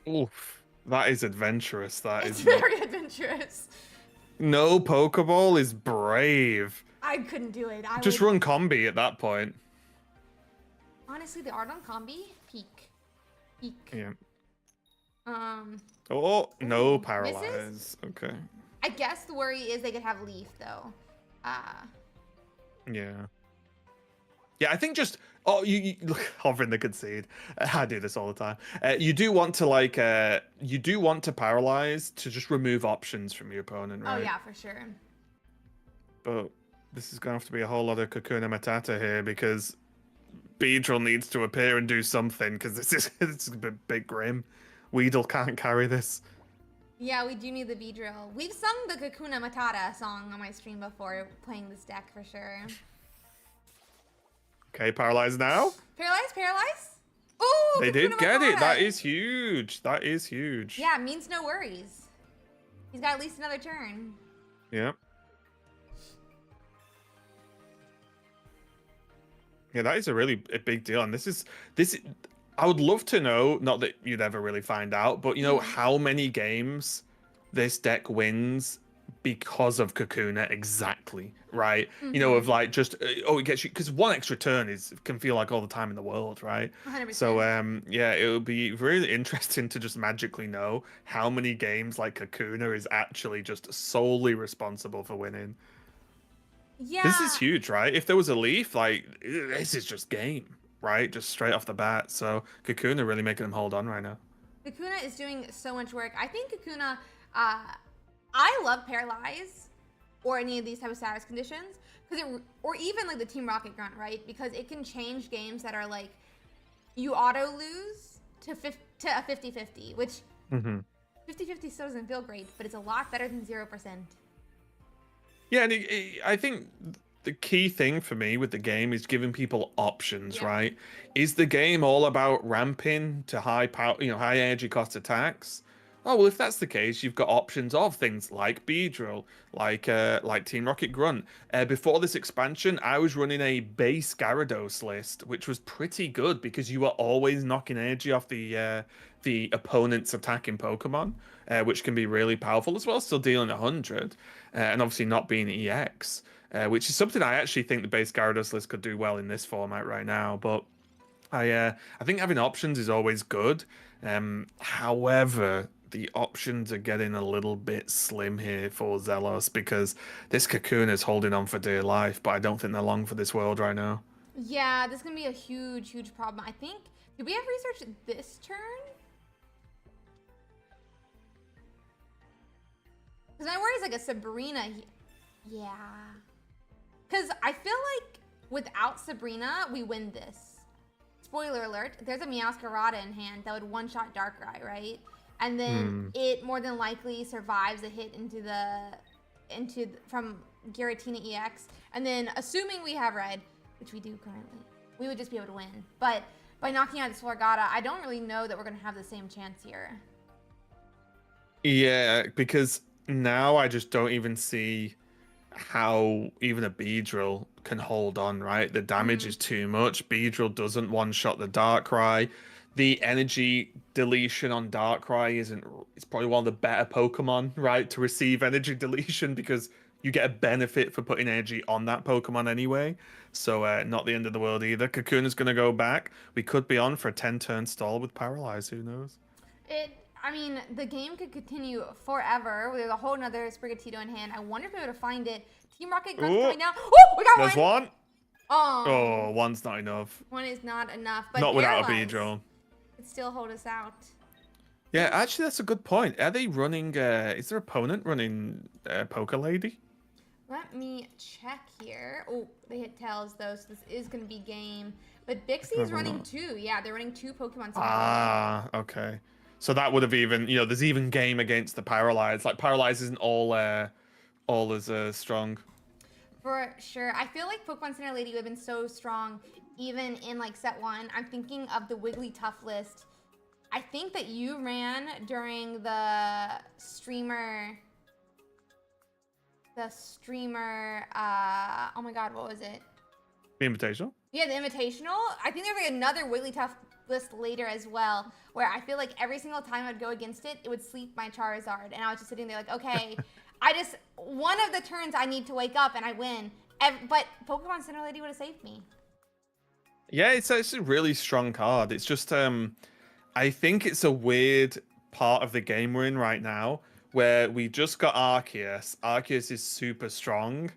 Speaker 2: Oof, that is adventurous.
Speaker 1: It's very adventurous.
Speaker 2: No Pokeball is brave.
Speaker 1: I couldn't do it.
Speaker 2: Just run combi at that point.
Speaker 1: Honestly, the art on combi, peak.
Speaker 2: Yeah.
Speaker 1: Ooh,
Speaker 2: no paralyze.
Speaker 1: misses?
Speaker 2: Okay.
Speaker 1: I guess the worry is they could have Leaf though.
Speaker 2: Yeah. Yeah, I think just you look hovering the concede. I do this all the time. You do want to paralyze to just remove options from your opponent, right?
Speaker 1: Oh yeah, for sure.
Speaker 2: But this is gonna have to be a whole lot of Kakuna Matata here because Beedrill needs to appear and do something because this is a big grim. Weedle can't carry this.
Speaker 1: Yeah, we do need the Beedrill. We've sung the Kakuna Matata song on my stream before playing this deck for sure.
Speaker 2: Okay, paralyze now.
Speaker 1: Paralyze. Oh,
Speaker 2: they did
Speaker 1: Kakuna
Speaker 2: get it.
Speaker 1: Matata.
Speaker 2: That is huge. That is huge.
Speaker 1: Yeah, means no worries. He's got at least another turn.
Speaker 2: Yeah. Yeah, that is a big deal, and this is. I would love to know, not that you'd ever really find out, but you know how many games this deck wins because of Kakuna exactly, right? You know, of
Speaker 1: Mm-hmm.
Speaker 2: like just it gets you because one extra turn can feel like all the time in the world, right? So
Speaker 1: 100%.
Speaker 2: yeah, it would be really interesting to just magically know how many games like Kakuna is actually just solely responsible for winning. This is
Speaker 1: Yeah,
Speaker 2: huge, right? If there was a leaf, like this is just game, right? Just straight off the bat. So Kakuna really making them hold on right now.
Speaker 1: Kakuna is doing so much work. I think Kakuna, uh, I love Paralyze or any of these type of status conditions because or even like the Team Rocket Grunt, right? Because it can change games that are like you auto lose to a 50-50, which
Speaker 2: Hmm.
Speaker 1: 50-50 still doesn't feel great, but it's a lot better than 0%.
Speaker 2: Yeah, and I think the key thing for me with the game is giving people options,
Speaker 1: Yeah.
Speaker 2: right? Is the game all about ramping to high power, high energy cost attacks? Oh, well, if that's the case, you've got options of things like Beedrill, like Team Rocket Grunt. Before this expansion, I was running a base Gyarados list, which was pretty good because you were always knocking energy off the opponent's attacking Pokemon, which can be really powerful as well, still dealing 100, and obviously not being EX, which is something I actually think the base Gyarados list could do well in this format right now. But I think having options is always good. However, the options are getting a little bit slim here for Zelos because this Cocoon is holding on for dear life, but I don't think they're long for this world right now.
Speaker 1: Yeah, this is gonna be a huge, huge problem. I think. Did we have research this turn? Because my worry is like a Sabrina. Yeah. Because I feel like without Sabrina, we win this. Spoiler alert, there's a Meowscarada in hand that would one-shot Darkrai, right? And then
Speaker 2: Hmm.
Speaker 1: it more than likely survives a hit from Giratina EX. And then assuming we have red, which we do currently, we would just be able to win. But by knocking out this Florgata, I don't really know that we're gonna have the same chance here.
Speaker 2: Yeah, because now I just don't even see how even a Beedrill can hold on, right? The damage
Speaker 1: Mm-hmm.
Speaker 2: is too much. Beedrill doesn't one-shot the Darkrai. The energy deletion on Darkrai isn't, it's probably one of the better Pokemon, right, to receive energy deletion because you get a benefit for putting energy on that Pokemon anyway. So not the end of the world either. Kakuna's gonna go back. We could be on for a 10-turn stall with Paralyze, who knows?
Speaker 1: I mean, the game could continue forever. There's a whole nother Sprigatito in hand. I wonder if we're able to find it. Team Rocket Grunt's
Speaker 2: Oh,
Speaker 1: coming down. Oh, we got
Speaker 2: there's
Speaker 1: one.
Speaker 2: one.
Speaker 1: Oh,
Speaker 2: Oh, one's not enough.
Speaker 1: one is not enough. But
Speaker 2: Not without a
Speaker 1: Paralyze
Speaker 2: Beedrill.
Speaker 1: could still hold us out.
Speaker 2: Yeah,
Speaker 1: Maybe.
Speaker 2: actually, that's a good point. Are they running? Is their opponent running Poker Lady?
Speaker 1: Let me check here. Oh, they hit tails though, so this is going to be game. But Bixie's
Speaker 2: Have a
Speaker 1: running
Speaker 2: look.
Speaker 1: two. Yeah, they're running two Pokemon Center Lady.
Speaker 2: Ah, okay. So that would have even, there's even game against the Paralyzed. Like Paralyzed isn't all as strong.
Speaker 1: For sure. I feel like Pokemon Center Lady would have been so strong even in like set one. I'm thinking of the Wigglytuff list. I think that you ran during oh my god, what was it?
Speaker 2: The Invitational.
Speaker 1: Yeah, the Invitational. I think there's like another Wigglytuff list later as well, where I feel like every single time I'd go against it, it would sleep my Charizard, and I was just sitting there like, okay, one of the turns I need to wake up and I win. But Pokemon Center Lady would have saved me.
Speaker 2: Yeah, it's a really strong card. It's just I think it's a weird part of the game we're in right now where we just got Arceus. Arceus is super strong,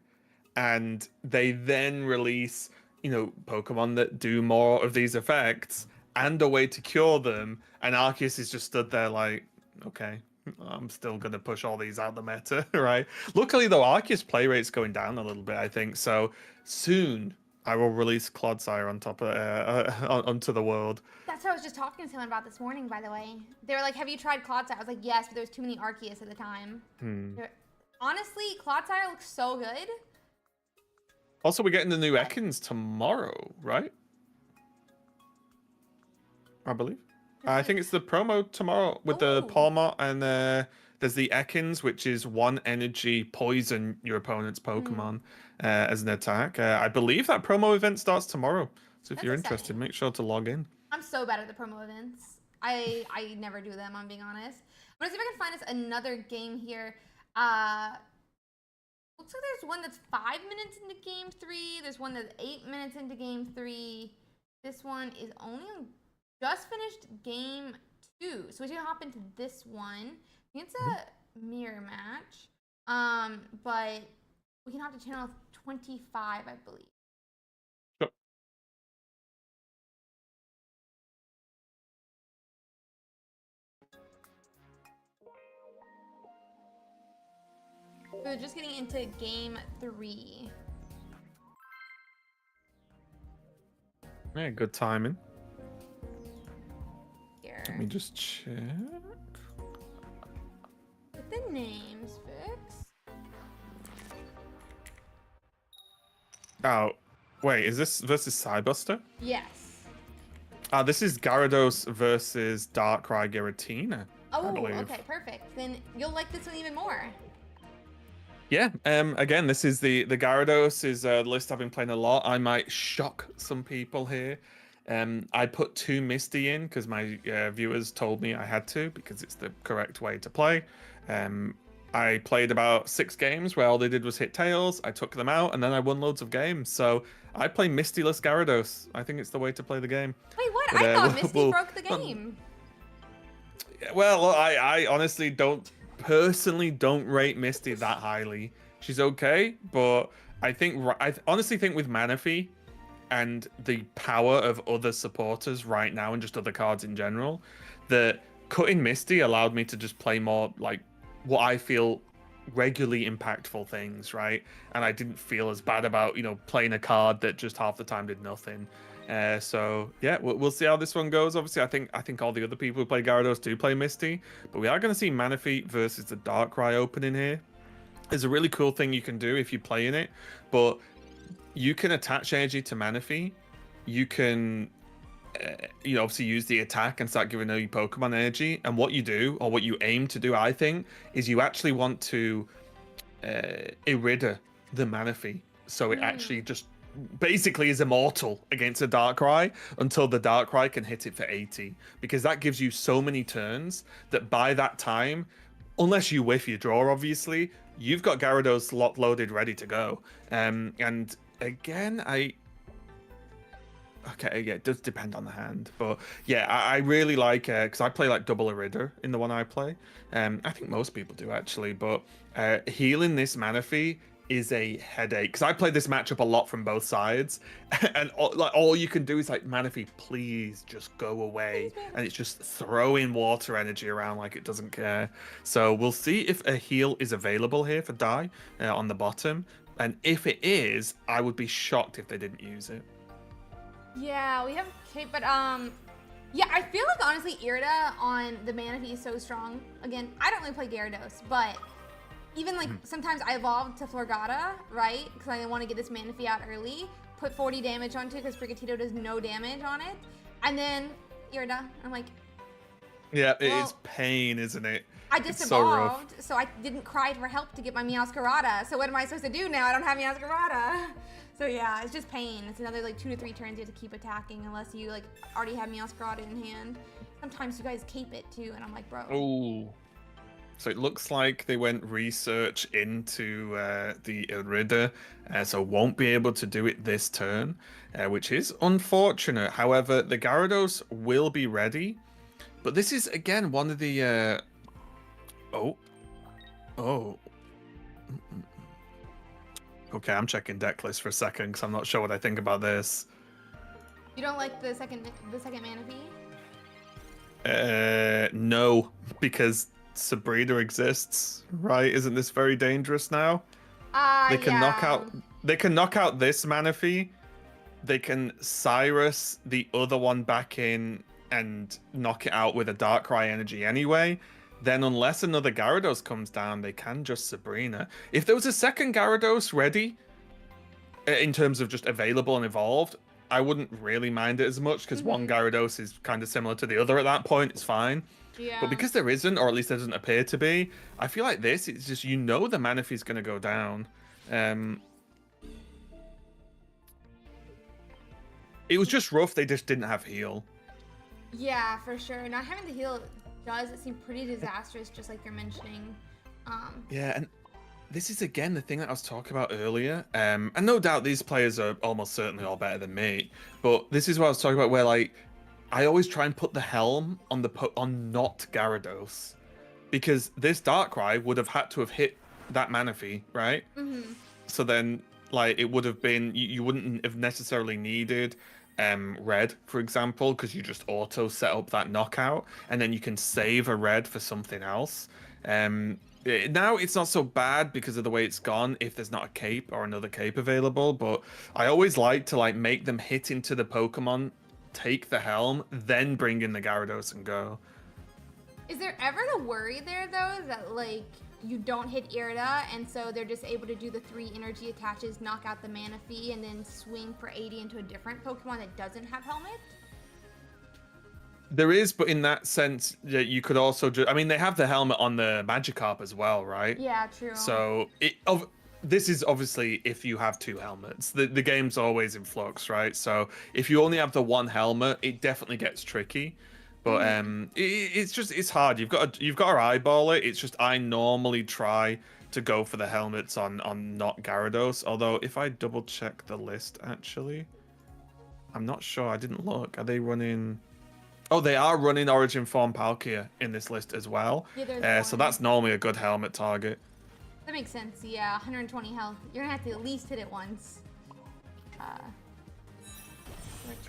Speaker 2: and they then release, Pokemon that do more of these effects and a way to cure them. And Arceus is just stood there like, okay, I'm still gonna push all these out the meta, right? Luckily though, Arceus play rate's going down a little bit, I think. So soon I will release Clodsire on top of onto the world.
Speaker 1: That's what I was just talking to someone about this morning, by the way. They were like, have you tried Clodsire? I was like, yes, but there was too many Arceus at the time.
Speaker 2: Hmm.
Speaker 1: Honestly, Clodsire looks so good.
Speaker 2: Also, we're getting the new Ekans tomorrow, right? I believe. I think it's the promo tomorrow with the
Speaker 1: Oh,
Speaker 2: Palma, and there's the Ekans, which is one energy poison your opponent's Pokemon as an attack. I believe that promo event starts tomorrow. So if
Speaker 1: that's
Speaker 2: you're interested,
Speaker 1: exciting.
Speaker 2: make sure to log in.
Speaker 1: I'm so bad at the promo events. I never do them, I'm being honest. I'm gonna see if I can find us another game here. looks like there's one that's 5 minutes into game 3. There's one that's 8 minutes into game 3. This one is only just finished game 2. So we're gonna hop into this one. I think it's a mirror match. But we can hop to channel 25, I believe.
Speaker 2: Sure.
Speaker 1: So we're just getting into game 3.
Speaker 2: Yeah, good timing.
Speaker 1: Here.
Speaker 2: Let me just check.
Speaker 1: With the names, Vix.
Speaker 2: Oh, wait, is this versus Cybuster?
Speaker 1: Yes.
Speaker 2: This is Gyarados versus Darkrai Giratina.
Speaker 1: Oh, okay, perfect. Then you'll like this one even more.
Speaker 2: Yeah, again, this is the Gyarados is a list I've been playing a lot. I might shock some people here. I put 2 Misty in because my viewers told me I had to because it's the correct way to play. I played about 6 games where all they did was hit tails. I took them out and then I won loads of games. So I play Mistyless Gyarados. I think it's the way to play the game.
Speaker 1: Wait, what?
Speaker 2: But,
Speaker 1: I thought Misty broke the game.
Speaker 2: Well, I honestly personally don't rate Misty that highly. She's okay, but I honestly think with Manaphy and the power of other supporters right now and just other cards in general, that cutting Misty allowed me to just play more like what I feel regularly impactful things, right? And I didn't feel as bad about, playing a card that just half the time did nothing. So yeah, we'll see how this one goes. Obviously, I think all the other people who play Gyarados do play Misty, but we are going to see Manaphy versus the Darkrai opening here. There's a really cool thing you can do if you play in it, but you can attach energy to Manaphy. You can, obviously use the attack and start giving your Pokemon energy. And what you do, or what you aim to do, I think, is you actually want to Irida the Manaphy, so it actually just basically is immortal against a Darkrai until the Darkrai can hit it for 80, because that gives you so many turns that by that time, unless you whiff your draw, obviously, you've got Gyarados loaded, ready to go. And again, okay, yeah, it does depend on the hand, but yeah, I really like because I play like double Irida in the one I play. I think most people do actually, but healing this Manaphy is a headache because I played this matchup a lot from both sides, and all you can do is like, Manaphy, please just go away, and it's just throwing water energy around like it doesn't care. So we'll see if a heal is available here for Dai on the bottom, and if it is, I would be shocked if they didn't use it.
Speaker 1: Yeah, we have but yeah, I feel like honestly Irida on the Manaphy is so strong. Again, I don't really play Gyarados, but even like sometimes I evolve to Florgata, right? Because I want to get this Manaphy out early, put 40 damage onto it because Sprigatito does no damage on it, and then Irida, I'm like,
Speaker 2: yeah, it is pain, isn't it?
Speaker 1: I just evolved, so I didn't cry for help to get my Meowscarada. So what am I supposed to do now? I don't have Meowscarada. So yeah, it's just pain. It's another like 2 to 3 turns you have to keep attacking unless you like already have Meowscarada in hand. Sometimes you guys cape it too, and I'm like, bro.
Speaker 2: Oh. So it looks like they went research into the Irida, so won't be able to do it this turn, which is unfortunate. However, the Gyarados will be ready, but this is again one of the Okay, I'm checking deck list for a second because I'm not sure what I think about this.
Speaker 1: You don't like the second Manaphy?
Speaker 2: No, because Sabrina exists, right? Isn't this very dangerous now? They can knock out this Manaphy. They can Cyrus the other one back in and knock it out with a Darkrai energy anyway. Then unless another Gyarados comes down, they can just Sabrina. If there was a second Gyarados ready, in terms of just available and evolved, I wouldn't really mind it as much because one Gyarados is kind of similar to the other at that point. It's fine.
Speaker 1: Yeah.
Speaker 2: But because there isn't, or at least there doesn't appear to be, I feel like this, it's just, the Manaphy's going to go down. It was just rough. They just didn't have heal.
Speaker 1: Yeah, for sure. Not having the heal does seem pretty disastrous, just like you're mentioning.
Speaker 2: Yeah, and this is again the thing that I was talking about earlier. And no doubt these players are almost certainly all better than me. But this is what I was talking about, where like I always try and put the helm on on not Gyarados, because this Darkrai would have had to have hit that Manaphy, right?
Speaker 1: Mm-hmm.
Speaker 2: So then, like, it would have been you wouldn't have necessarily needed red, for example, because you just auto set up that knockout, and then you can save a red for something else. Now it's not so bad because of the way it's gone if there's not a cape or another cape available, but I always like to like make them hit into the Pokemon, take the helm, then bring in the Gyarados and go.
Speaker 1: Is there ever the worry there though that like you don't hit Irida and so they're just able to do the 3 energy attaches, knock out the Manaphy, and then swing for 80 into a different Pokemon that doesn't have helmet?
Speaker 2: There is, but in that sense, you could also I mean, they have the helmet on the Magikarp as well, right?
Speaker 1: Yeah, true.
Speaker 2: So this is obviously if you have 2 helmets. The game's always in flux, right? So if you only have the 1 helmet, it definitely gets tricky. But it's hard. You've got to eyeball it. It's just I normally try to go for the helmets on not Gyarados. Although if I double check the list, actually, I'm not sure. I didn't look. Are they running? Oh, they are running Origin Form Palkia in this list as well.
Speaker 1: Yeah,
Speaker 2: so that's normally a good helmet target.
Speaker 1: That makes sense. Yeah, 120 health. You're gonna have to at least hit it once.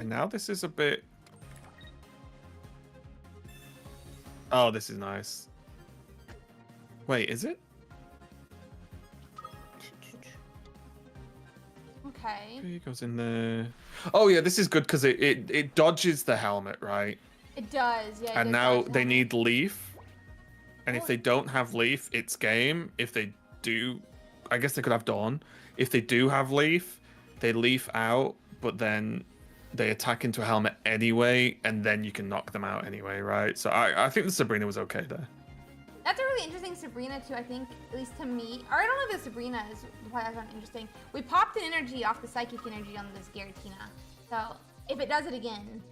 Speaker 2: And now this is a bit. Oh, this is nice. Wait, is it?
Speaker 1: Okay.
Speaker 2: He goes in there. Oh yeah, this is good because it dodges the helmet, right?
Speaker 1: It does, yeah.
Speaker 2: And now they need Leaf. And if they don't have Leaf, it's game. If they do, I guess they could have Dawn. If they do have Leaf, they Leaf out, but then they attack into a helmet anyway, and then you can knock them out anyway, right? So I think the Sabrina was okay there.
Speaker 1: That's a really interesting Sabrina too, I think, at least to me. Or I don't know if the Sabrina is why that's not interesting. We popped an energy off the psychic energy on this Giratina. So if it does it again,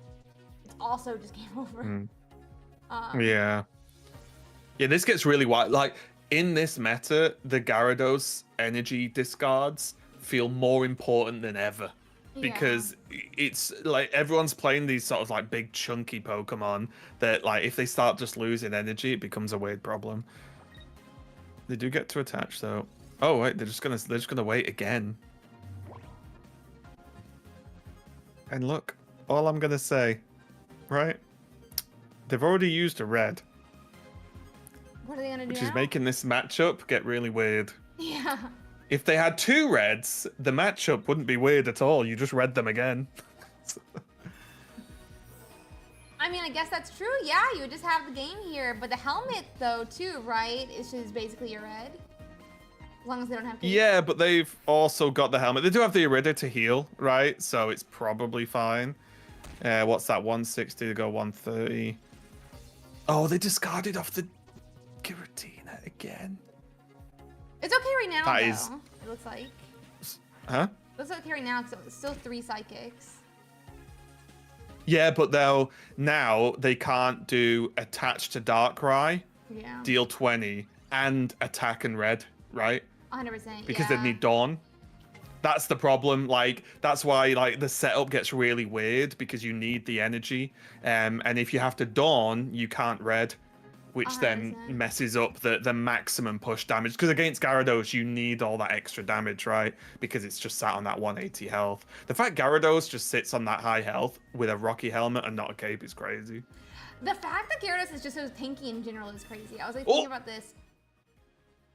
Speaker 1: it's also just game over.
Speaker 2: Yeah. Yeah, this gets really wild. Like, in this meta, the Gyarados energy discards feel more important than ever. Because it's like everyone's playing these sort of like big chunky Pokemon that like if they start just losing energy, it becomes a weird problem. They do get to attach though. Oh wait, they're just gonna wait again. And look, all I'm gonna say, right? They've already used a red.
Speaker 1: What are they gonna do
Speaker 2: Which
Speaker 1: now?
Speaker 2: is making this matchup get really weird.
Speaker 1: Yeah.
Speaker 2: If they had 2 reds, the matchup wouldn't be weird at all. You just read them again.
Speaker 1: I mean, I guess that's true. Yeah, you would just have the game here. But the helmet, though, too, right? It's just basically a red. As long as they don't have...
Speaker 2: Yeah, but they've also got the helmet. They do have the Irida to heal, right? So it's probably fine. What's that? 160 to go 130. Oh, they discarded off the Giratina again.
Speaker 1: It's okay right now,
Speaker 2: That
Speaker 1: though.
Speaker 2: is...
Speaker 1: It looks like.
Speaker 2: Huh?
Speaker 1: It's okay right now because it's still 3 psychics.
Speaker 2: Yeah, but now they can't do attach to Darkrai, deal 20, and attack and red, right?
Speaker 1: 100%.
Speaker 2: Because they need Dawn. That's the problem. Like, that's why like the setup gets really weird because you need the energy. And if you have to Dawn, you can't red, which
Speaker 1: 100%.
Speaker 2: then messes up the maximum push damage. Because against Gyarados, you need all that extra damage, right? Because it's just sat on that 180 health. The fact Gyarados just sits on that high health with a Rocky helmet and not a cape is crazy.
Speaker 1: The fact that Gyarados is just so tanky in general is crazy. I was like thinking about this.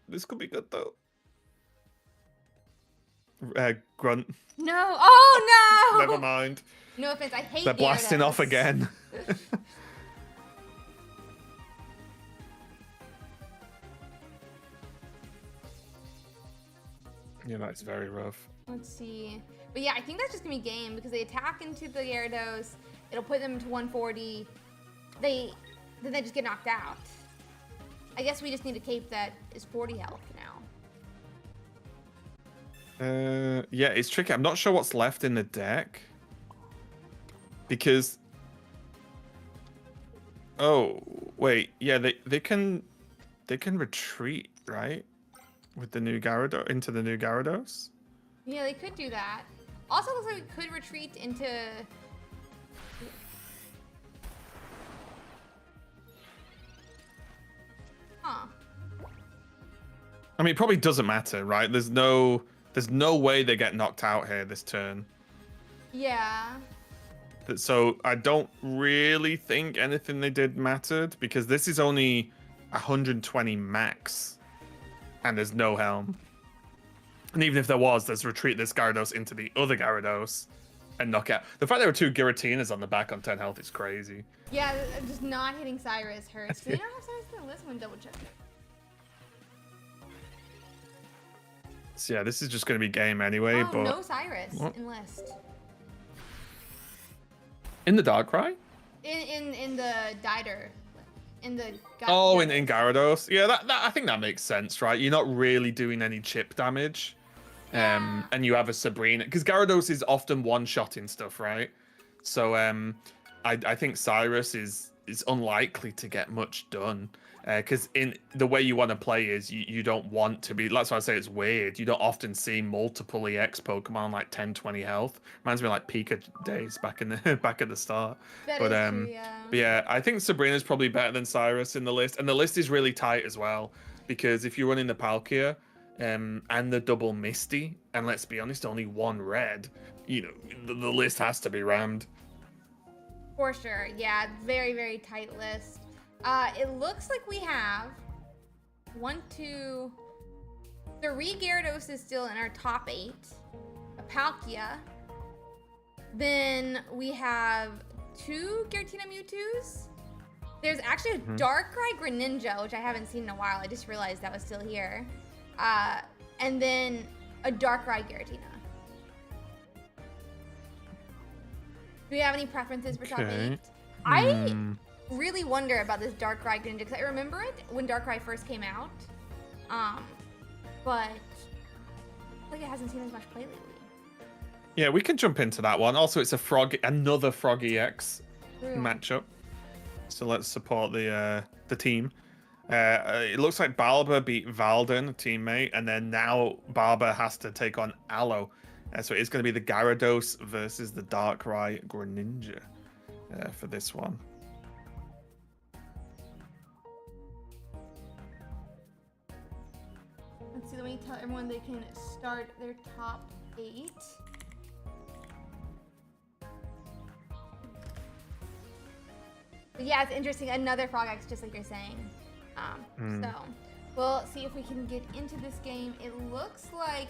Speaker 2: This could be good though. Grunt.
Speaker 1: No. Oh no.
Speaker 2: Never mind.
Speaker 1: No offense. I hate
Speaker 2: They're blasting
Speaker 1: Gyarados.
Speaker 2: off again. Yeah, that's very rough.
Speaker 1: Let's see. But yeah, I think that's just gonna be game because they attack into the Gyarados. It'll put them to 140. Then they just get knocked out. I guess we just need a cape that is 40 health now.
Speaker 2: Yeah, it's tricky. I'm not sure what's left in the deck. Because... Oh, wait. Yeah, they can retreat, right? with the new Gyarados into the new Gyarados.
Speaker 1: Yeah, they could do that. Also, looks like we could retreat into. Huh.
Speaker 2: I mean, it probably doesn't matter, right? There's no way they get knocked out here this turn.
Speaker 1: Yeah.
Speaker 2: So I don't really think anything they did mattered because this is only 120 max, and there's no helm. And even if there was, there's retreat this Gyarados into the other Gyarados and knock out. The fact there were 2 Giratinas on the back on 10 health is crazy.
Speaker 1: Yeah, just not hitting Cyrus hurts. Do you know how Cyrus is gonna list when double check it?
Speaker 2: So yeah, this is just going to be game anyway.
Speaker 1: Oh,
Speaker 2: but
Speaker 1: no Cyrus
Speaker 2: what?
Speaker 1: in list.
Speaker 2: In the Darkrai?
Speaker 1: In the Dider. In the
Speaker 2: In Gyarados. Yeah, that I think that makes sense, right? You're not really doing any chip damage.
Speaker 1: Yeah.
Speaker 2: And you have a Sabrina. Because Gyarados is often one-shotting stuff, right? So I think Cyrus is unlikely to get much done. Because in the way you want to play is you don't want to be. That's why I say it's weird. You don't often see multiple EX Pokemon like 10, 20 health. Reminds me of like Pika days back in the back at the start.
Speaker 1: That is true, yeah.
Speaker 2: But yeah, I think Sabrina's probably better than Cyrus in the list, and the list is really tight as well. Because if you're running the Palkia, and the double Misty, and let's be honest, only 1 red, you know, the list has to be rammed.
Speaker 1: For sure, yeah, very, very tight list. It looks like we have 1, 2, 3 Gyarados still in our top 8. A Palkia. Then we have 2 Giratina Mewtwo's. There's actually a Darkrai Greninja, which I haven't seen in a while. I just realized that was still here. And then a Darkrai Giratina. Do we have any preferences for top 8? I really wonder about this Darkrai Greninja because I remember it when Darkrai first came out. But I feel like it hasn't seen as much play lately.
Speaker 2: Yeah, we can jump into that one. Also, it's another Frog EX matchup. So let's support the team. It looks like Barber beat Valden, a teammate, and then now Barber has to take on Aloe. So it's going to be the Gyarados versus the Darkrai Greninja for this one.
Speaker 1: Let's see, let me tell everyone they can start their top 8. But yeah, it's interesting. Another Frog X, just like you're saying. So we'll see if we can get into this game. It looks like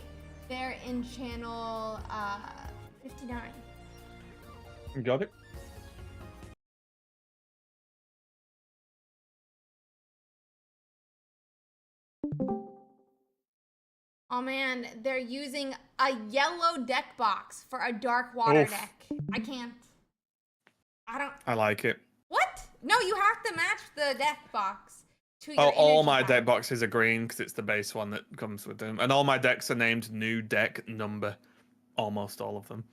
Speaker 1: they're in channel 59.
Speaker 2: You got it?
Speaker 1: Oh man, they're using a yellow deck box for a dark water deck. I can't. I
Speaker 2: like it.
Speaker 1: What? No, you have to match the deck box to your
Speaker 2: all my
Speaker 1: pack.
Speaker 2: deck boxes are green because it's the base one that comes with them. And all my decks are named new deck number. Almost all of them.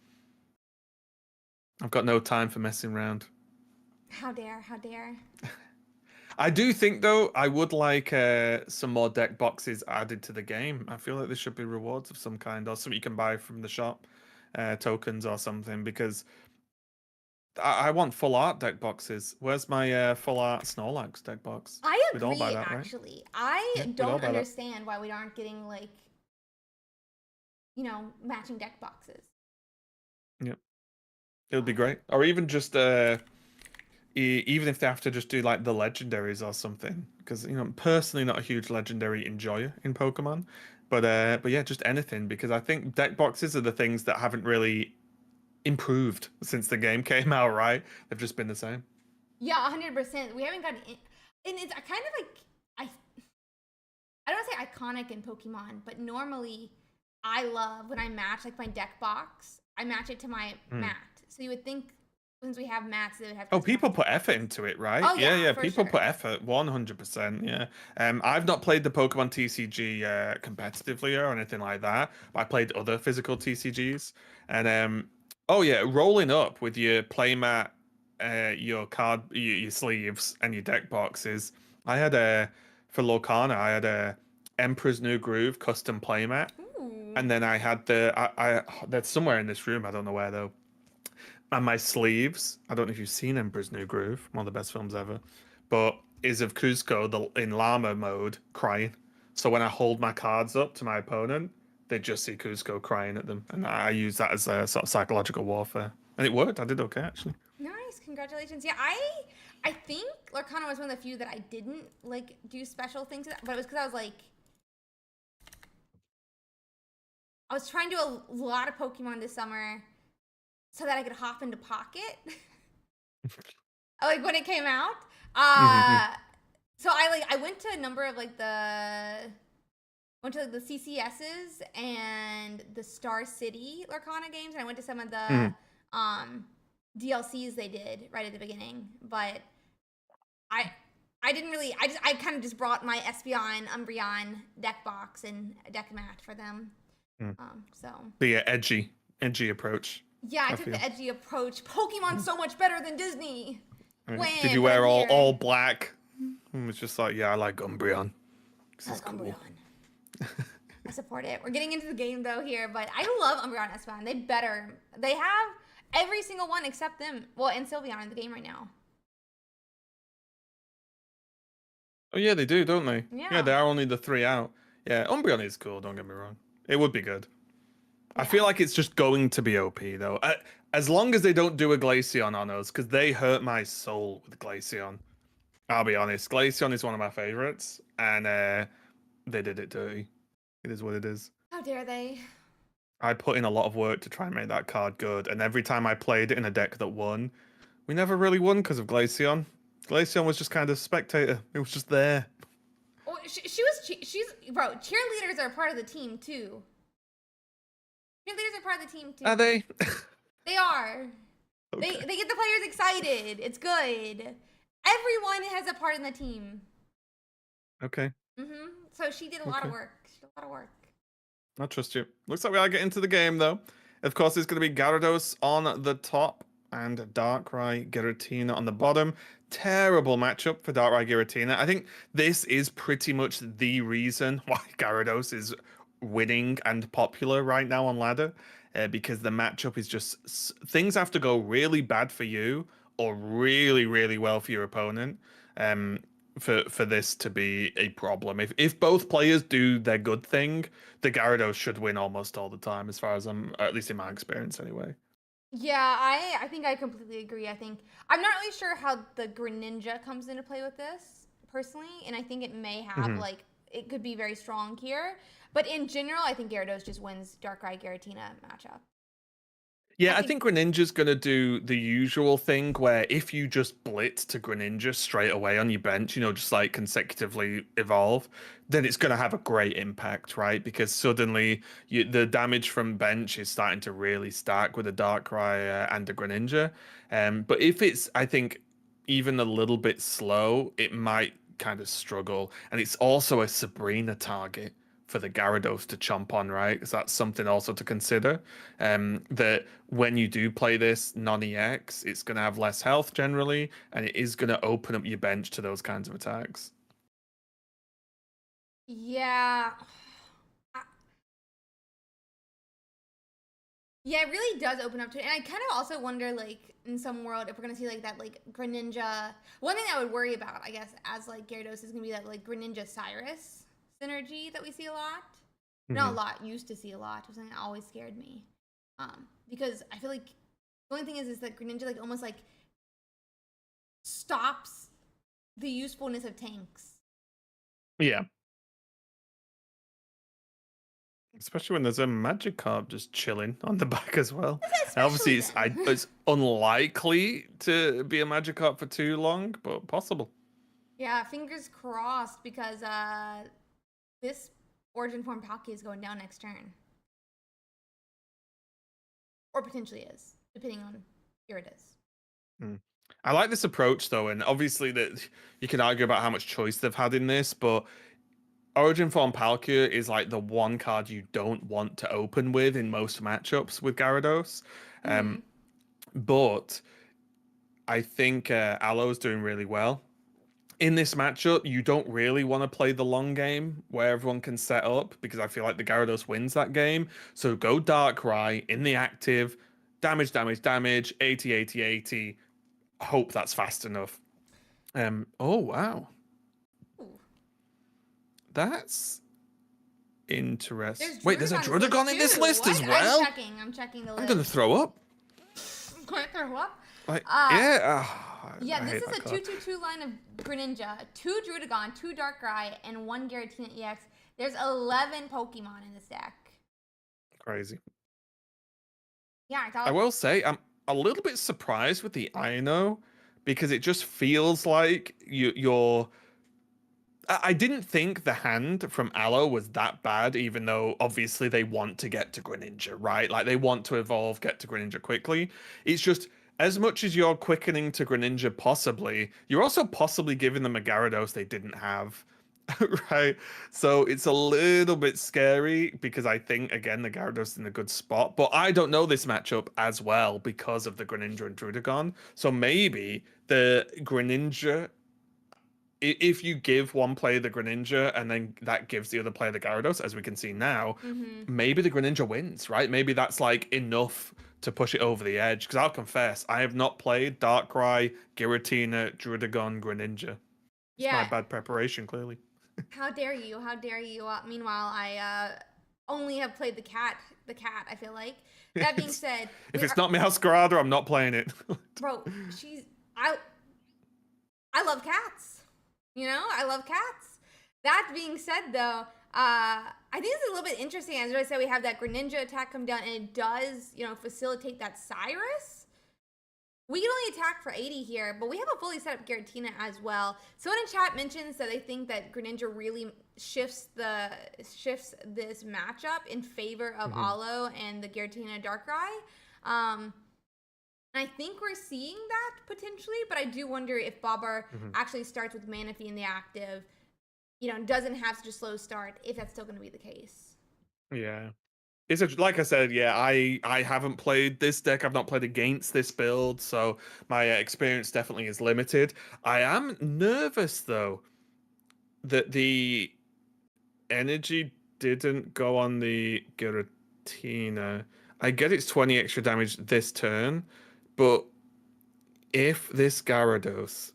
Speaker 2: I've got no time for messing around.
Speaker 1: How dare, how dare.
Speaker 2: I do think, though, I would like some more deck boxes added to the game. I feel like there should be rewards of some kind or something you can buy from the shop, tokens or something, because I want full art deck boxes. Where's my full art Snorlax deck box?
Speaker 1: I
Speaker 2: We'd all
Speaker 1: agree,
Speaker 2: buy that,
Speaker 1: actually.
Speaker 2: Right?
Speaker 1: I
Speaker 2: We'd all
Speaker 1: don't
Speaker 2: buy that.
Speaker 1: understand why we aren't getting, like, you know, matching deck boxes.
Speaker 2: Yeah. It would be great. Or even just, even if they have to just do, like, the legendaries or something. Because, you know, I'm personally not a huge legendary enjoyer in Pokemon. But yeah, just anything. Because I think deck boxes are the things that haven't really improved since the game came out, right? They've just been the same.
Speaker 1: Yeah, 100%. We haven't gotten in, and it's kind of like I don't say iconic in Pokemon, but normally I love when I match like my deck box, I match it to my mat. So you would think since we have mats, they would have.
Speaker 2: Oh, people put effort into it, right?
Speaker 1: Oh,
Speaker 2: yeah.
Speaker 1: for
Speaker 2: People
Speaker 1: sure.
Speaker 2: put effort, 100%. Yeah. I've not played the Pokemon TCG competitively or anything like that. But I played other physical TCGs, and oh yeah, rolling up with your playmat, your card, your sleeves, and your deck boxes. I had for Lorcana, I had Emperor's New Groove custom playmat,
Speaker 1: Ooh.
Speaker 2: and then I had I that's somewhere in this room. I don't know where though. And my sleeves. I don't know if you've seen Emperor's New Groove, one of the best films ever, but is of Cusco in llama mode crying. So when I hold my cards up to my opponent, they just see Cusco crying at them, and I use that as a sort of psychological warfare, and it worked. I did okay actually.
Speaker 1: Nice, congratulations. Yeah, I think Lorcana was one of the few that I didn't like do special things, but it was because I was like, I was trying to do a lot of Pokemon this summer so that I could hop into Pocket, like when it came out.
Speaker 2: Hmm.
Speaker 1: So I went to a number of like went to like the CCSs and the Star City Lorcana games, and I went to some of the
Speaker 2: Hmm.
Speaker 1: DLCs they did right at the beginning, but I I didn't really. I kind of just brought my Espeon, Umbreon deck box and a deck mat for them. So
Speaker 2: The edgy approach.
Speaker 1: yeah, I
Speaker 2: I
Speaker 1: took the
Speaker 2: feel.
Speaker 1: edgy approach. Pokemon's so much better than Disney.
Speaker 2: Did
Speaker 1: Wham!
Speaker 2: you
Speaker 1: But I'm
Speaker 2: wear
Speaker 1: here.
Speaker 2: all black? It was just like, yeah, I like Umbreon. This
Speaker 1: I
Speaker 2: is
Speaker 1: like
Speaker 2: cool.
Speaker 1: Umbreon. I support it. We're getting into the game though here, but I love Umbreon and Espeon. They have every single one except them. Well, and Sylveon in the game right now.
Speaker 2: Oh yeah, they do, don't they? Yeah,
Speaker 1: Yeah.
Speaker 2: they are only the three out. Yeah, Umbreon is cool. Don't get me wrong. It would be good. I
Speaker 1: Yeah.
Speaker 2: feel like it's just going to be OP though. As long as they don't do a Glaceon on us, because they hurt my soul with Glaceon. I'll be honest. Glaceon is one of my favorites, and they did it dirty. It is what it is.
Speaker 1: How dare they?
Speaker 2: I put in a lot of work to try and make that card good, and every time I played it in a deck that won, we never really won because of Glaceon. Glaceon was just kind of spectator. It was just there.
Speaker 1: Oh, she's bro. Cheerleaders are part of the team too. Cheerleaders are part of the team
Speaker 2: Are
Speaker 1: too.
Speaker 2: they?
Speaker 1: They are. They
Speaker 2: Okay.
Speaker 1: get the players excited. It's good. Everyone has a part in the team.
Speaker 2: Okay.
Speaker 1: So she did a lot of
Speaker 2: Okay.
Speaker 1: work. She did a lot of work.
Speaker 2: I trust you. Looks like we gotta get into the game though. Of course, it's gonna be Gyarados on the top and Darkrai Giratina on the bottom. Terrible matchup for Darkrai Giratina. I think this is pretty much the reason why Gyarados is winning and popular right now on ladder, because the matchup is just things have to go really bad for you or really really well for your opponent. Um, for this to be a problem. If both players do their good thing, the Gyarados should win almost all the time, as far as I'm, at least in my experience anyway.
Speaker 1: Yeah, I think I completely agree. I think I'm not really sure how the Greninja comes into play with this personally, and I think it may have
Speaker 2: Hmm.
Speaker 1: like it could be very strong here. But in general, I think Gyarados just wins Darkrai Giratina matchup. I
Speaker 2: Yeah, I
Speaker 1: think
Speaker 2: think Greninja's gonna do the usual thing where if you just blitz to Greninja straight away on your bench, just like consecutively evolve, then it's gonna have a great impact, right? Because suddenly the damage from bench is starting to really stack with a Darkrai and a Greninja. But if it's, I think, even a little bit slow, it might kind of struggle. And it's also a Sabrina target for the Gyarados to chomp on, right? Because that's something also to consider. That when you do play this non-EX, it's going to have less health generally, and it is going to open up your bench to those kinds of attacks.
Speaker 1: yeah. I- Yeah, it really does open up to it. And I kind of also wonder, like, in some world, if we're gonna see like that, like Greninja. One thing I would worry about, I guess, as like Gyarados is gonna be that like Greninja Cyrus synergy that we see a lot. Not a
Speaker 2: Hmm.
Speaker 1: lot, used to see a lot. It was something that always scared me. Because I feel like the only thing is that Greninja like almost like stops the usefulness of tanks.
Speaker 2: Yeah, especially when there's a Magikarp just chilling on the back as well. And
Speaker 1: Especially
Speaker 2: obviously, it's
Speaker 1: then.
Speaker 2: it's unlikely to be a Magikarp for too long, but possible.
Speaker 1: Yeah, fingers crossed because this origin form Palkia is going down next turn. Or potentially is, depending on here it is.
Speaker 2: Hmm. I like this approach though, and obviously that you can argue about how much choice they've had in this, but Origin Form Palkia is like the one card you don't want to open with in most matchups with Gyarados.
Speaker 1: Mm-hmm.
Speaker 2: But I think Aloe's doing really well. in this matchup, you don't really want to play the long game where everyone can set up because I feel like the Gyarados wins that game. So go Darkrai in the active, damage, damage, damage, 80, 80, 80. Hope that's fast enough. Oh wow.
Speaker 1: Ooh.
Speaker 2: That's interesting.
Speaker 1: There's
Speaker 2: Wait, there's a
Speaker 1: Druddigon
Speaker 2: Druddigon in this
Speaker 1: too.
Speaker 2: list
Speaker 1: What?
Speaker 2: as well?
Speaker 1: I'm checking the list.
Speaker 2: I'm gonna throw up.
Speaker 1: I'm gonna throw up.
Speaker 2: Like,
Speaker 1: Yeah,
Speaker 2: I
Speaker 1: this
Speaker 2: hate
Speaker 1: is
Speaker 2: that
Speaker 1: a
Speaker 2: card.
Speaker 1: 2-2-2 line of Greninja, 2 Druddigon, 2 Darkrai, and 1 Giratina EX. There's 11 Pokemon in this deck.
Speaker 2: Crazy.
Speaker 1: Yeah, I
Speaker 2: I
Speaker 1: thought.
Speaker 2: will say I'm a little bit surprised with the Ino because it just feels like you're. I didn't think the hand from Aloe was that bad, even though obviously they want to get to Greninja, right? Like they want to evolve, get to Greninja quickly. It's just as much as you're quickening to Greninja, possibly, you're also possibly giving them a Gyarados they didn't have, right? So it's a little bit scary because I think, again, the Gyarados is in a good spot, but I don't know this matchup as well because of the Greninja and Druddigon. So maybe the Greninja if you give one player the Greninja and then that gives the other player the Gyarados, as we can see now, maybe the Greninja wins, right? Maybe that's like enough to push it over the edge. Because I'll confess, I have not played Darkrai, Giratina, Druddigon, Greninja. It's my
Speaker 1: Yeah,
Speaker 2: bad preparation, clearly.
Speaker 1: how dare you? How dare you? Meanwhile, I only have played the cat. The cat. I feel like. That being said,
Speaker 2: If it's not Meowscarada, I'm not playing it.
Speaker 1: bro, she's I love cats. You know, I love cats. That being said, though, I think it's a little bit interesting. As I said, we have that Greninja attack come down, and it does, you know, facilitate that Cyrus. We can only attack for 80 here, but we have a fully set up Giratina as well. Someone in chat mentions that they think that Greninja really shifts this matchup in favor of Aloe and the Giratina Darkrai. And I think we're seeing that potentially, but I do wonder if Bobber actually starts with Manaphy in the active, you know, doesn't have such a slow start, if that's still going to be the case.
Speaker 2: Yeah. It's like I said, yeah, I haven't played this deck. I've not played against this build, so my experience definitely is limited. I am nervous though that the energy didn't go on the Giratina. I get it's 20 extra damage this turn, but if this Gyarados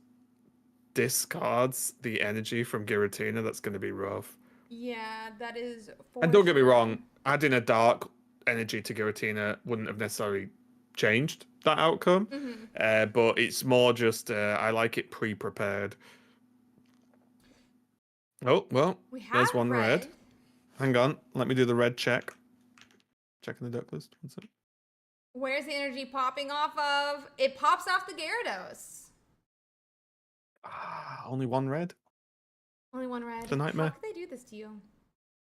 Speaker 2: discards the energy from Giratina, that's going to be rough.
Speaker 1: Yeah, that is for
Speaker 2: And don't get me
Speaker 1: sure.
Speaker 2: wrong, adding a dark energy to Giratina wouldn't have necessarily changed that outcome. But it's more just I like it pre-prepared. Oh, well,
Speaker 1: We have
Speaker 2: there's one red.
Speaker 1: red.
Speaker 2: Hang on, let me do the red check. Checking the deck list. One sec.
Speaker 1: Where's the energy popping off of? It pops off the Gyarados.
Speaker 2: Only one red.
Speaker 1: Only one red.
Speaker 2: It's a nightmare.
Speaker 1: How could they do this to you?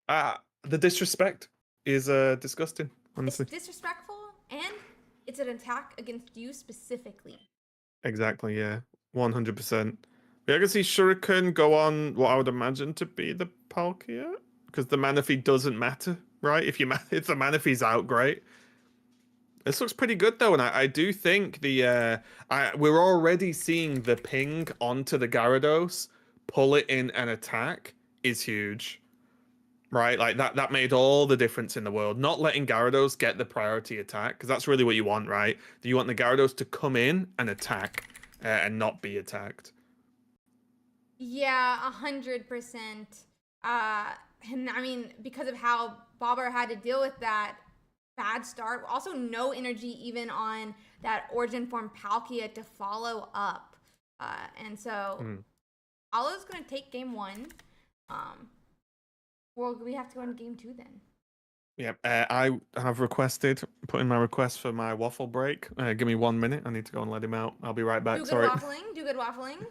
Speaker 2: The disrespect is disgusting, honestly.
Speaker 1: It's disrespectful, and it's an attack against you specifically.
Speaker 2: Exactly, yeah. 100%. Yeah, I can see Shuriken go on what I would imagine to be the Palkia, because the Manaphy doesn't matter, right? If the Manaphy's out, great. This looks pretty good though, and I do think we're already seeing the ping onto the Gyarados, pull it in and attack is huge. Right, like that made all the difference in the world. Not letting Gyarados get the priority attack, because that's really what you want, right? You want the Gyarados to come in and attack, and not be attacked.
Speaker 1: Yeah, 100%. And I mean, because of how Bobber had to deal with that bad start, also no energy even on that origin form Palkia to follow up. And so Aloe's going to take game 1. Well, we have to go into game 2 then.
Speaker 2: Yeah, I have put in my request for my waffle break. Give me 1 minute. I need to go and let him out. I'll be right back.
Speaker 1: Do good
Speaker 2: Sorry.
Speaker 1: waffling. Do good waffling.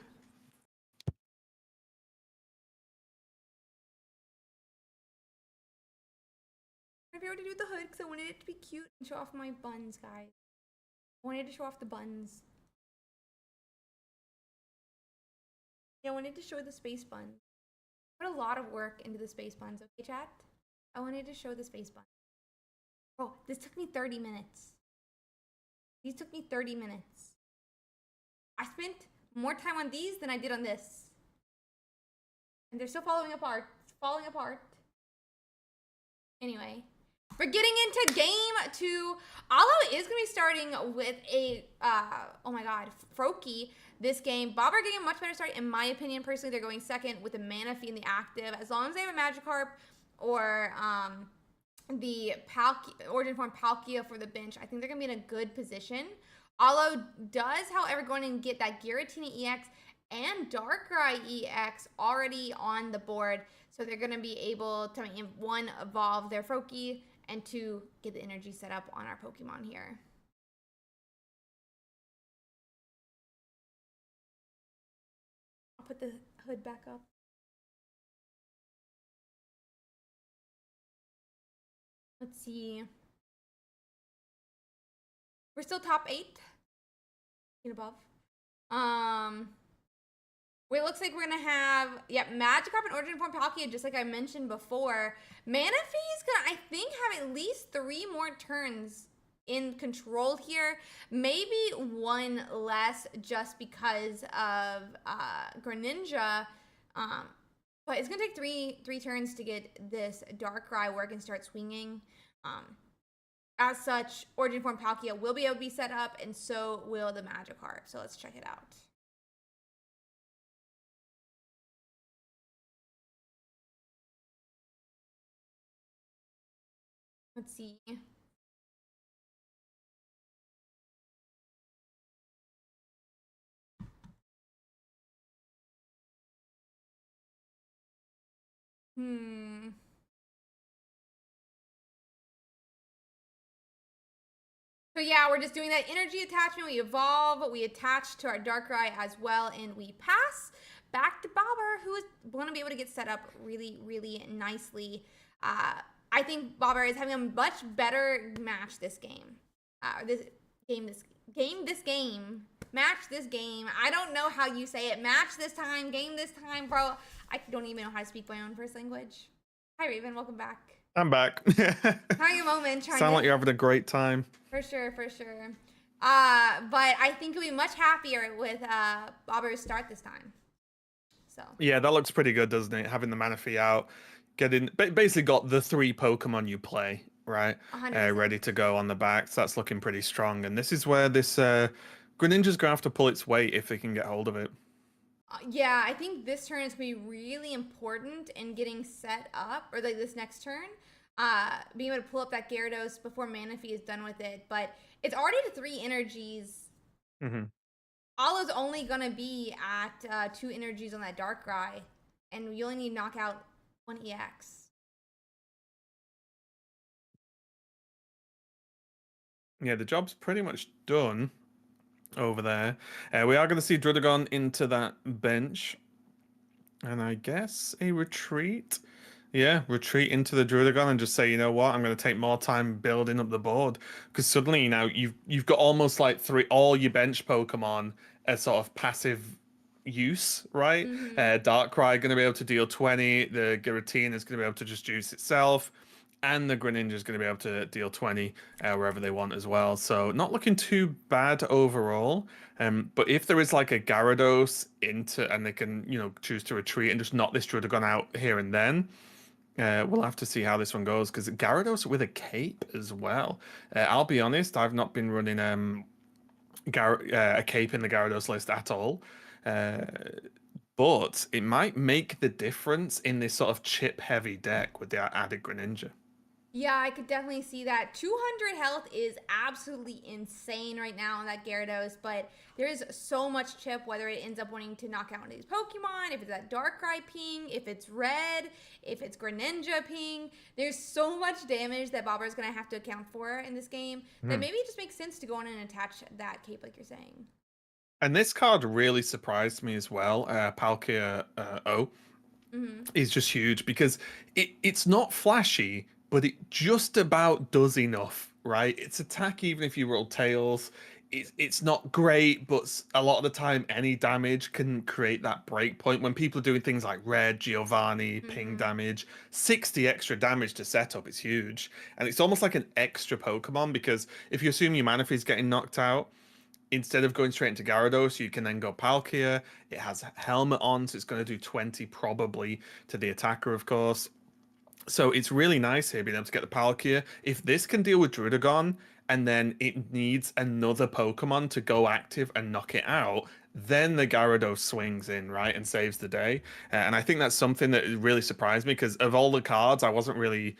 Speaker 1: I already do the hood because I wanted it to be cute and show off my buns, guys. I wanted to show off the buns. Yeah, I wanted to show the space buns. Put a lot of work into the space buns, okay, chat? I wanted to show the space buns. Oh, this took me 30 minutes. These took me 30 minutes. I spent more time on these than I did on this. And they're still falling apart. It's falling apart. Anyway, we're getting into game 2. Alo is going to be starting with a, oh my god, Froakie this game. Bob are getting a much better start, in my opinion. Personally, they're going second with the Manaphy in the active. As long as they have a Magikarp or the Origin Form Palkia for the bench, I think they're going to be in a good position. Alo does, however, go in and get that Giratina EX and Darkrai EX already on the board. So they're going to be able to, one, evolve their Froakie, and two, get the energy set up on our Pokemon here. I'll put the hood back up. Let's see. We're still top 8 and above. It looks like we're gonna have, Magikarp and Origin Form Palkia, just like I mentioned before. Manaphy is gonna, I think, have at least 3 more turns in control here. Maybe 1 less just because of Greninja. But it's gonna take three turns to get this Darkrai work and start swinging. As such, Origin Form Palkia will be able to be set up, and so will the Magikarp. So let's check it out. Let's see. So yeah, we're just doing that energy attachment. We evolve, we attach to our Darkrai as well, and we pass back to Bobber, who is going to be able to get set up really, really nicely. I think Bobber is having a much better match this game. Match this game. I don't know how you say it. Match this time, game this time, bro. I don't even know how to speak my own first language. Hi, Raven. Welcome back.
Speaker 2: I'm back.
Speaker 1: Having a moment.
Speaker 2: Sound like you're having a great time.
Speaker 1: For sure, for sure. But I think you'll be much happier with Bobber's start this time. So
Speaker 2: yeah, that looks pretty good, doesn't it? Having the Manaphy out, basically got the 3 Pokemon you play, right? Ready to go on the back. So that's looking pretty strong. And this is where this Greninja's gonna have to pull its weight if they can get hold of it.
Speaker 1: Yeah, I think this turn is gonna be really important in getting set up, or like this next turn. Being able to pull up that Gyarados before Manaphy is done with it, but it's already to 3 energies. Alo's only gonna be at 2 energies on that Darkrai, and you only need to knock out 1 EX.
Speaker 2: Yeah, the job's pretty much done over there. We are going to see Druddigon into that bench, and I guess a retreat. Yeah, retreat into the Druddigon and just say, you know what, I'm going to take more time building up the board, because suddenly, you know, you've got almost like all your bench Pokemon as sort of passive use, right? Darkrai going to be able to deal 20, the Giratina is going to be able to just juice itself, and the Greninja is going to be able to deal 20 wherever they want as well. So not looking too bad overall. But if there is like a Gyarados and they can, you know, choose to retreat and just knock this Druddigon out here and then, we'll have to see how this one goes, because Gyarados with a cape as well. I'll be honest, I've not been running a cape in the Gyarados list at all. But it might make the difference in this sort of chip-heavy deck with the added Greninja.
Speaker 1: Yeah, I could definitely see that. 200 health is absolutely insane right now on that Gyarados, but there is so much chip, whether it ends up wanting to knock out one of these Pokemon, if it's that Darkrai ping, if it's red, if it's Greninja ping. There's so much damage that Bobber's going to have to account for in this game that maybe it just makes sense to go in and attach that cape like you're saying.
Speaker 2: And this card really surprised me as well. Palkia O is just huge, because it's not flashy, but it just about does enough, right? Its attack, even if you roll tails, it's not great, but a lot of the time any damage can create that break point. When people are doing things like red, Giovanni, ping damage, 60 extra damage to set up is huge. And it's almost like an extra Pokemon, because if you assume your Manaphy is getting knocked out, instead of going straight into Gyarados, you can then go Palkia. It has Helmet on, so it's going to do 20 probably to the attacker, of course. So it's really nice here being able to get the Palkia. If this can deal with Druddigon and then it needs another Pokemon to go active and knock it out, then the Gyarados swings in, right, and saves the day. And I think that's something that really surprised me because of all the cards, I wasn't really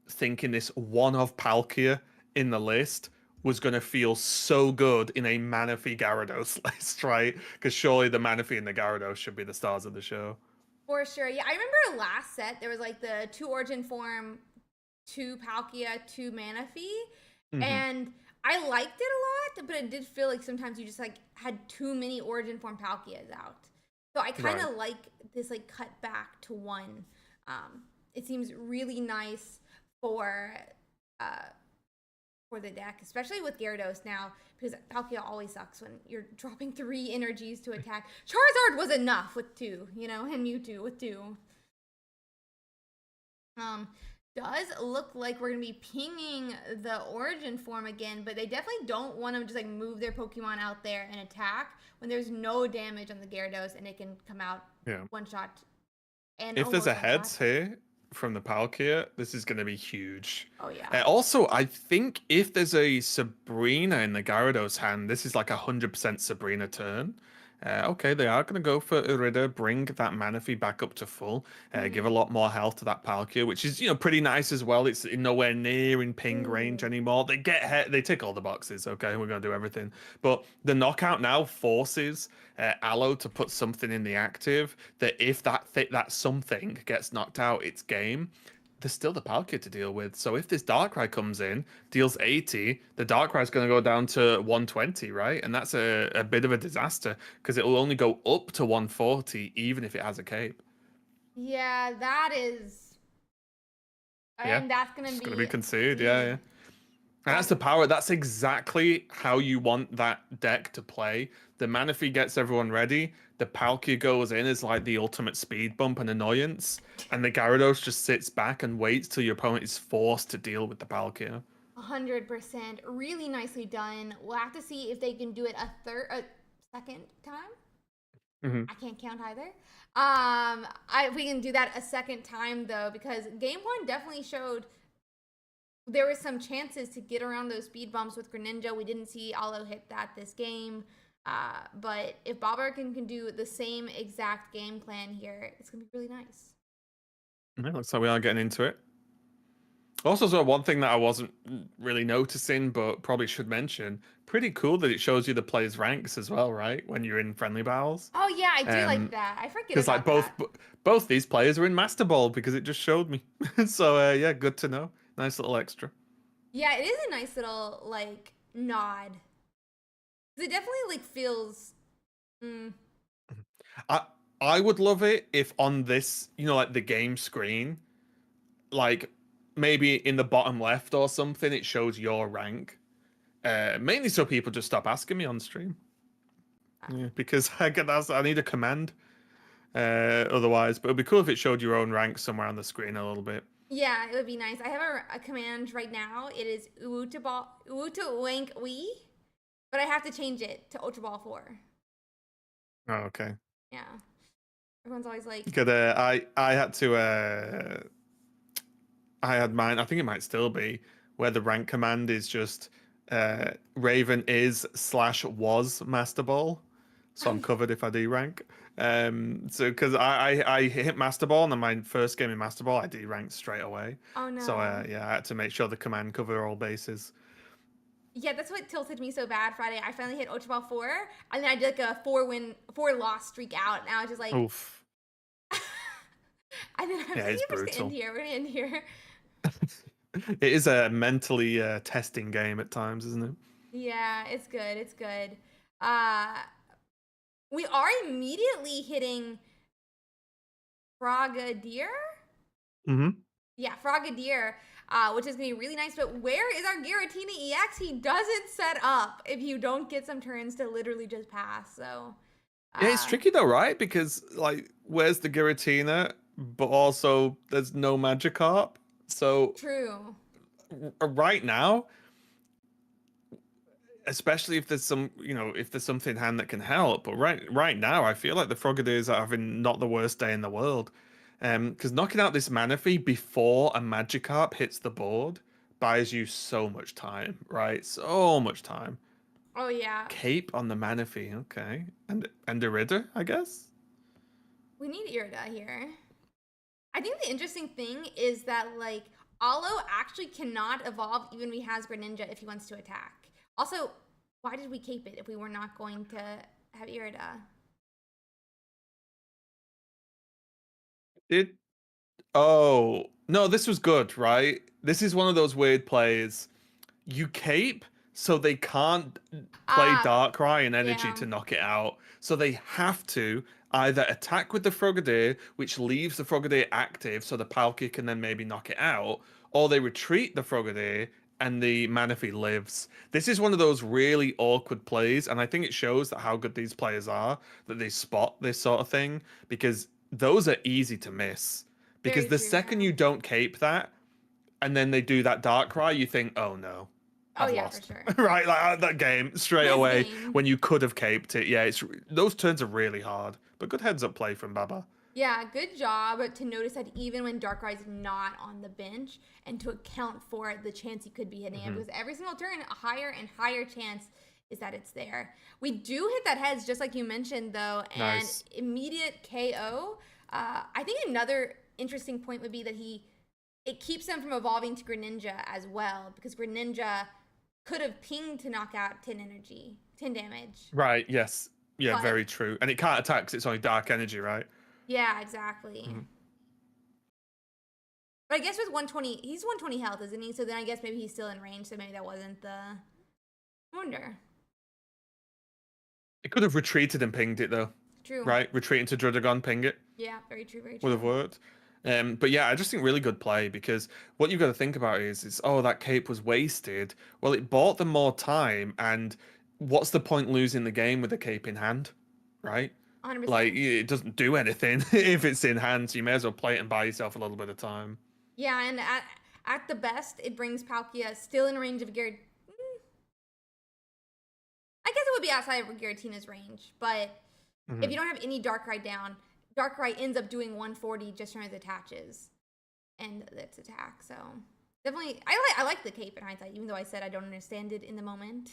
Speaker 2: thinking this one of Palkia in the list was going to feel so good in a Manaphy Gyarados list, right? Because surely the Manaphy and the Gyarados should be the stars of the show.
Speaker 1: For sure. Yeah, I remember last set there was like the 2 origin form, 2 Palkia, 2 Manaphy, and I liked it a lot, but it did feel like sometimes you just like had too many origin form Palkias out. So I kind of
Speaker 2: Right.
Speaker 1: like this like cut back to 1. It seems really nice for uh for the deck, especially with Gyarados now, because Palkia always sucks when you're dropping 3 energies to attack. Charizard was enough with 2, you know, and Mewtwo with 2. Does look like we're gonna be pinging the origin form again, but they definitely don't want to just like move their Pokemon out there and attack when there's no damage on the Gyarados and it can come out
Speaker 2: Yeah.
Speaker 1: one shot and
Speaker 2: If there's
Speaker 1: almost
Speaker 2: a
Speaker 1: one
Speaker 2: heads
Speaker 1: shot.
Speaker 2: here from the Palkia, this is going to be huge.
Speaker 1: Oh yeah.
Speaker 2: Also, I think if there's a Sabrina in the Gyarados hand, this is like 100% Sabrina turn. Okay, they are going to go for Urida, bring that Manaphy back up to full, give a lot more health to that Palkia, which is, pretty nice as well. It's nowhere near in ping range
Speaker 1: Ooh.
Speaker 2: anymore. They get they tick all the boxes. Okay, we're going to do everything. But the knockout now forces Aloe to put something in the active that if that something gets knocked out, it's game. There's still the Palkia to deal with. So if this Darkrai comes in, deals 80, the Darkrai is going to go down to 120, right? And that's a bit of a disaster because it will only go up to 140 even if it has a cape.
Speaker 1: Yeah, that is,
Speaker 2: Yeah,
Speaker 1: and that's gonna
Speaker 2: it's going to be
Speaker 1: be
Speaker 2: conceded. Yeah, yeah.
Speaker 1: huge.
Speaker 2: And that's
Speaker 1: That's
Speaker 2: the power. That's exactly how you want that deck to play. The Manaphy gets everyone ready. The Palkia goes in as like the ultimate speed bump and annoyance. And the Gyarados just sits back and waits till your opponent is forced to deal with the Palkia.
Speaker 1: 100%, really nicely done. We'll have to see if they can do it a second time.
Speaker 2: Hmm.
Speaker 1: I can't count either. We can do that a second time though, because game 1 definitely showed there were some chances to get around those speed bumps with Greninja. We didn't see Aloe hit that this game. But if Bobarkin can do the same exact game plan here, it's going to be really nice.
Speaker 2: Yeah, looks like we are getting into it. Also, so one thing that I wasn't really noticing, but probably should mention, pretty cool that it shows you the players' ranks as well, right? When you're in friendly battles.
Speaker 1: Oh, yeah, I do like
Speaker 2: Um,
Speaker 1: that. I forget
Speaker 2: because like
Speaker 1: about that.
Speaker 2: both these players are in Master Ball because it just showed me. So yeah, good to know. Nice little extra.
Speaker 1: Yeah, it is a nice little, like, nod. 'Cause it definitely, like, feels. Mm,
Speaker 2: I I would love it if on this, like the game screen, like maybe in the bottom left or something, it shows your rank. Mainly so people just stop asking me on stream. Yeah, because I need a command. Otherwise, but it'd be cool if it showed your own rank somewhere on the screen a little bit.
Speaker 1: yeah, it would be nice. I have a command right now. It is Uwuta Wank Wee, but I have to change it to Ultra Ball 4.
Speaker 2: Oh, okay.
Speaker 1: Yeah. Everyone's always like,
Speaker 2: Good. I had to. I had mine. I think it might still be where the rank command is just Raven is / was Master Ball, so I'm covered if I do rank. So because I hit Master Ball and then my first game in Master Ball I D ranked straight away.
Speaker 1: oh
Speaker 2: So
Speaker 1: no.
Speaker 2: yeah, I had to make sure the command cover all bases.
Speaker 1: Yeah, that's what tilted me so bad Friday. I finally hit Ultra Ball 4, and then I did like a 4 loss streak out, and I was just like,
Speaker 2: Oof.
Speaker 1: and then I was
Speaker 2: Yeah,
Speaker 1: like,
Speaker 2: it's
Speaker 1: we're just gonna end
Speaker 2: brutal.
Speaker 1: here. We're gonna end here.
Speaker 2: It is a mentally testing game at times, isn't it?
Speaker 1: Yeah, it's good. It's good. Uh, we are immediately hitting Frogadier.
Speaker 2: Mm-hmm.
Speaker 1: Yeah, Frogadier, which is gonna be really nice. But where is our Giratina EX? He doesn't set up if you don't get some turns to literally just pass. So,
Speaker 2: Yeah, it's
Speaker 1: uh,
Speaker 2: tricky though, right? Because like, where's the Giratina? But also, there's no Magikarp. So
Speaker 1: true.
Speaker 2: right now, especially if there's some, if there's something in hand that can help. But right now, I feel like the Frogadiers are having not the worst day in the world. Because knocking out this Manaphy before a Magikarp hits the board buys you so much time, right? So much time.
Speaker 1: Oh yeah.
Speaker 2: Cape on the Manaphy, okay. And a Ritter, I guess?
Speaker 1: We need Irida here. I think the interesting thing is that like Alo actually cannot evolve even if he has Greninja if he wants to attack. Also, why did we cape it if we were not going to have Irida?
Speaker 2: Did Oh, no, this was good, right? This is one of those weird plays. You cape so they can't play
Speaker 1: Ah,
Speaker 2: Darkrai and energy
Speaker 1: yeah.
Speaker 2: to knock it out. So they have to either attack with the Frogadier, which leaves the Frogadier active so the Palkia can then maybe knock it out, or they retreat the Frogadier and the Manaphy lives. This is one of those really awkward plays, and I think it shows that how good these players are, that they spot this sort of thing, because those are easy to miss. Because
Speaker 1: Very
Speaker 2: the
Speaker 1: true,
Speaker 2: second
Speaker 1: yeah.
Speaker 2: you don't cape that, and then they do that Darkrai, you think, oh no,
Speaker 1: Oh
Speaker 2: I've
Speaker 1: yeah, for
Speaker 2: lost.
Speaker 1: sure.
Speaker 2: Right, like that game straight
Speaker 1: This
Speaker 2: away
Speaker 1: game.
Speaker 2: when you could have caped it. Yeah, it's those turns are really hard, but good heads up play from Baba.
Speaker 1: Yeah, good job to notice that even when Darkrai's not on the bench and to account for the chance he could be hitting it
Speaker 2: Hmm.
Speaker 1: because every single turn, a higher and higher chance is that it's there. We do hit that heads just like you mentioned though, and
Speaker 2: Nice.
Speaker 1: immediate KO. I think another interesting point would be that it keeps him from evolving to Greninja as well because Greninja could have pinged to knock out 10 energy, 10 damage.
Speaker 2: Right, yes. Yeah,
Speaker 1: But
Speaker 2: very true. And it can't attack 'cause it's only dark energy, right?
Speaker 1: yeah, exactly.
Speaker 2: Mhm.
Speaker 1: But I guess with 120, he's 120 health, isn't he? So then I guess maybe he's still in range. So maybe that wasn't the. I wonder.
Speaker 2: It could have retreated and pinged it though,
Speaker 1: True.
Speaker 2: right? Retreating to Drudagon, ping it.
Speaker 1: Yeah, very true, very
Speaker 2: Would have
Speaker 1: true.
Speaker 2: worked. But yeah, I just think really good play because what you've got to think about is oh that cape was wasted. Well, it bought them more time, and what's the point losing the game with a cape in hand, right? Like
Speaker 1: 100%.
Speaker 2: it doesn't do anything if it's in hand, so you may as well play it and buy yourself a little bit of time.
Speaker 1: Yeah, and at the best, it brings Palkia still in range of Garrett. I guess it would be outside of Giratina's range, but if
Speaker 2: Hmm.
Speaker 1: you don't have any Darkrai down, Darkrai ends up doing 140 just from his attaches and its attack. So definitely, I like the cape in hindsight, even though I said I don't understand it in the moment.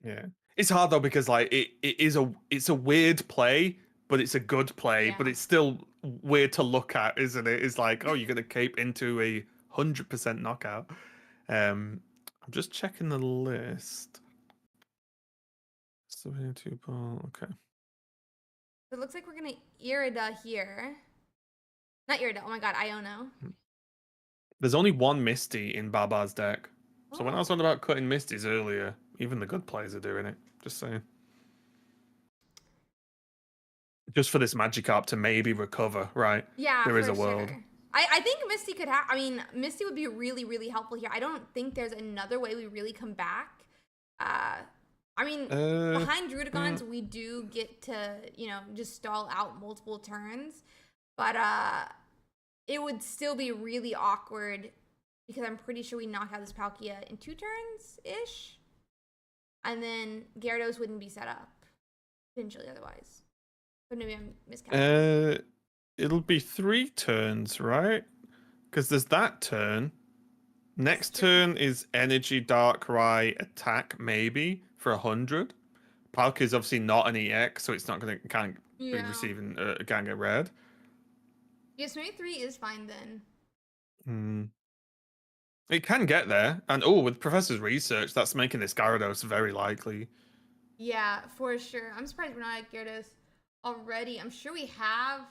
Speaker 2: Yeah, it's hard though because like it's a weird play, but it's a good play, but
Speaker 1: Yeah.
Speaker 2: it's still weird to look at, isn't it? It's like oh you're gonna cape into a 100% knockout. I'm just checking the list. 72 ball. Okay.
Speaker 1: So it looks like we're gonna Irida here. Not Irida. Oh my god, Iono.
Speaker 2: There's only one Misty in Baba's deck. So when I was
Speaker 1: Oh.
Speaker 2: on about cutting Misties earlier, even the good players are doing it. Just saying. Just for this Magikarp to maybe recover, right?
Speaker 1: Yeah,
Speaker 2: There is
Speaker 1: for
Speaker 2: a world.
Speaker 1: sure. I think Misty could have. I mean, Misty would be really, really helpful here. I don't think there's another way we really come back. Uh, I mean,
Speaker 2: Uh,
Speaker 1: behind
Speaker 2: mm,
Speaker 1: Drudicons, we do get to, just stall out multiple turns. But it would still be really awkward because I'm pretty sure we knock out this Palkia in 2 turns ish. And then Gyarados wouldn't be set up, potentially otherwise. But maybe I'm miscalculating.
Speaker 2: uh, it'll be 3 turns, right? Because there's that turn.
Speaker 1: That's
Speaker 2: Next
Speaker 1: true.
Speaker 2: turn is Energy Darkrai attack, maybe for 100. Palkia is obviously not an EX, so it's not gonna can't be
Speaker 1: Yeah.
Speaker 2: receiving can't get red.
Speaker 1: Yes, maybe 3 is fine then.
Speaker 2: Hmm. It can get there, and oh, with Professor's research, that's making this Gyarados very likely.
Speaker 1: Yeah, for sure. I'm surprised we're not at Gyarados already. I'm sure we have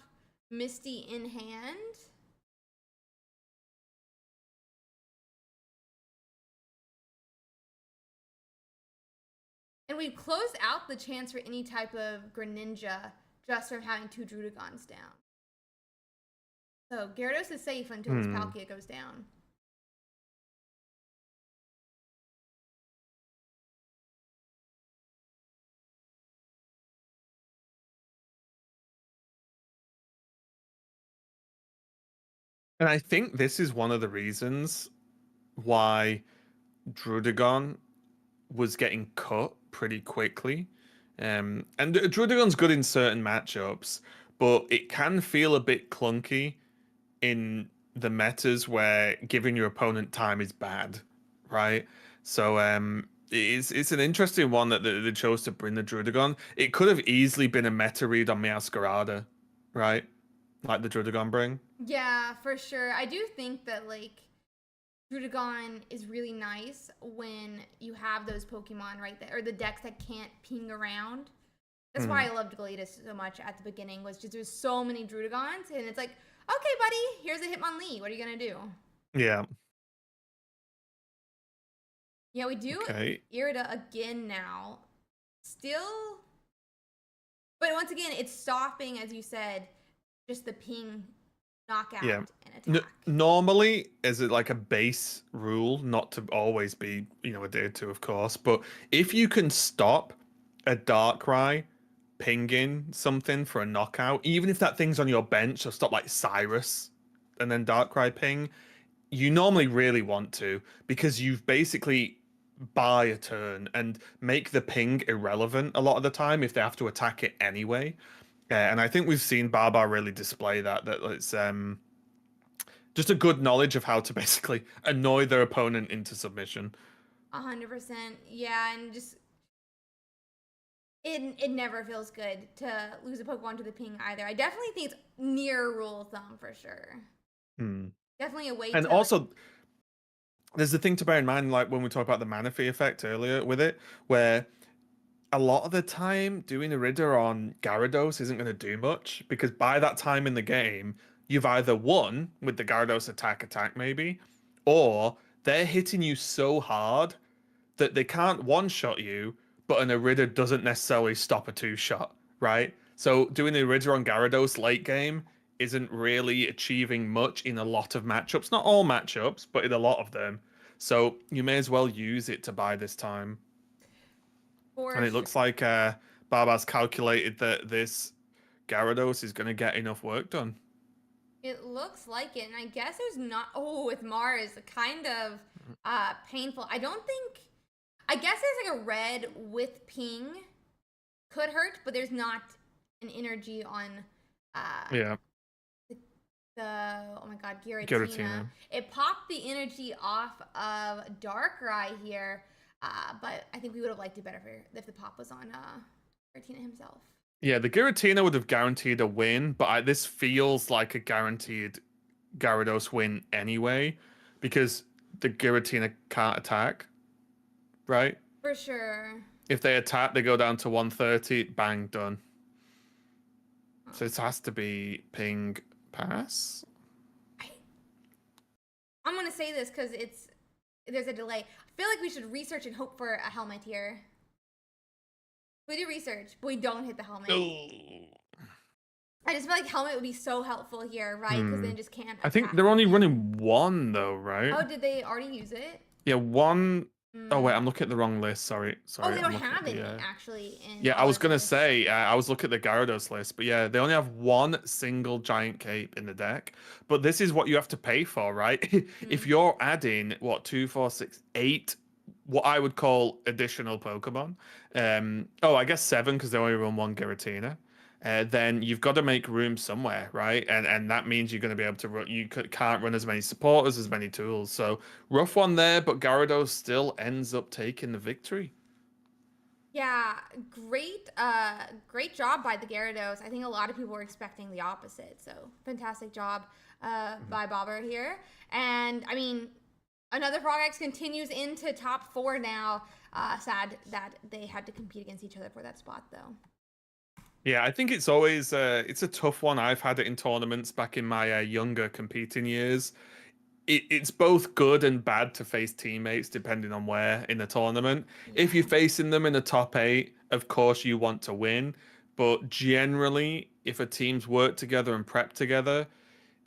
Speaker 1: Misty in hand. And we've closed out the chance for any type of Greninja just from having 2 Drudicons down. So Gyarados is safe until this
Speaker 2: Hmm.
Speaker 1: Palkia goes down.
Speaker 2: And I think this is one of the reasons why Drudagon was getting cut pretty quickly. And Druddigon's good in certain matchups, but it can feel a bit clunky in the metas where giving your opponent time is bad, right? So it's an interesting one that they chose to bring the Drudigon. It could have easily been a meta read on Meowscarada, right? Like the Drudigon bring.
Speaker 1: Yeah, for sure. I do think that like Druddigon is really nice when you have those Pokemon right there, or the decks that can't ping around. That's why I loved Gladys so much at the beginning, was just there's so many Druddigons, and it's like, okay, buddy, here's a Hitmonlee. What are you gonna do?
Speaker 2: Yeah.
Speaker 1: Yeah, we do
Speaker 2: Okay.
Speaker 1: Irida again now. Still, but once again, it's stopping, as you said, just the ping, knockout,
Speaker 2: Yeah.
Speaker 1: and attack.
Speaker 2: Normally, as like a base rule, not to always be, adhered to, of course, but if you can stop a Darkrai pinging something for a knockout, even if that thing's on your bench, or stop like Cyrus and then Darkrai ping, you normally really want to, because you've basically buy a turn and make the ping irrelevant a lot of the time if they have to attack it anyway. And I think we've seen Barbar really display that it's just a good knowledge of how to basically annoy their opponent into submission.
Speaker 1: 100%. Yeah, and just it never feels good to lose a Pokemon to the ping either. I definitely think it's near rule of thumb for sure. Definitely a way
Speaker 2: And
Speaker 1: to
Speaker 2: also, there's the thing to bear in mind, like when we talked about the Manaphy effect earlier with it, where a lot of the time doing Irida on Gyarados isn't going to do much, because by that time in the game, you've either won with the Gyarados attack maybe, or they're hitting you so hard that they can't one-shot you, but an Irida doesn't necessarily stop a two-shot, right? So doing the Irida on Gyarados late game isn't really achieving much in a lot of matchups. Not all matchups, but in a lot of them. So you may as well use it to buy this time. And it looks like Barbar's calculated that this Gyarados is going to get enough work done.
Speaker 1: It looks like it, and I guess there's not. Oh, with Mars, kind of painful. I don't think. I guess there's like a red with ping could hurt, but there's not an energy on.
Speaker 2: Yeah.
Speaker 1: The oh my god,
Speaker 2: Giratina.
Speaker 1: It popped the energy off of Darkrai here, but I think we would have liked it better if the pop was on Giratina himself.
Speaker 2: Yeah, the Giratina would have guaranteed a win, but this feels like a guaranteed Gyarados win anyway, because the Giratina can't attack, right?
Speaker 1: For sure.
Speaker 2: If they attack, they go down to 130, bang, done. So it has to be ping pass.
Speaker 1: I'm gonna say this because there's a delay. I feel like we should research and hope for a helmet here. We do research, but we don't hit the helmet. I just feel like helmet would be so helpful here, right? Because then just can't.
Speaker 2: I think they're only running one though, right?
Speaker 1: Oh, did they already use it?
Speaker 2: Yeah, one. Oh wait, I'm looking at the wrong list. Sorry.
Speaker 1: Oh, they don't have any actually.
Speaker 2: Yeah, I was gonna say I was looking at the Gyarados list, but yeah, they only have one single giant cape in the deck. But this is what you have to pay for, right? If you're adding 2, 4, 6, 8, what I would call additional Pokemon. I guess 7 because they only run one Giratina. Then you've got to make room somewhere, right? And that means you're going to be able to run. You can't run as many supporters, as many tools. So rough one there, but Gyarados still ends up taking the victory.
Speaker 1: Yeah, great job by the Gyarados. I think a lot of people were expecting the opposite. So fantastic job by Bobber here. And I mean, another Frogax continues into top 4 now. Sad that they had to compete against each other for that spot, though.
Speaker 2: Yeah, I think it's always it's a tough one. I've had it in tournaments back in my younger competing years. It's both good and bad to face teammates depending on where in the tournament. Yeah. If you're facing them in the top 8, of course you want to win. But generally, if a team's work together and prep together,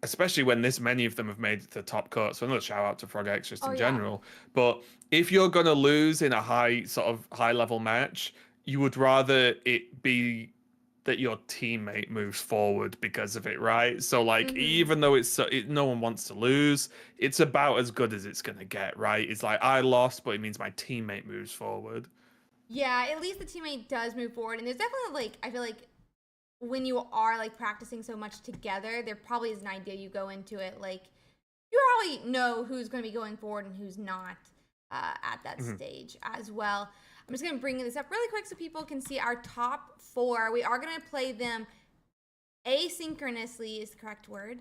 Speaker 2: especially when this many of them have made it to the top cut, so another shout out to Frogax just in general. But if you're going to lose in a high level match, you would rather it be that your teammate moves forward because of it, right? So like even though no one wants to lose, it's about as good as it's gonna get, right? It's like I lost, but it means my teammate moves forward.
Speaker 1: Yeah, at least the teammate does move forward, and there's definitely like I feel like when you are like practicing so much together, there probably is an idea you go into it like you probably know who's going to be going forward and who's not at that stage as well. I'm just going to bring this up really quick so people can see our top 4. We are going to play them asynchronously is the correct word.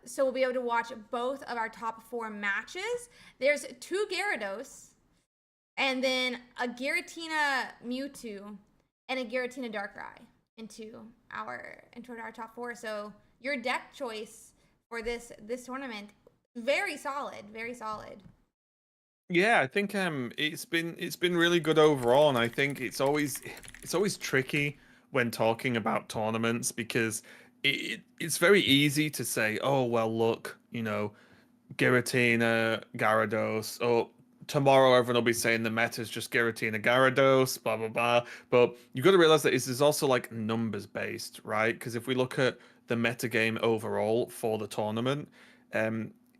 Speaker 1: So we'll be able to watch both of our top 4 matches. There's 2 Gyarados, and then a Giratina Mewtwo, and a Giratina Darkrai into our top 4. So your deck choice for this tournament, very solid, very solid.
Speaker 2: Yeah, I think it's been really good overall, and I think it's always tricky when talking about tournaments because it's very easy to say, oh well, look, Giratina, Gyarados, or tomorrow everyone will be saying the meta's just Giratina, Gyarados, blah blah blah. But you've got to realize that this is also like numbers based, right? Because if we look at the meta game overall for the tournament,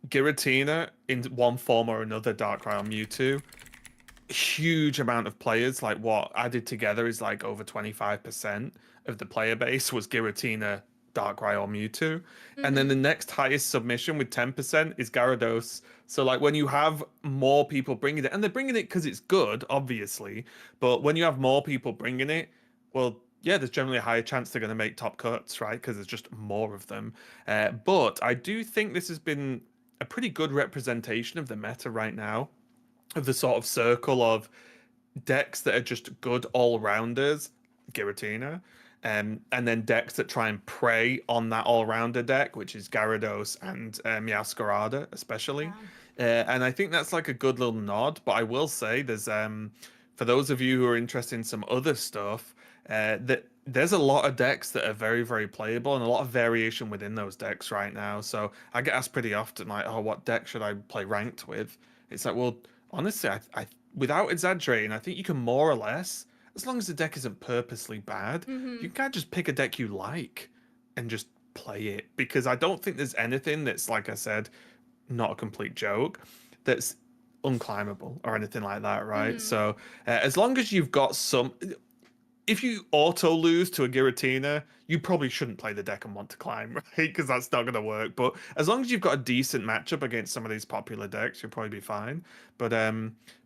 Speaker 2: Giratina in one form or another, Darkrai or Mewtwo, huge amount of players, like what added together is like over 25% of the player base was Giratina, Darkrai, or Mewtwo. And then the next highest submission with 10% is Gyarados. So like when you have more people bringing it, and they're bringing it because it's good, obviously, but when you have more people bringing it, well, yeah, there's generally a higher chance they're going to make top cuts, right? Because there's just more of them. But I do think this has been a pretty good representation of the meta right now, of the sort of circle of decks that are just good all-rounders, Giratina, and then decks that try and prey on that all-rounder deck, which is Gyarados and Meowscarada, especially. And I think that's like a good little nod. But I will say, there's for those of you who are interested in some other stuff, that there's a lot of decks that are very, very playable and a lot of variation within those decks right now. So I get asked pretty often, like, oh, what deck should I play ranked with? It's like, well, honestly, I without exaggerating, I think you can more or less, as long as the deck isn't purposely bad, you can just pick a deck you like and just play it. Because I don't think there's anything that's, like I said, not a complete joke, that's unclimbable or anything like that, right? So as long as you've got some, if you auto lose to a Giratina, you probably shouldn't play the deck and want to climb, right? Because that's not going to work. But as long as you've got a decent matchup against some of these popular decks, you'll probably be fine. But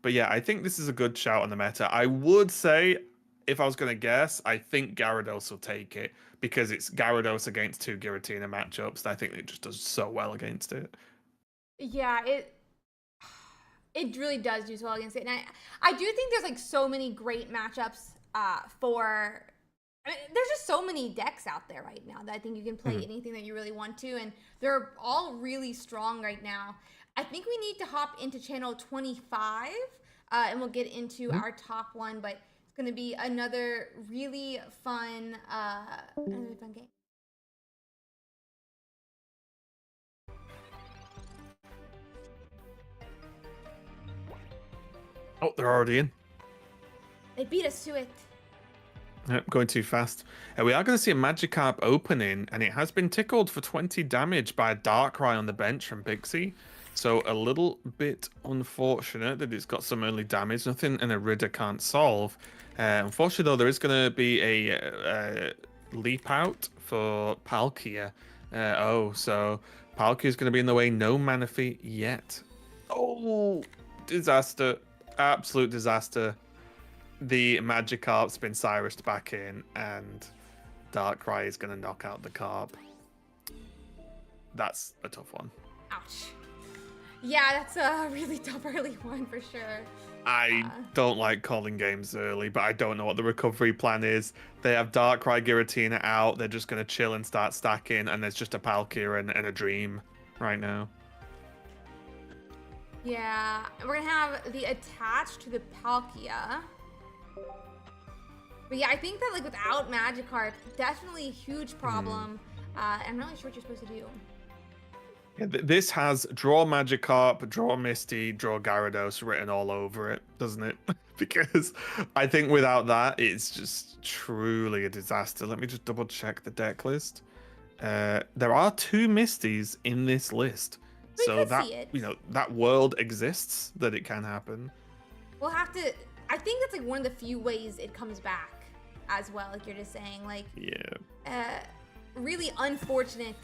Speaker 2: yeah, I think this is a good shout on the meta. I would say, if I was going to guess, I think Gyarados will take it because it's Gyarados against 2 Giratina matchups. I think it just does so well against it.
Speaker 1: Yeah, it really does do so well against it, and I do think there's like so many great matchups for. I mean, there's just so many decks out there right now that I think you can play anything that you really want to, and they're all really strong right now. I think we need to hop into channel 25, and we'll get into our top 1, but it's going to be another really fun game.
Speaker 2: Oh, they're already in.
Speaker 1: They beat us to it.
Speaker 2: Yep, going too fast. We are going to see a Magikarp opening, and it has been tickled for 20 damage by a Darkrai on the bench from Pixie. So a little bit unfortunate that it's got some early damage. Nothing an Irida can't solve. Unfortunately, though, there is going to be a leap out for Palkia. So Palkia is going to be in the way. No Manaphy yet. Oh, disaster. Absolute disaster. The Magikarp's been Cyrused back in, and Darkrai is going to knock out the Carp. That's a tough one.
Speaker 1: Ouch. Yeah, that's a really tough early one for sure.
Speaker 2: I don't like calling games early, but I don't know what the recovery plan is. They have Darkrai, Giratina out. They're just going to chill and start stacking, and there's just a Palkia and a Dream right now.
Speaker 1: Yeah, we're going to have the attach to the Palkia. But yeah, I think that like without Magikarp, definitely a huge problem. I'm not really sure what you're supposed to do.
Speaker 2: Yeah, this has draw Magikarp, draw Misty, draw Gyarados written all over it, doesn't it? Because I think without that, it's just truly a disaster. Let me just double check the deck list. There are 2 Misties in this list,
Speaker 1: We
Speaker 2: so
Speaker 1: could
Speaker 2: that
Speaker 1: see it.
Speaker 2: that world exists that it can happen.
Speaker 1: We'll have to. I think that's like one of the few ways it comes back, as well. Like you're just saying, like
Speaker 2: Yeah.
Speaker 1: really unfortunate.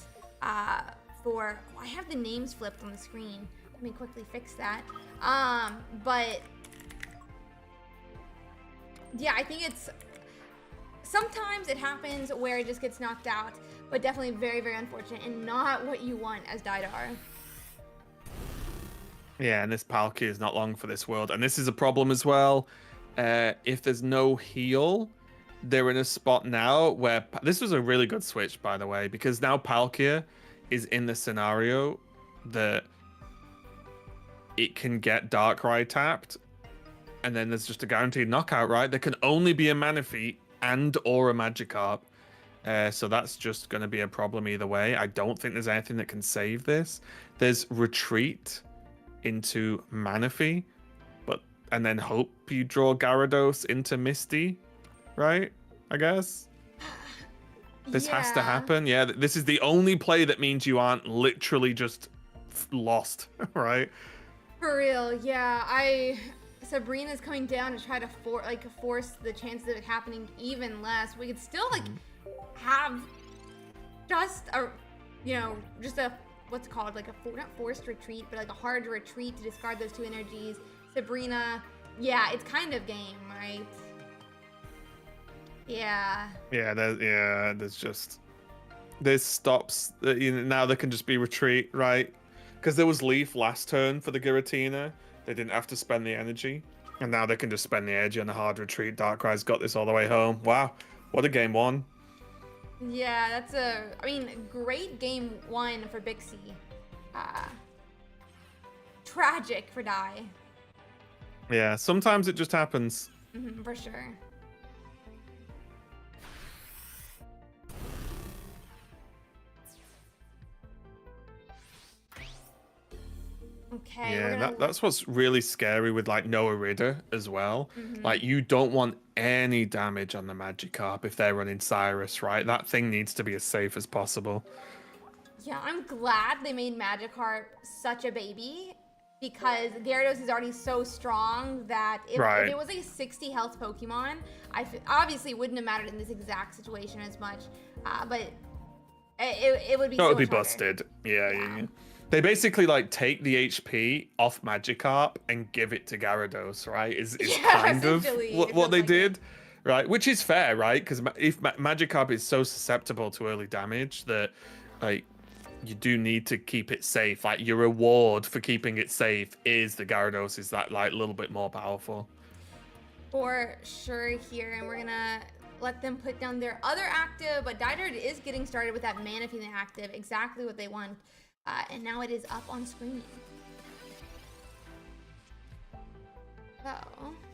Speaker 1: For I have the names flipped on the screen. Let me quickly fix that. But yeah, I think it's sometimes it happens where it just gets knocked out, but definitely very, very unfortunate and not what you want as Didar.
Speaker 2: Yeah, and this Palkia is not long for this world, and this is a problem as well. If there's no heal, they're in a spot now where this was a really good switch, by the way, because now Palkia is in the scenario that it can get Darkrai tapped, and then there's just a guaranteed knockout, right? There can only be a Manaphy and or a Magikarp. So that's just going to be a problem either way. I don't think there's anything that can save this. There's retreat into Manaphy, and then hope you draw Gyarados into Misty, right? I guess. This has to happen. Yeah, this is the only play that means you aren't literally just lost, right?
Speaker 1: For real, yeah. Sabrina's coming down to try to force the chances of it happening even less. We could still have just a, just a what's called like a not forced retreat, but like a hard retreat to discard those 2 energies. Sabrina, yeah, it's kind of game, right? Yeah.
Speaker 2: Yeah, there's just this stops. Now there can just be retreat, right? Because there was Leaf last turn for the Giratina. They didn't have to spend the energy, and now they can just spend the energy on a hard retreat. Darkrai's got this all the way home. Wow, what a game 1.
Speaker 1: Yeah, that's great game 1 for Bixie. Tragic for Dai.
Speaker 2: Yeah, sometimes it just happens.
Speaker 1: For sure. Okay.
Speaker 2: Yeah, that's what's really scary with like Noah Ridder as well. Like you don't want any damage on the Magikarp if they're running Cyrus, right? That thing needs to be as safe as possible.
Speaker 1: Yeah, I'm glad they made Magikarp such a baby, because Gyarados is already so strong that if it was a 60 health Pokemon, obviously it wouldn't have mattered in this exact situation as much, but it would be so
Speaker 2: it would be
Speaker 1: much harder.
Speaker 2: busted. Yeah. They basically like take the HP off Magikarp and give it to Gyarados, right? Is kind of what they did, right? Which is fair, right? Because if Magikarp is so susceptible to early damage that, like, you do need to keep it safe. Like, your reward for keeping it safe is the Gyarados is that like little bit more powerful.
Speaker 1: For sure here, and we're gonna let them put down their other active, but Didar is getting started with that Manaphy in the active, exactly what they want. And now it is up on screen. So.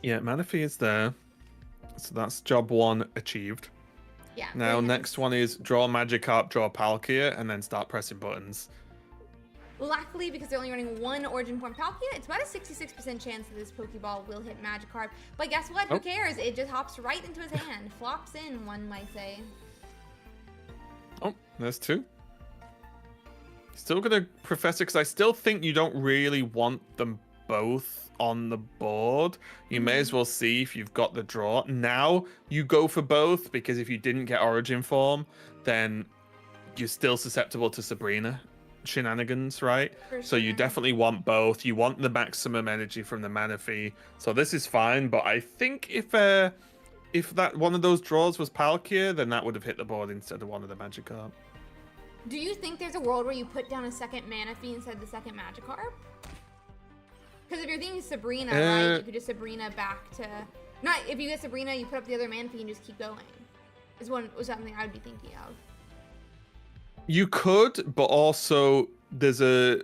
Speaker 1: Yeah,
Speaker 2: Manaphy is there. So that's job 1 achieved.
Speaker 1: Yeah.
Speaker 2: Now, next one is draw Magikarp, draw Palkia, and then start pressing buttons.
Speaker 1: Luckily, because they're only running 1 Origin Form Palkia, it's about a 66% chance that this Pokeball will hit Magikarp. But guess what? Who cares? It just hops right into his hand. Flops in, one might say.
Speaker 2: Oh, there's 2. Still gonna Professor, because I still think you don't really want them both on the board. You may as well see if you've got the draw. Now you go for both, because if you didn't get Origin Form, then you're still susceptible to Sabrina shenanigans, right? So you definitely want both. You want the maximum energy from the Manaphy. So this is fine, but I think if that one of those draws was Palkia, then that would have hit the board instead of one of the Magikarp.
Speaker 1: Do you think there's a world where you put down a second Manaphy instead of the second Magikarp? Because if you're thinking Sabrina, right, you could just Sabrina back to... Not, if you get Sabrina, you put up the other Manaphy and just keep going. Was something I would be thinking of.
Speaker 2: You could, but also there's a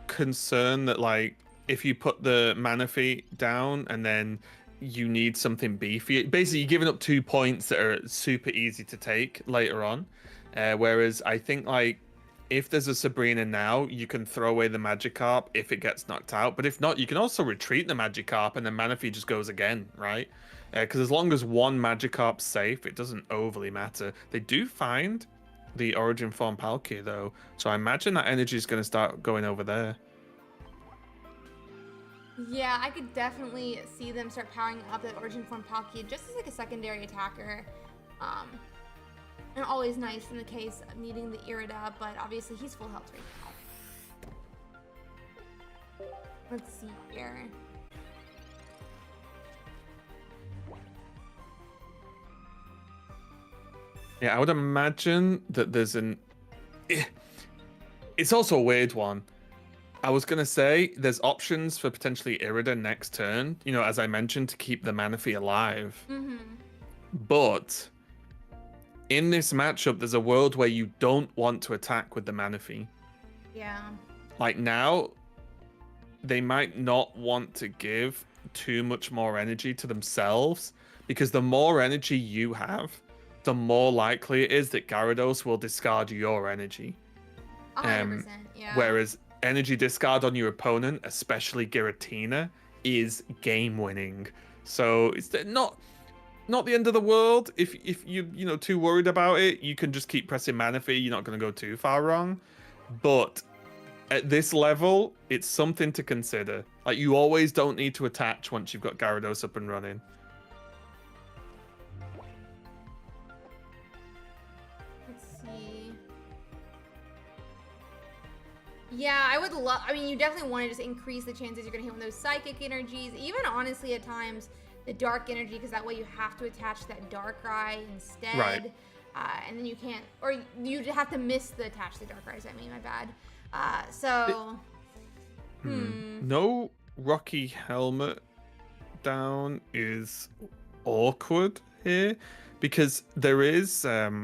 Speaker 2: concern that, like, if you put the Manaphy down and then you need something beefy, basically you're giving up 2 points that are super easy to take later on. Whereas I think, like, if there's a Sabrina now, you can throw away the Magikarp if it gets knocked out. But if not, you can also retreat the Magikarp and then Manaphy just goes again, right? Because as long as one Magikarp's safe, it doesn't overly matter. They do find the Origin Form Palkia, though. So I imagine that energy is going to start going over there.
Speaker 1: Yeah, I could definitely see them start powering up the Origin Form Palkia just as like a secondary attacker. And always nice in the case of needing the Irida, but obviously he's full health right now. Let's see here.
Speaker 2: Yeah, I would imagine that there's an... It's also a weird one. I was going to say there's options for potentially Irida next turn, you know, as I mentioned, to keep the Manaphy alive.
Speaker 1: Mm-hmm.
Speaker 2: But in this matchup, there's a world where you don't want to attack with the Manaphy.
Speaker 1: Yeah.
Speaker 2: Like now, they might not want to give too much more energy to themselves, because the more energy you have, the more likely it is that Gyarados will discard your energy.
Speaker 1: 100%, yeah.
Speaker 2: Whereas energy discard on your opponent, especially Giratina, is game winning. So it's not the end of the world. If you too worried about it, you can just keep pressing Manaphy. You're not going to go too far wrong. But at this level, it's something to consider. Like, you always don't need to attach once you've got Gyarados up and running.
Speaker 1: Let's see. Yeah, I would love... I mean, you definitely want to just increase the chances you're going to hit one of those psychic energies. Even, honestly, at times, the dark energy, because that way you have to attach that Darkrai instead.
Speaker 2: Right.
Speaker 1: And then you can't... Or you have to miss the attach the Darkrai's, I mean, my bad. So...
Speaker 2: No Rocky Helmet down is awkward here, because there is a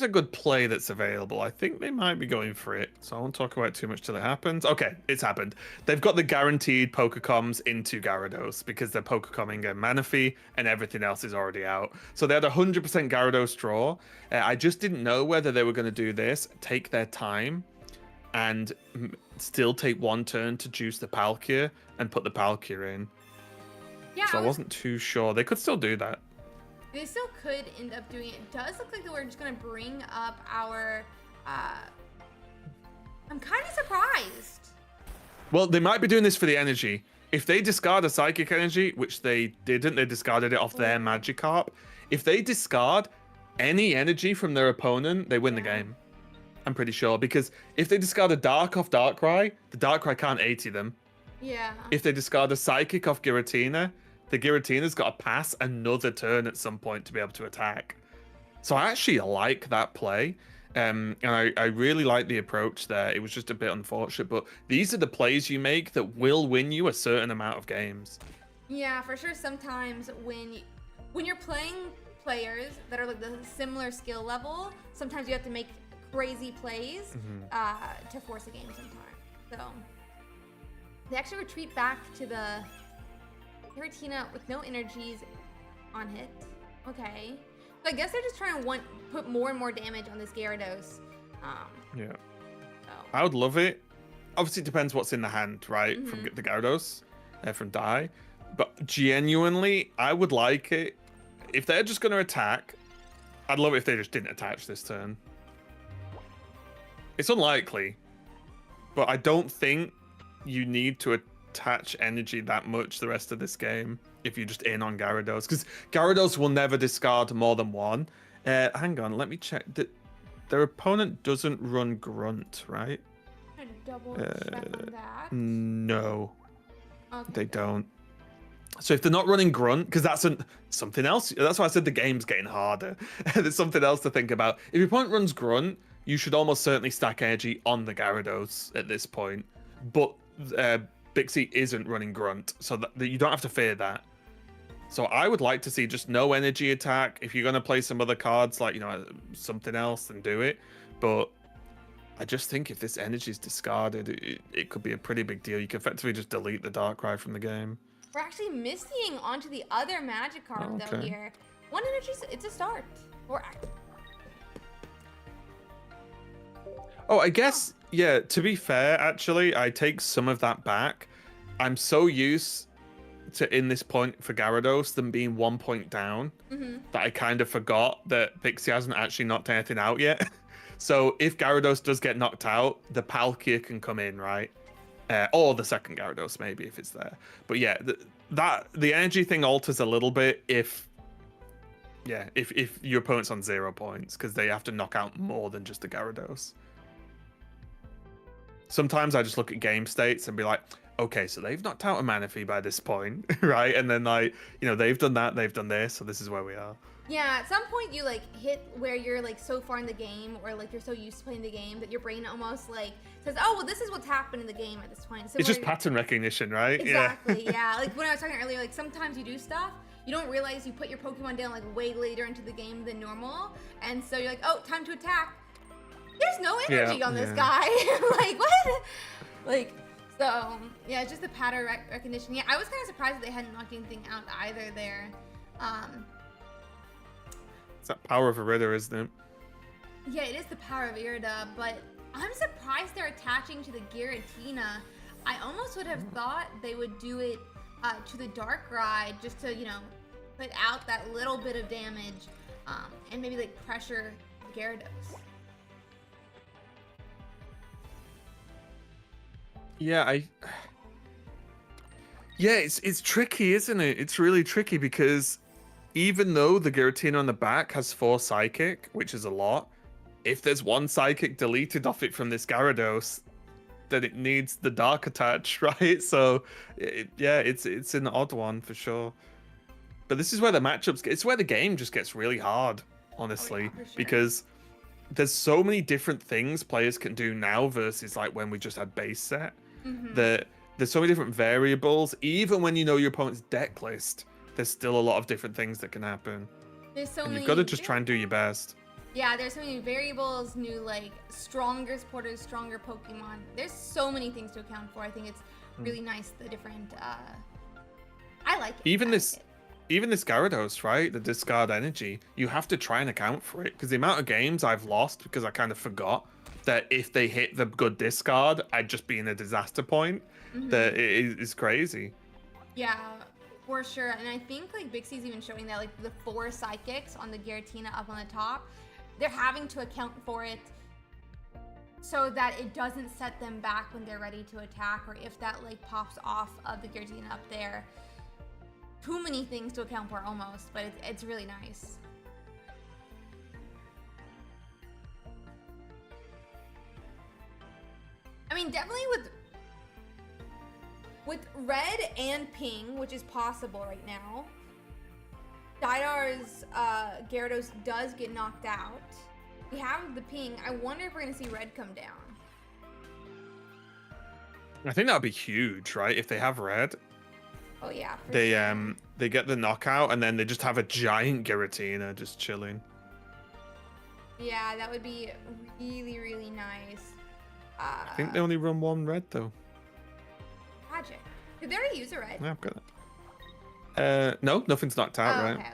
Speaker 2: good play that's available. I think they might be going for it, so I won't talk about it too much till it happens. Okay, it's happened. They've got the guaranteed Pokecoms into Gyarados because they're Pokecomming a Manaphy and everything else is already out. So they had 100% Gyarados draw. I just didn't know whether they were going to do this, take their time, and still take one turn to juice the Palkia and put the Palkia in.
Speaker 1: Yeah,
Speaker 2: So I wasn't too sure. They could still do that.
Speaker 1: They still could end up doing it. It does look like that we're just going to bring up our... I'm kind of surprised.
Speaker 2: Well, they might be doing this for the energy. If they discard a Psychic Energy, which they didn't, they discarded it off their Magikarp. If they discard any energy from their opponent, they win the game. I'm pretty sure. Because if they discard a Dark off Darkrai, the Darkrai can't 80 them.
Speaker 1: Yeah.
Speaker 2: If they discard a Psychic off Giratina, the Giratina's got to pass another turn at some point to be able to attack. So I actually like that play. And I really like the approach there. It was just a bit unfortunate, but these are the plays you make that will win you a certain amount of games.
Speaker 1: Yeah, for sure. Sometimes when you're playing players that are like the similar skill level, sometimes you have to make crazy plays to force a game sometimes. So they actually retreat back to the Giratina with no energies on hit. Okay. So I guess they're just trying to put more and more damage on this Gyarados.
Speaker 2: Yeah.
Speaker 1: So.
Speaker 2: I would love it. Obviously, it depends what's in the hand, right? From the Gyarados, from Dai. But genuinely, I would like it. If they're just going to attack, I'd love it if they just didn't attach this turn. It's unlikely, but I don't think you need to attach energy that much the rest of this game if you're just in on Gyarados, because Gyarados will never discard more than one. Hang on, let me check. Their opponent doesn't run Grunt, right?
Speaker 1: I'm gonna double check on that.
Speaker 2: No,
Speaker 1: Okay.
Speaker 2: they don't. So if they're not running Grunt, because that's something else. That's why I said the game's getting harder. There's something else to think about. If your opponent runs Grunt, you should almost certainly stack energy on the Gyarados at this point. But Bixie isn't running Grunt, so that you don't have to fear that. So I would like to see just no energy attack. If you're going to play some other cards, like, something else, then do it. But I just think if this energy is discarded, it could be a pretty big deal. You can effectively just delete the Darkrai from the game.
Speaker 1: We're actually missing onto the other Magikarp though
Speaker 2: Okay.
Speaker 1: here. One energy, it's a start.
Speaker 2: Oh, I guess, yeah, to be fair, actually, I take some of that back. I'm so used to, in this point for Gyarados, them being 1 point down,
Speaker 1: Mm-hmm.
Speaker 2: that I kind of forgot that Pixie hasn't actually knocked anything out yet. So if Gyarados does get knocked out, the Palkia can come in, right? Or the second Gyarados, maybe, if it's there. But yeah, the energy thing alters a little bit if your opponent's on 0 points, because they have to knock out more than just the Gyarados. Sometimes I just look at game states and be like, okay, so they've knocked out a Manaphy by this point, right? And then like, they've done that, they've done this, so this is where we are.
Speaker 1: Yeah, at some point you like hit where you're like so far in the game, or like you're so used to playing the game that your brain almost like says, oh, well, this is what's happened in the game at this point. So
Speaker 2: it's just pattern recognition, right?
Speaker 1: Exactly, yeah. Like when I was talking earlier, like sometimes you do stuff, you don't realize you put your Pokemon down like way later into the game than normal, and so you're like, oh, time to attack. There's no energy on this guy. Like, what? Like, so, yeah, it's just the pattern recognition. Yeah, I was kind of surprised that they hadn't knocked anything out either there.
Speaker 2: It's that power of Irida, isn't it?
Speaker 1: Yeah, it is the power of Irida, but I'm surprised they're attaching to the Giratina. I almost would have thought they would do it to the Darkrai just to, put out that little bit of damage and maybe like pressure Gyarados.
Speaker 2: Yeah, it's tricky, isn't it? It's really tricky because even though the Giratina on the back has 4 Psychic, which is a lot, if there's 1 Psychic deleted off it from this Gyarados, then it needs the Dark attach, right? So, it's an odd one for sure. But this is where the matchups, it's where the game just gets really hard, honestly,
Speaker 1: for sure.
Speaker 2: because there's so many different things players can do now versus like when we just had base set.
Speaker 1: Mm-hmm.
Speaker 2: There's so many different variables. Even when you know your opponent's deck list, there's still a lot of different things that can happen.
Speaker 1: There's so
Speaker 2: and
Speaker 1: many.
Speaker 2: You've got to just try and do your best.
Speaker 1: Yeah, there's so many variables, new like stronger supporters, stronger Pokemon. There's so many things to account for. I think it's really nice, the different I like it.
Speaker 2: Even this Gyarados, right? The discard energy, you have to try and account for it, because the amount of games I've lost because I kind of forgot that if they hit the good discard, I'd just be in a disaster point. That is crazy.
Speaker 1: Yeah, for sure. And I think like Bixie's even showing that like the 4 Psychics on the Giratina up on the top, they're having to account for it so that it doesn't set them back when they're ready to attack, or if that like pops off of the Giratina up there. Too many things to account for almost, but it's really nice. I mean, definitely with red and ping, which is possible right now, Didar's Gyarados does get knocked out. We have the ping. I wonder if we're gonna see red come down.
Speaker 2: I think that would be huge, right? If they have red.
Speaker 1: Oh yeah.
Speaker 2: They get the knockout and then they just have a giant Giratina just chilling.
Speaker 1: Yeah, that would be really, really nice.
Speaker 2: I think they only run 1 red though.
Speaker 1: Tragic. Did they already use a red?
Speaker 2: Yeah, I've got it. No, nothing's knocked out, right?
Speaker 1: Okay.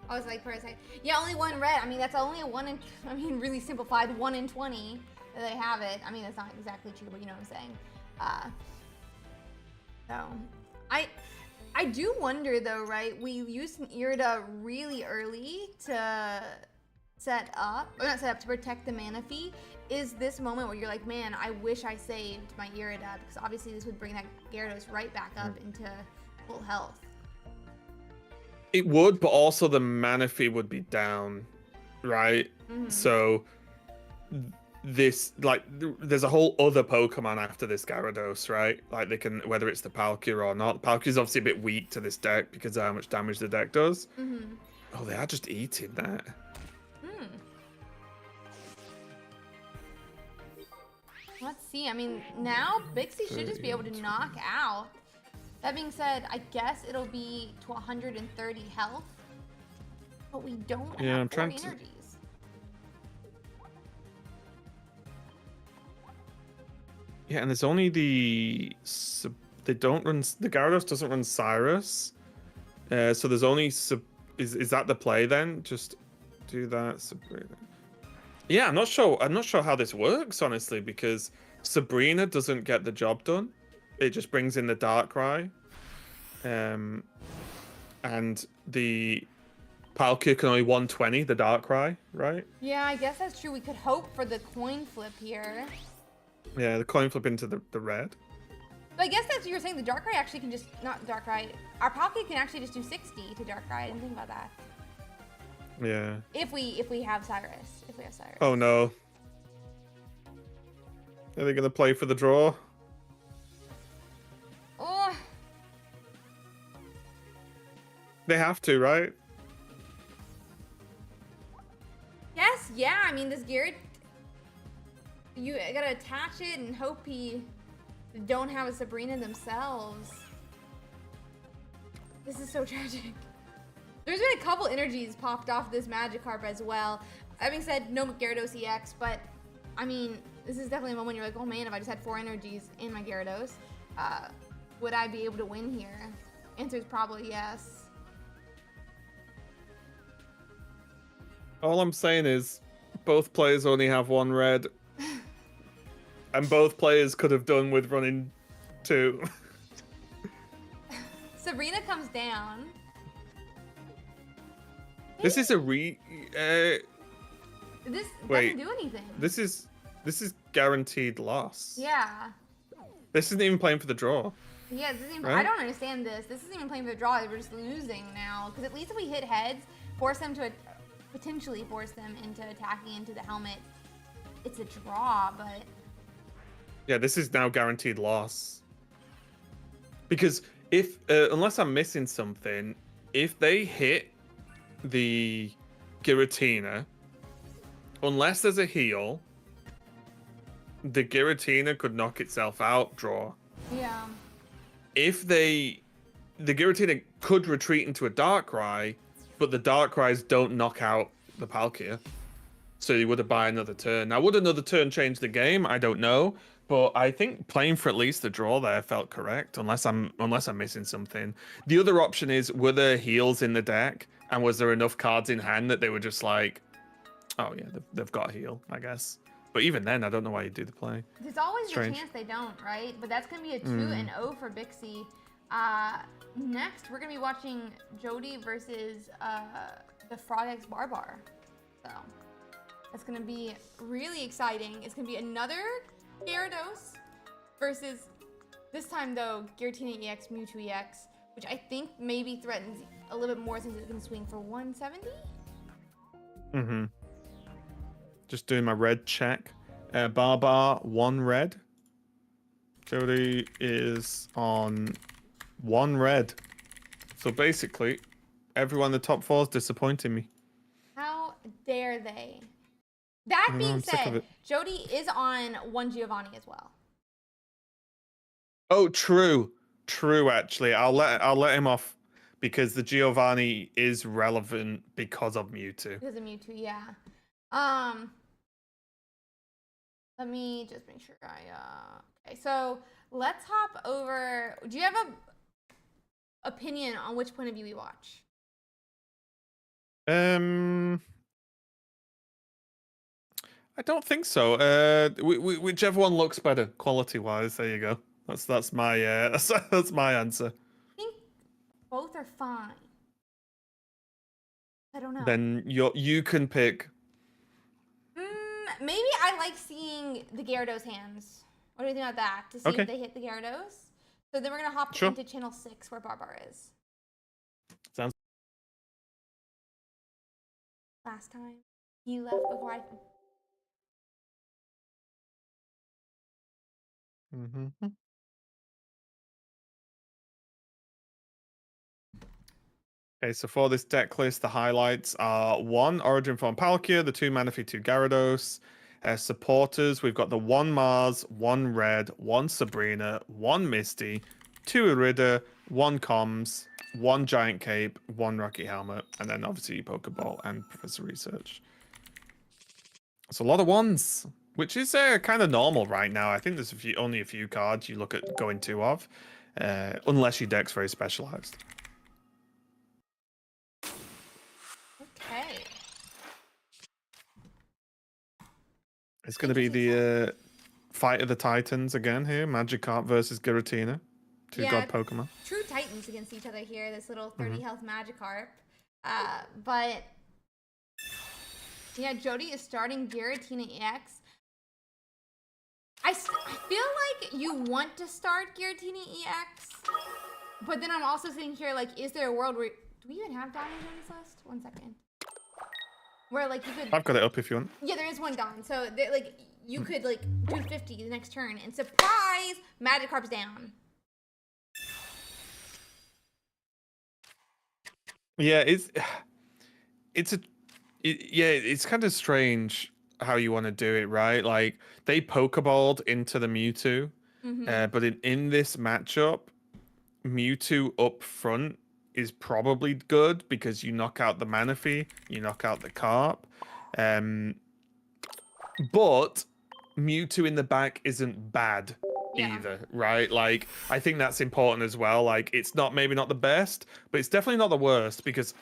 Speaker 1: I was like, for a second. Yeah, only 1 red. I mean, that's only a 1 in, I mean, really simplified, 1 in 20 that they have it. I mean, that's not exactly true, but you know what I'm saying. So, I do wonder though, right? We used an Irida really early to set up, or not set up, to protect the Manaphy. Is this moment where you're like, man, I wish I saved my Irida, because obviously this would bring that Gyarados right back up into full health.
Speaker 2: It would, but also the Manaphy would be down, right? So this, like, there's a whole other Pokemon after this Gyarados, right? Like, they can, whether it's the Palkia or not. Palkia's obviously a bit weak to this deck because of how much damage the deck does. Oh, they are just eating that.
Speaker 1: Let's see. I mean, now Bixie should just be able to knock out. That being said, I guess it'll be to 130 health, but we don't have 4 energies.
Speaker 2: Yeah, and there's only they don't run, the Gyarados doesn't run Cyrus. So there's only is that the play then? Just do that. Yeah, I'm not sure. I'm not sure how this works, honestly, because Sabrina doesn't get the job done. It just brings in the Darkrai. Um, and the Palkia can only 120 the Darkrai, right?
Speaker 1: Yeah, I guess that's true. We could hope for the coin flip here.
Speaker 2: Yeah, the coin flip into the red.
Speaker 1: But I guess that's what you were saying. The Darkrai actually can just, not Darkrai, our Palkia can actually just do 60 to Darkrai. I didn't think about that.
Speaker 2: Yeah.
Speaker 1: If we have Cyrus. If we have Cyrus.
Speaker 2: Oh no. Are they gonna play for the draw?
Speaker 1: Oh.
Speaker 2: They have to, right?
Speaker 1: Yes, yeah. I mean, this Garrett, you gotta attach it and hope he don't have a Sabrina themselves. This is so tragic. There's been a couple energies popped off this Magikarp as well. That being said, no Gyarados EX, but I mean, this is definitely a moment you're like, oh man, if I just had 4 energies in my Gyarados, would I be able to win here? Answer is probably yes.
Speaker 2: All I'm saying is, both players only have 1 red. And both players could have done with running 2.
Speaker 1: Sabrina comes down.
Speaker 2: This is a
Speaker 1: This
Speaker 2: wait,
Speaker 1: doesn't do anything.
Speaker 2: This is guaranteed loss.
Speaker 1: Yeah.
Speaker 2: This isn't even playing for the draw.
Speaker 1: Yeah, this isn't even,
Speaker 2: Right?
Speaker 1: I don't understand this. This isn't even playing for the draw. We're just losing now. Because at least if we hit heads, force them to potentially force them into attacking into the helmet. It's a draw, but
Speaker 2: Yeah, this is now guaranteed loss. Because if unless I'm missing something, if they hit the Giratina, unless there's a heal, the Giratina could knock itself out, draw.
Speaker 1: yeah.
Speaker 2: If the Giratina could retreat into a Darkrai, but the Darkrai's don't knock out the Palkia. So you would have buy another turn. Now, would another turn change the game? I don't know. But I think playing for at least the draw there felt correct, unless I'm missing something. The other option is, were there heals in the deck, and was there enough cards in hand that they were just like, oh yeah, they've got heal, I guess. But even then, I don't know why you do the play.
Speaker 1: There's always
Speaker 2: Strange.
Speaker 1: a chance they don't, right? But that's going to be a 2-0 for Bixie. Next, we're going to be watching Jody versus the Frog X Barbar. So, that's going to be really exciting. It's going to be another Gyarados versus, this time though, Giratina EX, Mewtwo EX, which I think maybe threatens a little bit more since it can swing for 170?
Speaker 2: Mm-hmm. Just doing my red check. Barbar, 1 red. Jody is on 1 red. So basically, everyone in the top 4 is disappointing me.
Speaker 1: How dare they? That being
Speaker 2: I'm sick of
Speaker 1: said,
Speaker 2: it.
Speaker 1: Jody is on 1 Giovanni as well.
Speaker 2: Oh, true. True, actually. I'll let him off because the Giovanni is relevant because of Mewtwo.
Speaker 1: Because of Mewtwo, yeah. Let me just make sure okay, so let's hop over. Do you have a opinion on which point of view we watch?
Speaker 2: I don't think so. Whichever one looks better quality-wise. There you go. That's my that's my answer.
Speaker 1: I think both are fine. I don't know.
Speaker 2: Then you can pick.
Speaker 1: Maybe I like seeing the Gyarados hands. What do you think about that? To see if they hit the Gyarados. So then we're gonna hop into channel 6 where Barbar is.
Speaker 2: Sounds.
Speaker 1: Last time he left before I.
Speaker 2: Mm-hmm. Okay, so for this deck list, the highlights are 1 Origin Form Palkia, the 2 Manaphy, 2 Gyarados. Supporters, we've got the 1 Mars, 1 Red, 1 Sabrina, 1 Misty, 2 Irida, 1 Comms, 1 Giant Cape, 1 Rocky Helmet, and then obviously Pokeball and Professor Research. It's a lot of 1s, which is kind of normal right now. I think there's only a few cards you look at going 2 of, unless your deck's very specialized.
Speaker 1: Okay.
Speaker 2: It's going to be the Fight of the Titans again here. Magikarp versus Giratina. Two god Pokemon.
Speaker 1: True Titans against each other here. This little 30 health Magikarp. But yeah, Jody is starting Giratina EX. I feel like you want to start Giratina EX, but then I'm also sitting here like, is there a world where do we even have Dawn on this list? 1 second. Where like you could.
Speaker 2: I've got it up if you want.
Speaker 1: Yeah, there is one Dawn, so like you could like do 50 the next turn and surprise Magikarp's down.
Speaker 2: Yeah, it's kind of strange how you want to do it, right? Like they Pokeballed into the Mewtwo, but in this matchup, Mewtwo up front is probably good because you knock out the Manaphy, you knock out the Carp, but Mewtwo in the back isn't bad either, right? Like I think that's important as well. Like it's maybe not the best, but it's definitely not the worst because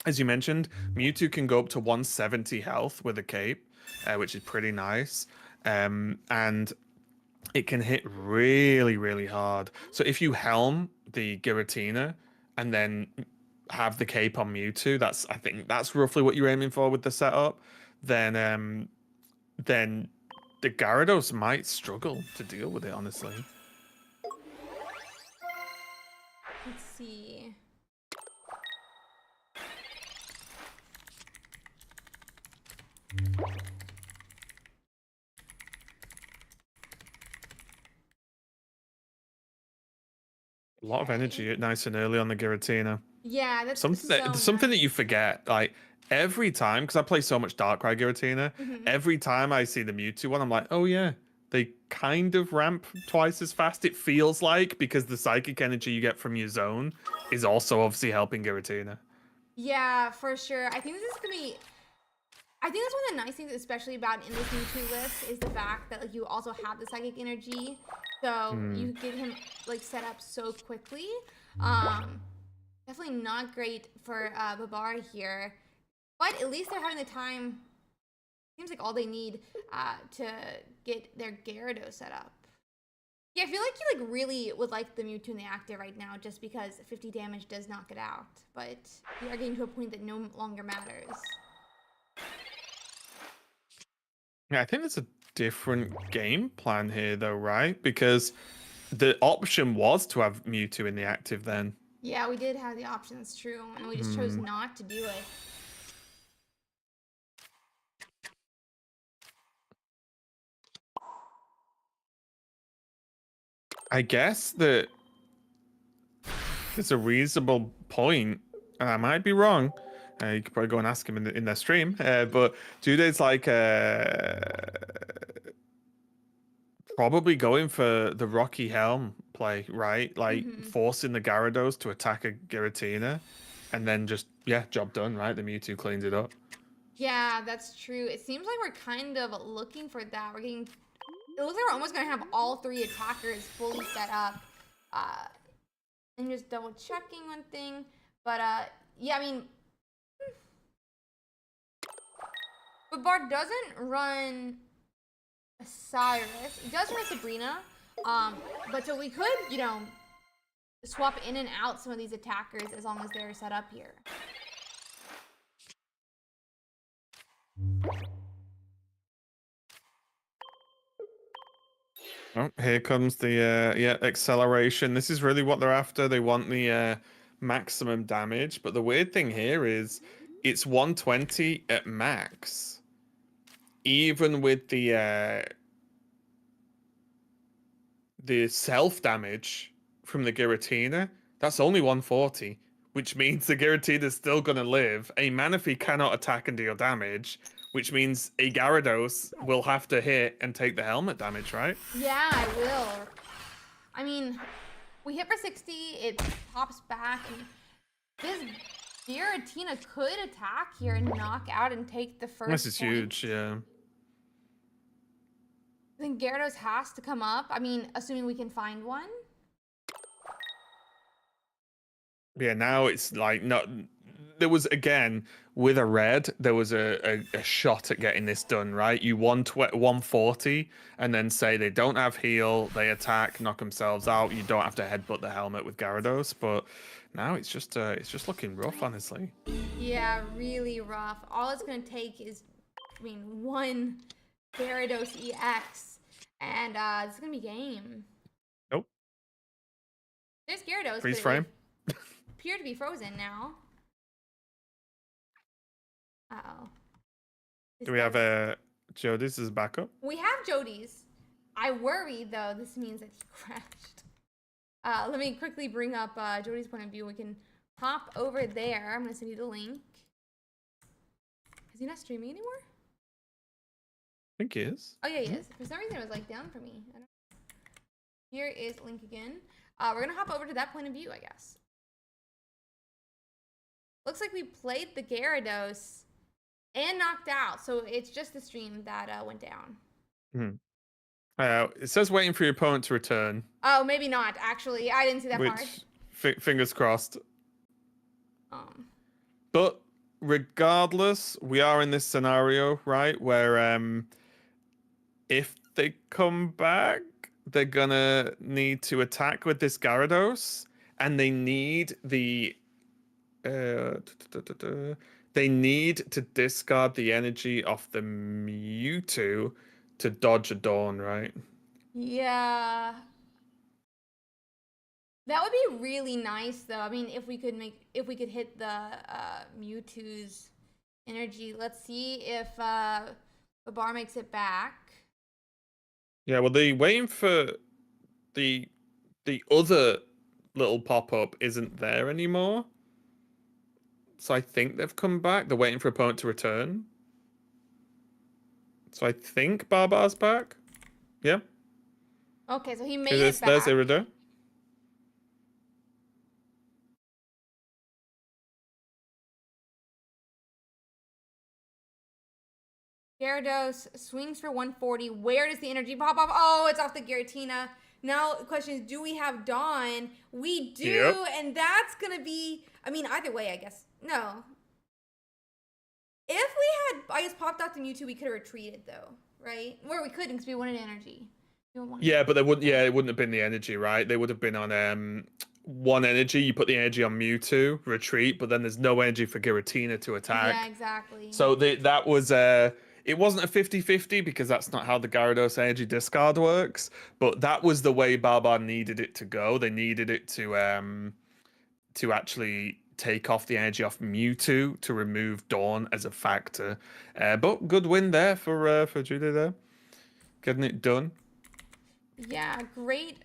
Speaker 2: as you mentioned, Mewtwo can go up to 170 health with a cape, which is pretty nice. And it can hit really, really hard. So if you helm the Giratina and then have the cape on Mewtwo, I think that's roughly what you're aiming for with the setup. Then the Gyarados might struggle to deal with it, honestly.
Speaker 1: Let's see.
Speaker 2: A lot of energy nice and early on the Giratina.
Speaker 1: Yeah, that's
Speaker 2: something that you forget. Like every time, because I play so much Darkrai Giratina, every time I see the Mewtwo one, I'm like, oh yeah, they kind of ramp twice as fast. It feels like because the psychic energy you get from your zone is also obviously helping Giratina.
Speaker 1: Yeah, for sure. I think this is gonna be. I think that's one of the nice things, especially about in this Mewtwo list, is the fact that like you also have the psychic energy, so you get him like set up so quickly. Definitely not great for Babar here, but at least they're having the time. Seems like all they need to get their Gyarados set up. Yeah, I feel like you like really would like the Mewtwo in the active right now, just because 50 damage does knock it out. But you are getting to a point that no longer matters.
Speaker 2: Yeah, I think there's a different game plan here, though, right? Because the option was to have Mewtwo in the active then.
Speaker 1: Yeah, we did have the option, that's true, and we just chose not to do it.
Speaker 2: I guess that it's a reasonable point, and I might be wrong. You could probably go and ask him in their stream. But Judah's like probably going for the Rocky Helm play, right? Like forcing the Gyarados to attack a Giratina, and then just job done, right? The Mewtwo cleans it up.
Speaker 1: Yeah, that's true. It seems like we're kind of looking for that. We're getting. It looks like we're almost gonna have all three attackers fully set up. And just double checking one thing, but yeah, I mean. But Bard doesn't run Cyrus. He does run Sabrina. But so we could, swap in and out some of these attackers as long as they're set up here.
Speaker 2: Oh, here comes the acceleration. This is really what they're after. They want the maximum damage. But the weird thing here is it's 120 at max. Even with the self damage from the Giratina, that's only 140, which means the Giratina is still going to live. A Manaphy cannot attack and deal damage, which means a Gyarados will have to hit and take the helmet damage, right?
Speaker 1: Yeah, I will. I mean, we hit for 60, it pops back, and this Giratina could attack here and knock out and take the first
Speaker 2: This is
Speaker 1: point.
Speaker 2: huge, yeah.
Speaker 1: I think Gyarados has to come up. I mean, assuming we can find one.
Speaker 2: Yeah, now it's like not there was again with a red, there was a shot at getting this done right. You 140, and then say they don't have heal, they attack, knock themselves out. You don't have to headbutt the helmet with Gyarados, but now it's just looking rough, honestly.
Speaker 1: Yeah, really rough. All it's gonna take is, I mean, one Gyarados EX, and it's gonna be game.
Speaker 2: Nope.
Speaker 1: There's Gyarados,
Speaker 2: Freeze
Speaker 1: but
Speaker 2: frame.
Speaker 1: it appeared to be frozen now. Uh-oh.
Speaker 2: Do we have a Jody's as backup?
Speaker 1: We have Jody's. I worry, though, this means that he crashed. Let me quickly bring up Jody's point of view. We can hop over there. I'm going to send you the link. Is he not streaming anymore?
Speaker 2: I think he is.
Speaker 1: Oh, yeah, he is. For some reason, it was, like, down for me. I don't know. Here is the link again. We're going to hop over to that point of view, I guess. Looks like we played the Gyarados and knocked out. So it's just the stream that went down.
Speaker 2: It says waiting for your opponent to return.
Speaker 1: Oh, maybe not, actually. I didn't see that part.
Speaker 2: Fingers crossed. But regardless, we are in this scenario, right, where if they come back, they're gonna need to attack with this Gyarados, and they need the they need to discard the energy off the Mewtwo to dodge a Dawn, right?
Speaker 1: Yeah. That would be really nice, though. I mean, if we could hit the Mewtwo's energy. Let's see if the bar makes it back.
Speaker 2: Yeah, well, the waiting for the other little pop-up isn't there anymore. So I think they've come back. They're waiting for opponent to return. So I think Barbar's back. Yeah.
Speaker 1: Okay, so he made it back.
Speaker 2: There's Irido.
Speaker 1: Gyarados swings for 140. Where does the energy pop off? Oh, it's off the Giratina. Now the question is, do we have Dawn? We do,
Speaker 2: yep.
Speaker 1: And that's gonna be, I mean, either way, I guess. No. If we had, I guess, popped out the Mewtwo, we could have retreated, though, right? Or we couldn't because we wanted energy.
Speaker 2: Yeah, but they wouldn't. Yeah, it wouldn't have been the energy, right? They would have been on one energy. You put the energy on Mewtwo, retreat, but then there's no energy for Giratina to attack.
Speaker 1: Yeah, exactly.
Speaker 2: So that was it wasn't a 50-50 because that's not how the Gyarados energy discard works. But that was the way Barbar needed it to go. They needed it to actually take off the energy off Mewtwo to remove Dawn as a factor. But good win there for Judy there, getting it done.
Speaker 1: Yeah, great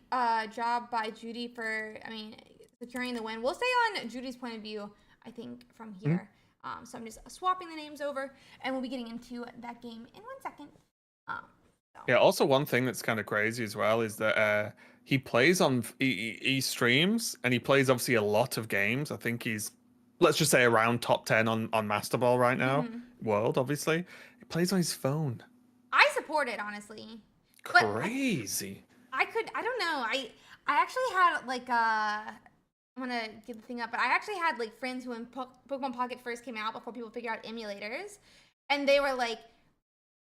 Speaker 1: job by Judy for, I mean, securing the win. We'll stay on Judy's point of view, I think, from here. So I'm just swapping the names over, and we'll be getting into that game in 1 second.
Speaker 2: Yeah, also one thing that's kind of crazy as well is that he plays on, he streams, and he plays obviously a lot of games. I think he's, let's just say around top 10 on Master Ball right now. World, obviously. He plays on his phone.
Speaker 1: I support it, honestly.
Speaker 2: Crazy.
Speaker 1: I don't know. I actually had like I'm gonna get the thing up, but I actually had like friends who when Pokemon Pocket first came out, before people figured out emulators, and they were like,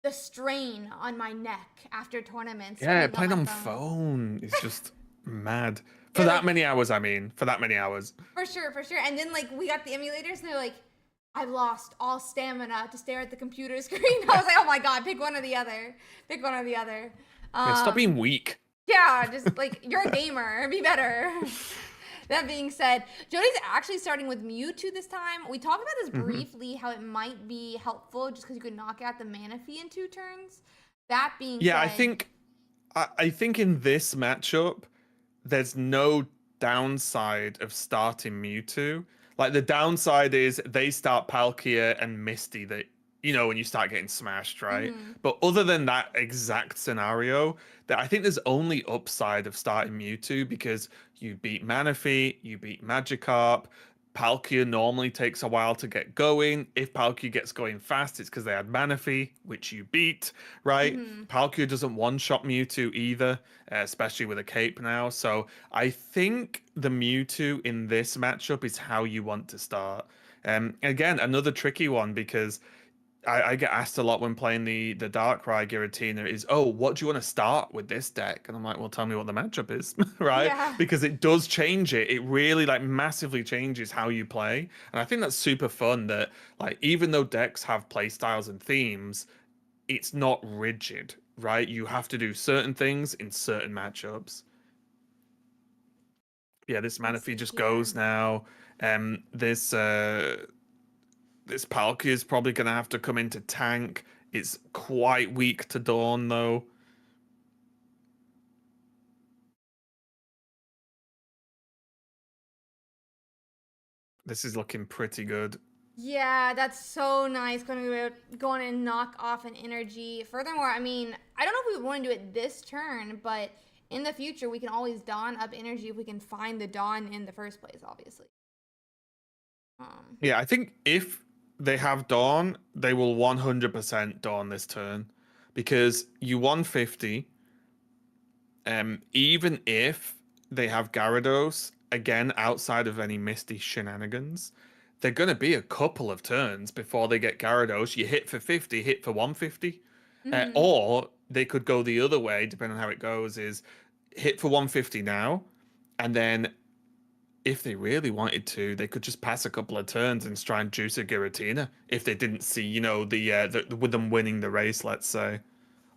Speaker 1: the strain on my neck after tournaments.
Speaker 2: Yeah, playing on phone is just mad. For that many hours, I mean. For that many hours.
Speaker 1: For sure. And then like we got the emulators and they're like, I've lost all stamina to stare at the computer screen. I was like, oh my god, pick one or the other.
Speaker 2: Yeah, stop being weak.
Speaker 1: Yeah, just like, you're a gamer. Be better. That being said, Jody's actually starting with Mewtwo this time. We talked about this briefly, how it might be helpful just because you could knock out the Manaphy in 2 turns. That being said...
Speaker 2: I think in this matchup, there's no downside of starting Mewtwo. Like, the downside is they start Palkia and Misty, that, you know, when you start getting smashed, right? But other than that exact scenario, that I think there's only upside of starting Mewtwo because you beat Manaphy, you beat Magikarp. Palkia normally takes a while to get going. If Palkia gets going fast, it's because they had Manaphy, which you beat, right? Palkia doesn't one-shot Mewtwo either, especially with a cape now. So I think the Mewtwo in this matchup is how you want to start. Again, another tricky one because I get asked a lot when playing the Darkrai Giratina is, oh, what do you want to start with this deck? And I'm like, well, tell me what the matchup is, right?
Speaker 1: Yeah.
Speaker 2: Because it does change it. It really like massively changes how you play. And I think that's super fun that like even though decks have play styles and themes, it's not rigid, right? You have to do certain things in certain matchups. Yeah, this
Speaker 1: Let's
Speaker 2: Manaphy
Speaker 1: see
Speaker 2: just
Speaker 1: here.
Speaker 2: goes now. This Palkia is probably going to have to come into tank. It's quite weak to Dawn, though. This is looking pretty good.
Speaker 1: Yeah, that's so nice. Going and knock off an energy. Furthermore, I mean, I don't know if we would want to do it this turn, but in the future we can always dawn up energy if we can find the dawn in the first place, obviously. Um,
Speaker 2: Yeah, I think if they have Dawn, they will 100% Dawn this turn because you 150. Even if they have Gyarados, again, outside of any Misty shenanigans, they're going to be a couple of turns before they get Gyarados. You hit for 50, hit for 150.
Speaker 1: mhm.
Speaker 2: Or they could go the other way, depending on how it goes, is hit for 150 now, and then if they really wanted to, they could just pass a couple of turns and try and juice a Giratina if they didn't see, with them winning the race, let's say.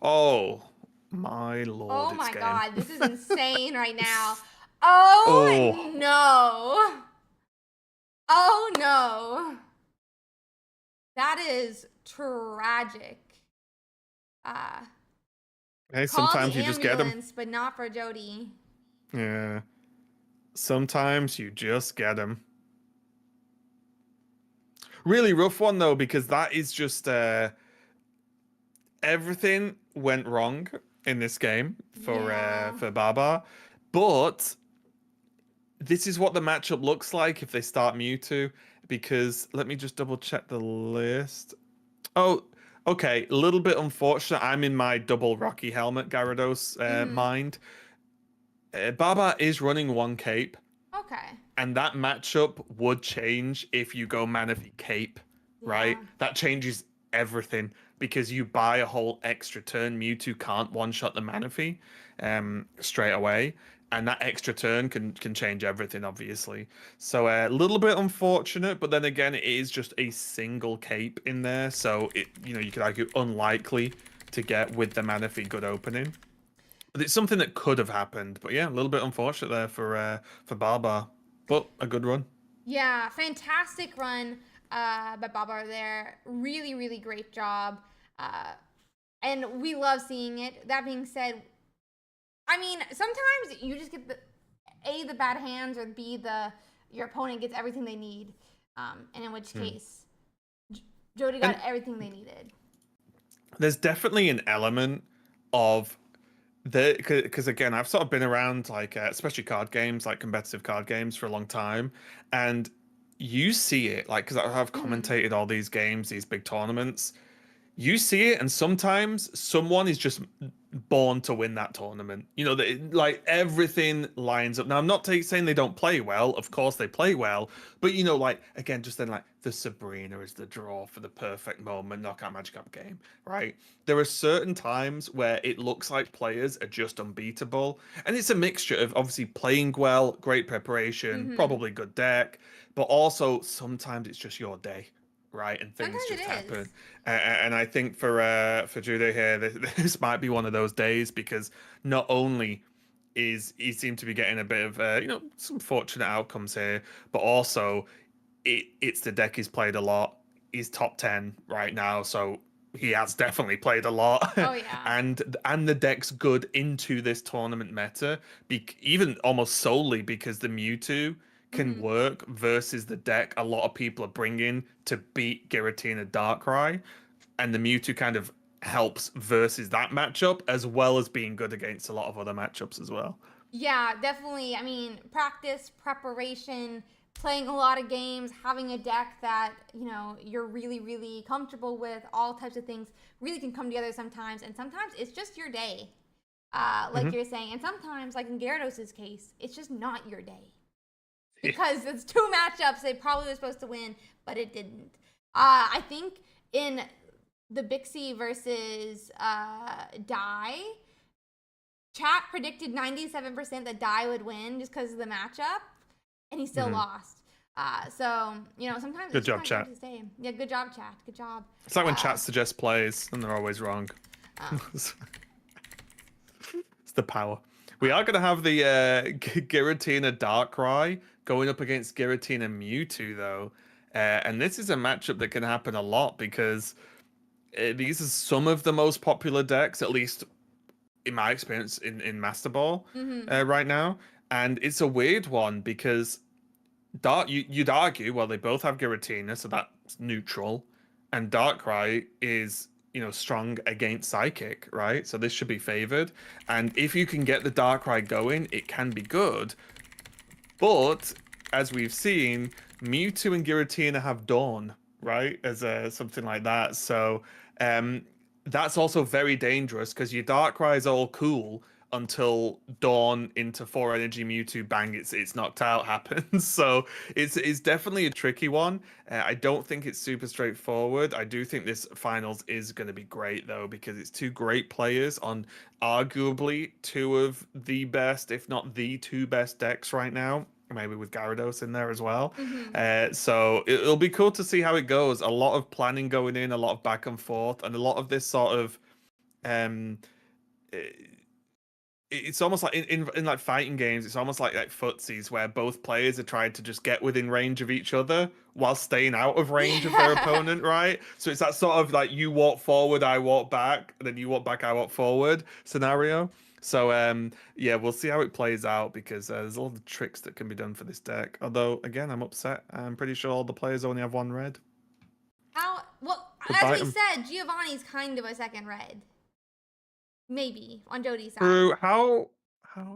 Speaker 2: Oh, my lord,
Speaker 1: Oh
Speaker 2: it's
Speaker 1: my
Speaker 2: game.
Speaker 1: god, this is insane right now. Oh
Speaker 2: Oh,
Speaker 1: no. Oh no. That is tragic. Uh,
Speaker 2: hey,
Speaker 1: Call the
Speaker 2: sometimes you just get them.
Speaker 1: ambulance, but not for Jody.
Speaker 2: Yeah, sometimes you just get them. Really rough one though, because that is just everything went wrong in this game
Speaker 1: Yeah.
Speaker 2: for Baba, but this is what the matchup looks like if they start Mewtwo. Because let me just double check the list. Oh, okay, a little bit unfortunate. I'm in my double Rocky Helmet Gyarados
Speaker 1: Mm-hmm.
Speaker 2: mind. Baba is running one cape,
Speaker 1: Okay.
Speaker 2: and that matchup would change if you go Manaphy Cape, right?
Speaker 1: Yeah.
Speaker 2: That changes everything because you buy a whole extra turn. Mewtwo can't one-shot the Manaphy straight away, and that extra turn can change everything, obviously. So a little bit unfortunate, but then again, it is just a single cape in there, so you could argue unlikely to get with the Manaphy good opening. But it's something that could have happened. But yeah, a little bit unfortunate there for Barbar, but a good run.
Speaker 1: Yeah. Fantastic run by Babar there. Really, really great job. Uh, and we love seeing it. That being said, I mean, sometimes you just get the bad hands, or your opponent gets everything they need. And in which
Speaker 2: Hmm.
Speaker 1: case, Jody got
Speaker 2: And
Speaker 1: everything they needed.
Speaker 2: there's definitely an element of the because again, I've sort of been around like especially card games, like competitive card games for a long time, and you see it like because I've
Speaker 1: Mm-hmm.
Speaker 2: commentated all these games, these big tournaments. You see it, and sometimes someone is just born to win that tournament. Like everything lines up. Now, I'm not saying they don't play well. Of course, they play well, but like again, just then, like the Sabrina is the draw for the perfect moment, knockout Magic Cup game, right? There are certain times where it looks like players are just unbeatable, and it's a mixture of obviously playing well, great preparation,
Speaker 1: Mm-hmm.
Speaker 2: probably good deck, but also sometimes it's just your day, right? And things
Speaker 1: Sometimes
Speaker 2: just
Speaker 1: it is.
Speaker 2: happen. And I think for Judo here, this might be one of those days because not only is he seemed to be getting a bit of some fortunate outcomes here, but also it's the deck he's played a lot. He's top 10 right now, so he has definitely played a lot,
Speaker 1: Oh yeah.
Speaker 2: and the deck's good into this tournament meta, even almost solely because the Mewtwo can
Speaker 1: Mm-hmm.
Speaker 2: work versus the deck a lot of people are bringing to beat Giratina Darkrai, and the Mewtwo kind of helps versus that matchup as well as being good against a lot of other matchups as well.
Speaker 1: Yeah, definitely. I mean, practice, preparation, playing a lot of games, having a deck that, you're really, really comfortable with, all types of things really can come together sometimes. And sometimes it's just your day, like
Speaker 2: Hmm.
Speaker 1: you're saying. And sometimes, like in Gyarados' case, it's just not your day. because it's 2 matchups they probably were supposed to win, but it didn't. I think in the Bixie versus Dai, chat predicted 97% that Dai would win just because of the matchup, and he still lost. So, sometimes
Speaker 2: Good job, chat.
Speaker 1: Yeah, good job, chat. Good job.
Speaker 2: It's like when chat suggests plays and they're always wrong. It's the power. We are going to have the Giratina Darkrai going up against Giratina Mewtwo, though. And this is a matchup that can happen a lot because these are some of the most popular decks, at least in my experience in Master Ball right now. And it's a weird one because you'd argue, well, they both have Giratina, so that's neutral, and Darkrai is, strong against Psychic, right? So this should be favored. And if you can get the Darkrai going, it can be good. But as we've seen, Mewtwo and Giratina have Dawn, right? As something like that. So that's also very dangerous because your Darkrai is all cool until Dawn into 4 energy Mewtwo, bang, it's knocked out happens. So it's definitely a tricky one. I don't think it's super straightforward. I do think this finals is going to be great though, because it's 2 great players on arguably 2 of the best, if not the 2 best decks right now. Maybe with Gyarados in there as well. So it'll be cool to see how it goes. A lot of planning going in, a lot of back and forth, and a lot of this sort of it's almost like in like fighting games, it's almost like footsies where both players are trying to just get within range of each other while staying out of range of their opponent, right? So it's that sort of like you walk forward, I walk back, and then you walk back, I walk forward scenario. So yeah, we'll see how it plays out because there's a lot of tricks that can be done for this deck. Although again, I'm upset. I'm pretty sure all the players only have 1 red.
Speaker 1: Well,
Speaker 2: Goodbye,
Speaker 1: as we said, Giovanni's kind of a second red. Maybe on Jody's side.
Speaker 2: True. How?
Speaker 1: Because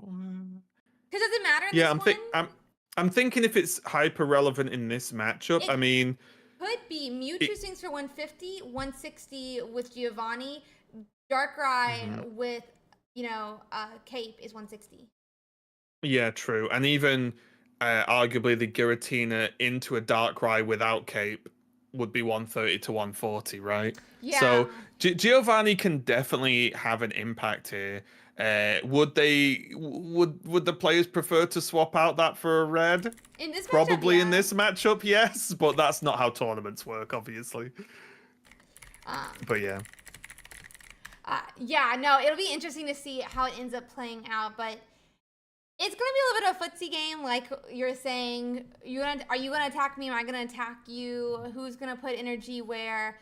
Speaker 1: does it matter in
Speaker 2: Yeah,
Speaker 1: this one?
Speaker 2: I'm thinking if it's hyper relevant in this matchup. I mean,
Speaker 1: could be Mewtwo swings for 150, 160 with Giovanni. Darkrai with Cape is 160.
Speaker 2: Yeah, true. And even arguably the Giratina into a Darkrai without Cape would be 130 to 140, right?
Speaker 1: Yeah.
Speaker 2: So Giovanni can definitely have an impact here. Would the players prefer to swap out that for a red?
Speaker 1: In this matchup,
Speaker 2: Probably
Speaker 1: yeah.
Speaker 2: in this matchup, yes, but that's not how tournaments work, obviously. But yeah.
Speaker 1: Yeah, no, it'll be interesting to see how it ends up playing out, but it's gonna be a little bit of a footsie game, like you're saying. Are you gonna attack me? Am I gonna attack you? Who's gonna put energy where?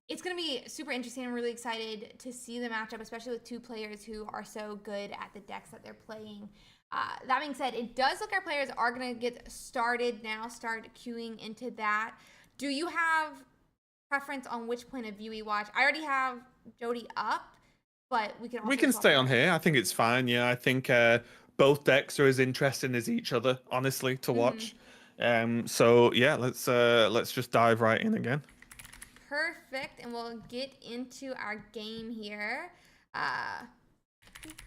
Speaker 1: It's gonna be super interesting. I'm really excited to see the matchup, especially with 2 players who are so good at the decks that they're playing. That being said, it does look our players are gonna get started now. Start queuing into that. Do you have preference on which point of view we watch? I already have Jody up. But we
Speaker 2: can stay on here. I think it's fine. Yeah, I think both decks are as interesting as each other, honestly, to watch. So yeah, let's just dive right in again.
Speaker 1: Perfect, and we'll get into our game here.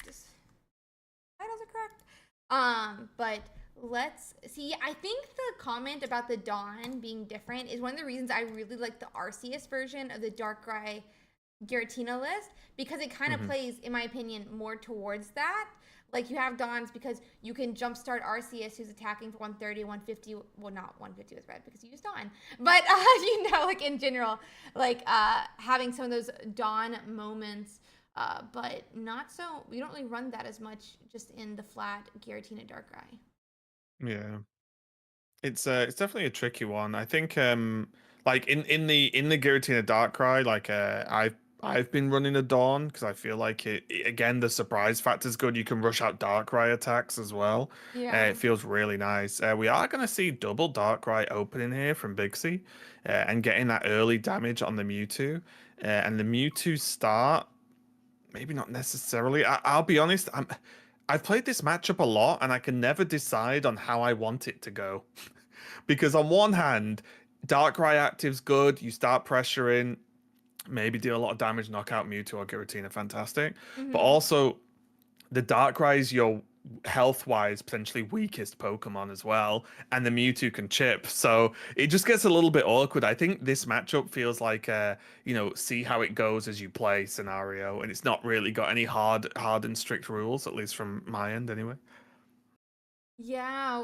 Speaker 1: Just titles are correct. But let's see. I think the comment about the Dawn being different is one of the reasons I really like the Arceus version of the Darkrai Giratina list, because it kind of plays, in my opinion, more towards that. Like you have Dawns because you can jumpstart Arceus, who's attacking for 130, 150. Well, not 150 with red because you used Dawn, but like in general, like having some of those Dawn moments, but not so. We don't really run that as much just in the flat Giratina Darkrai.
Speaker 2: Yeah, it's definitely a tricky one. I think like in the Giratina Darkrai, like I've been running a Dawn because I feel like it again, the surprise factor is good. You can rush out Darkrai attacks as well.
Speaker 1: Yeah.
Speaker 2: It feels really nice. We are going to see double Darkrai opening here from Bixie and getting that early damage on the Mewtwo. And the Mewtwo start, maybe not necessarily. I'll be honest, I've played this matchup a lot and I can never decide on how I want it to go. Because on one hand, Darkrai active's good, you start pressuring, maybe deal a lot of damage, knock out Mewtwo or Giratina, fantastic. But also, the Darkrai is your health-wise potentially weakest Pokemon as well, and the Mewtwo can chip. So it just gets a little bit awkward. I think this matchup feels like see how it goes as you play scenario, and it's not really got any hard and strict rules, at least from my end anyway.
Speaker 1: Yeah,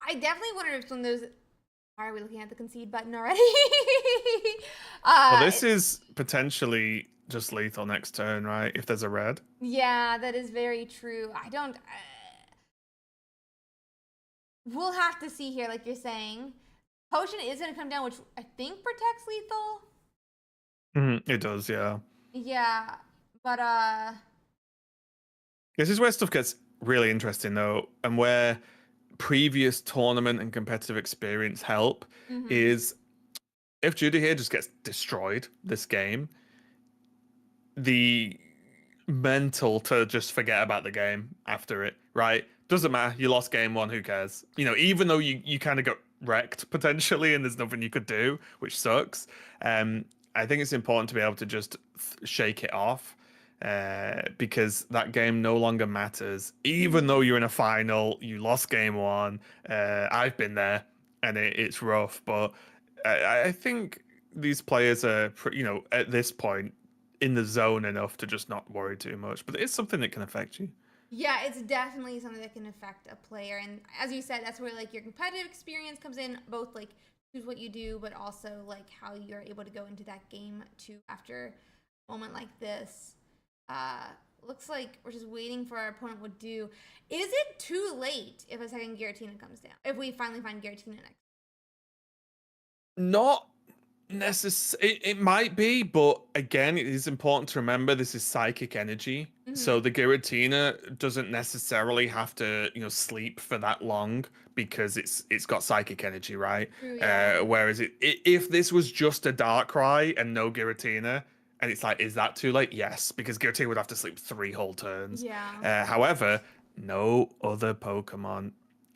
Speaker 1: I definitely wonder if some of those. Why are we looking at the concede button already?
Speaker 2: Well, this
Speaker 1: It's
Speaker 2: is potentially just lethal next turn, right? If there's a red.
Speaker 1: yeah, that is very true. I don't. We'll have to see here, like you're saying. Potion is gonna come down, which I think protects lethal.
Speaker 2: It does, yeah.
Speaker 1: Yeah, but
Speaker 2: This is where stuff gets really interesting though, and where previous tournament and competitive experience help
Speaker 1: mhm.
Speaker 2: is if Judy here just gets destroyed this game, the mental to just forget about the game after it, right? Doesn't matter. You lost game one. Who cares? Even though you kind of got wrecked potentially, and there's nothing you could do, which sucks. Um, I think it's important to be able to just shake it off. Because that game no longer matters. Even though
Speaker 1: Mhm.
Speaker 2: you're in a final, you lost game one. I've been there, and it's rough. But I think these players are, at this point, in the zone enough to just not worry too much. But it's something that can affect you.
Speaker 1: Yeah, it's definitely something that can affect a player. And as you said, that's where like your competitive experience comes in, both like choose what you do, but also like how you're able to go into that game too after a moment like this. Uh Looks like we're just waiting for our opponent would do. Is it too late if a second Giratina comes down? If we finally find Giratina next?
Speaker 2: Not necessarily. It might be, but again, it is important to remember this is psychic energy. So
Speaker 1: Mm-hmm.
Speaker 2: the Giratina doesn't necessarily have to, sleep for that long because it's got psychic energy, right?
Speaker 1: True, yeah.
Speaker 2: Whereas if this was just a Darkrai and no Giratina, and it's like, is that too late? Yes, because Giratina would have to sleep 3 whole turns.
Speaker 1: Yeah.
Speaker 2: However, no other Pokemon,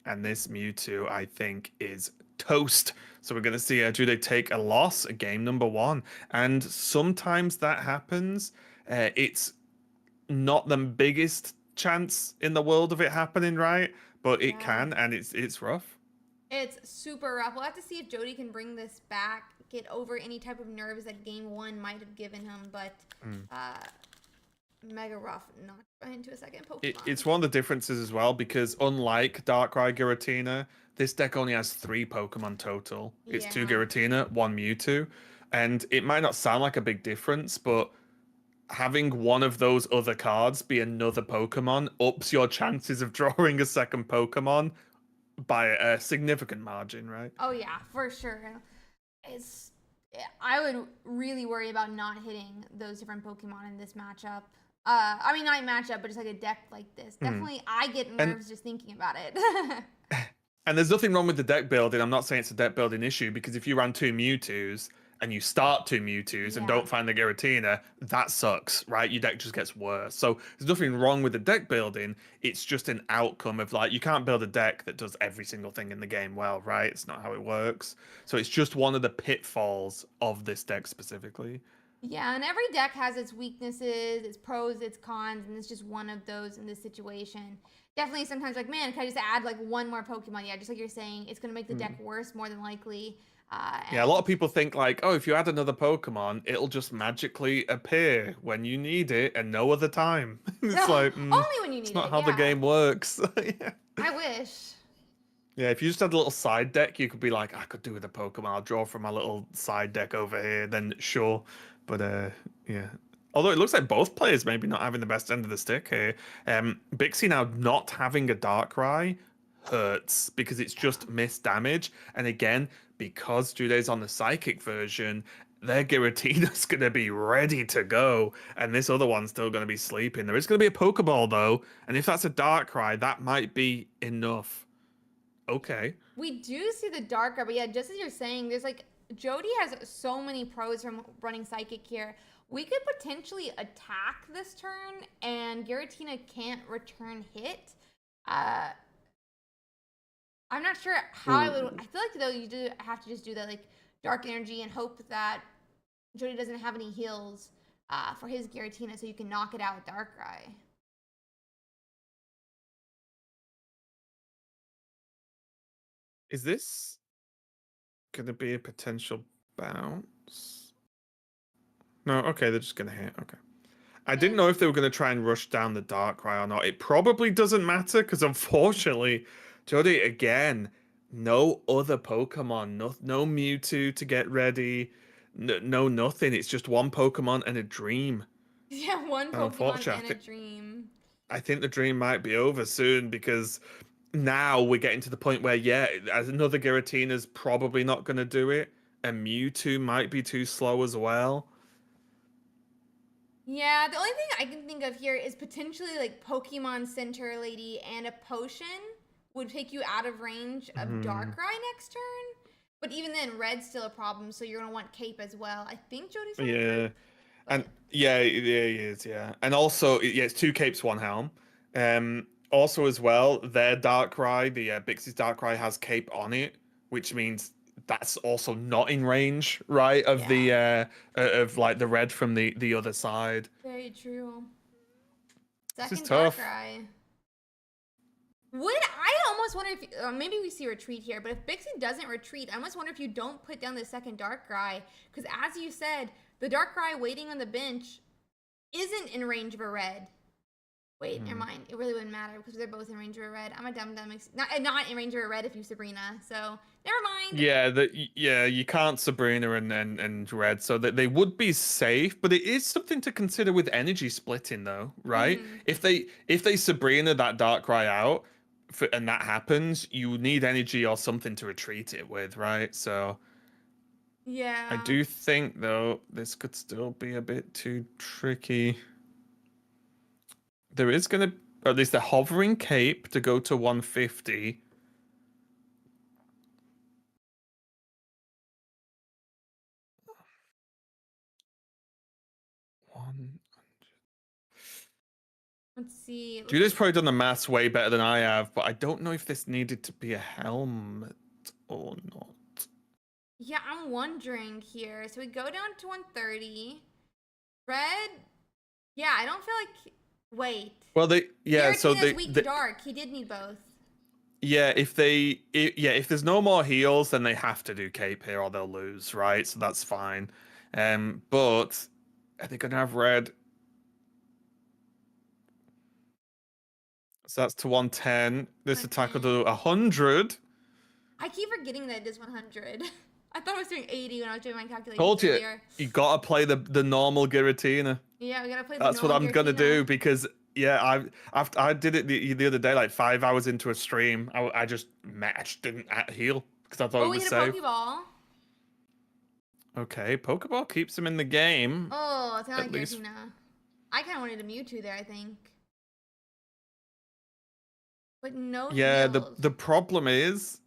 Speaker 2: and this Mewtwo, I think, is toast. So we're going to see Jude take a loss, game number one, and sometimes that happens. It's not the biggest chance in the world of it happening, right? But it
Speaker 1: Yeah.
Speaker 2: can, and it's rough.
Speaker 1: It's super rough. We'll have to see if Jody can bring this back, get over any type of nerves that game one might have given him, but
Speaker 2: Mm.
Speaker 1: uh mega rough not into a second
Speaker 2: It's
Speaker 1: Pokemon.
Speaker 2: one of the differences as well because unlike Darkrai Giratina, this deck only has 3 Pokemon total. It's 2
Speaker 1: Yeah.
Speaker 2: Giratina, 1 Mewtwo, and it might not sound like a big difference, but having one of those other cards be another Pokemon ups your chances of drawing a second Pokemon by a significant margin, right?
Speaker 1: Oh yeah, for sure. It's I would really worry about not hitting those different Pokemon in this matchup. I mean not a matchup, but just like a deck like this.
Speaker 2: Hmm.
Speaker 1: Definitely I get
Speaker 2: And
Speaker 1: nerves just thinking about it.
Speaker 2: And there's nothing wrong with the deck building. I'm not saying it's a deck building issue because if you run 2 Mewtwo's and you start 2 Mewtwo's and
Speaker 1: Yeah.
Speaker 2: don't find the Giratina, that sucks, right? Your deck just gets worse. So there's nothing wrong with the deck building. It's just an outcome of like, you can't build a deck that does every single thing in the game well, right? It's not how it works. So it's just one of the pitfalls of this deck specifically.
Speaker 1: Yeah, and every deck has its weaknesses, its pros, its cons, and it's just one of those in this situation. Definitely sometimes like, man, can I just add like one more Pokemon? Yeah, just like you're saying, it's gonna make the deck
Speaker 2: Hmm.
Speaker 1: worse more than likely.
Speaker 2: Yeah, a lot
Speaker 1: And
Speaker 2: of people think like, oh, if you add another Pokemon, it'll just magically appear when you need it and no other time. It's like,
Speaker 1: only when you
Speaker 2: it's
Speaker 1: need
Speaker 2: not
Speaker 1: it,
Speaker 2: how the
Speaker 1: yeah.
Speaker 2: game works. Yeah.
Speaker 1: I wish.
Speaker 2: Yeah, if you just had a little side deck, you could be like, I could do with a Pokemon. I'll draw from my little side deck over here. Then sure, but yeah. Although it looks like both players maybe not having the best end of the stick here. Bixie now not having a Darkrai hurts because it's
Speaker 1: Yeah.
Speaker 2: just missed damage. And again, because Jude's on the Psychic version, their Giratina's going to be ready to go, and this other one's still going to be sleeping. There is going to be a Pokeball though, and if that's a Darkrai, that might be enough. Okay.
Speaker 1: We do see the Darkrai, but yeah, just as you're saying, there's like Jody has so many pros from running Psychic here. We could potentially attack this turn, and Giratina can't return hit. Uh, I'm not sure how I would.
Speaker 2: Ooh.
Speaker 1: I feel like though you do have to just do that like Dark Energy and hope that Jody doesn't have any heals for his Giratina, so you can knock it out with Darkrai.
Speaker 2: Is this gonna be a potential bounce? No, okay, they're just gonna hit. Okay. I didn't know if they were gonna try and rush down the Darkrai or not. It probably doesn't matter because unfortunately, Jody, again, no other Pokemon, no Mewtwo to get ready, no nothing. It's just one Pokemon and a dream.
Speaker 1: Yeah, one
Speaker 2: And
Speaker 1: Pokemon
Speaker 2: unfortunately,
Speaker 1: and a dream.
Speaker 2: I think the dream might be over soon because now we're getting to the point where, yeah, as another Giratina's probably not going to do it, and Mewtwo might be too slow as well.
Speaker 1: Yeah, the only thing I can think of here is potentially like Pokemon Center Lady and a potion would take you out of range of Darkrai next turn. But even then, red's still a problem, so you're gonna want Cape as well. I think Jody's on
Speaker 2: Yeah,
Speaker 1: Cape,
Speaker 2: and
Speaker 1: but
Speaker 2: yeah, it is, yeah, and also, yeah, it's two capes, one helm. Also as well, their Darkrai, the Bixie's Darkrai has cape on it, which means that's also not in range, right, of
Speaker 1: yeah,
Speaker 2: the of like the red from the other side.
Speaker 1: very true.
Speaker 2: This is
Speaker 1: Second
Speaker 2: tough.
Speaker 1: Darkrai. Would I almost wonder if maybe we see retreat here, but if Bixie doesn't retreat, I almost wonder if you don't put down the second Darkrai, because as you said, the Darkrai waiting on the bench isn't in range of a red. Wait, never mind. It really wouldn't matter because they're both in range of a red. I'm a dumb. Not in range of a red if you Sabrina. So never mind.
Speaker 2: Yeah, you can't Sabrina and Red, so that they would be safe, but it is something to consider with energy splitting, though, right?
Speaker 1: Mm-hmm.
Speaker 2: If they Sabrina that Darkrai out, and that happens, you need energy or something to retreat it with, right? So I
Speaker 1: Yeah.
Speaker 2: do think though this could still be a bit too tricky. There is gonna, or at least the hovering cape to go to 150. One.
Speaker 1: Let's see. It looks
Speaker 2: Judah's
Speaker 1: like
Speaker 2: probably done the maths way better than I have, but I don't know if this needed to be a helmet or not.
Speaker 1: yeah. I'm wondering here. So we go down to 130. Red. Yeah, I don't feel like. Wait.
Speaker 2: Well, so
Speaker 1: Giratina's weak to dark. He did need both.
Speaker 2: yeah, if there's no more heals, then they have to do cape here or they'll lose, right? So that's fine. But are they gonna have red? So that's to 110. This attack will do 100.
Speaker 1: I keep forgetting that it is 100. I thought I was doing 80 when I was doing my calculations
Speaker 2: Told you,
Speaker 1: earlier.
Speaker 2: you gotta play the normal Giratina.
Speaker 1: Yeah, we gotta play the
Speaker 2: That's what
Speaker 1: normal
Speaker 2: I'm gonna
Speaker 1: Giratina.
Speaker 2: do because yeah, I did it the other day, like 5 hours into a stream. I just didn't heal because I thought
Speaker 1: Oh,
Speaker 2: it
Speaker 1: we
Speaker 2: was
Speaker 1: hit a
Speaker 2: safe.
Speaker 1: Pokeball.
Speaker 2: Okay, Pokeball keeps him in the game.
Speaker 1: Oh, it's not
Speaker 2: At
Speaker 1: like
Speaker 2: least,
Speaker 1: Giratina. I kind of wanted a Mewtwo there, I think. But no
Speaker 2: yeah.
Speaker 1: heals.
Speaker 2: The problem is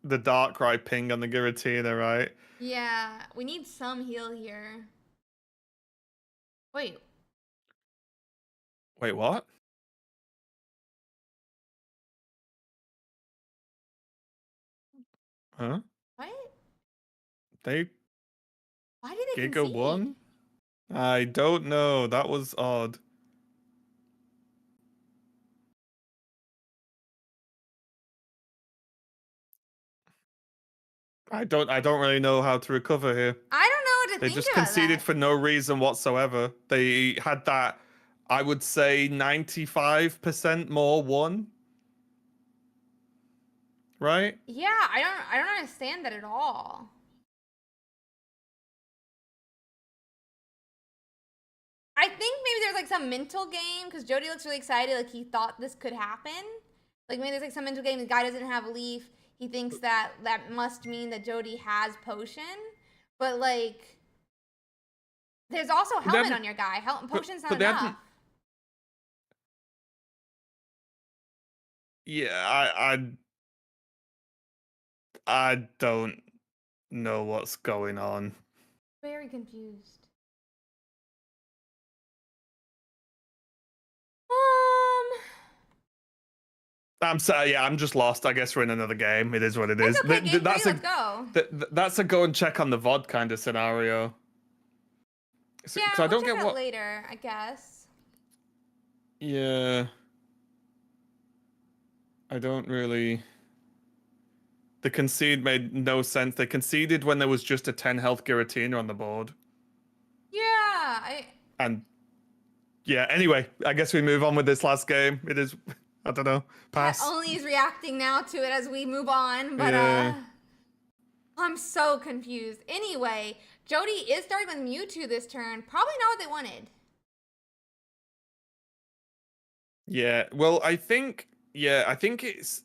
Speaker 2: the Darkrai ping on the Giratina, right?
Speaker 1: Yeah, we need some heal here. Wait,
Speaker 2: Wait, what? Huh?
Speaker 1: what?
Speaker 2: They
Speaker 1: Why did they
Speaker 2: Giga
Speaker 1: concede?
Speaker 2: won? I don't know. That was odd. I don't really know how to recover here.
Speaker 1: I don't know what to
Speaker 2: They
Speaker 1: think
Speaker 2: just
Speaker 1: about
Speaker 2: conceded
Speaker 1: that.
Speaker 2: for no reason whatsoever. They had that, I would say, 95% more won, right?
Speaker 1: Yeah, I don't understand that at all. I think maybe there's like some mental game because Jody looks really excited, like he thought this could happen. Like maybe there's like some mental game. The guy doesn't have a leaf. He thinks that that must mean that Jody has potion, but like there's also
Speaker 2: But they
Speaker 1: helmet
Speaker 2: haven't.
Speaker 1: on your guy. Potion's not
Speaker 2: But they
Speaker 1: enough.
Speaker 2: haven't. Yeah, I don't know what's going on.
Speaker 1: Very confused. Um,
Speaker 2: I'm sorry. Yeah, I'm just lost. I guess we're in another game. It is what it
Speaker 1: it's
Speaker 2: is.
Speaker 1: okay. Game 3, let's go.
Speaker 2: That's a go and check on the VOD kind of scenario.
Speaker 1: Yeah,
Speaker 2: Because I
Speaker 1: we'll
Speaker 2: don't
Speaker 1: check
Speaker 2: get
Speaker 1: it out
Speaker 2: what.
Speaker 1: later, I guess.
Speaker 2: Yeah. I don't really. The concede made no sense. They conceded when there was just a 10 health Giratina on the board.
Speaker 1: Yeah,
Speaker 2: And yeah, anyway, I guess we move on with this last game. It is, I don't know, pass.
Speaker 1: Only is reacting now to it as we move on, but
Speaker 2: Yeah.
Speaker 1: I'm so confused. Anyway, Jody is starting with Mewtwo this turn. Probably not what they wanted.
Speaker 2: Yeah, well, I think it's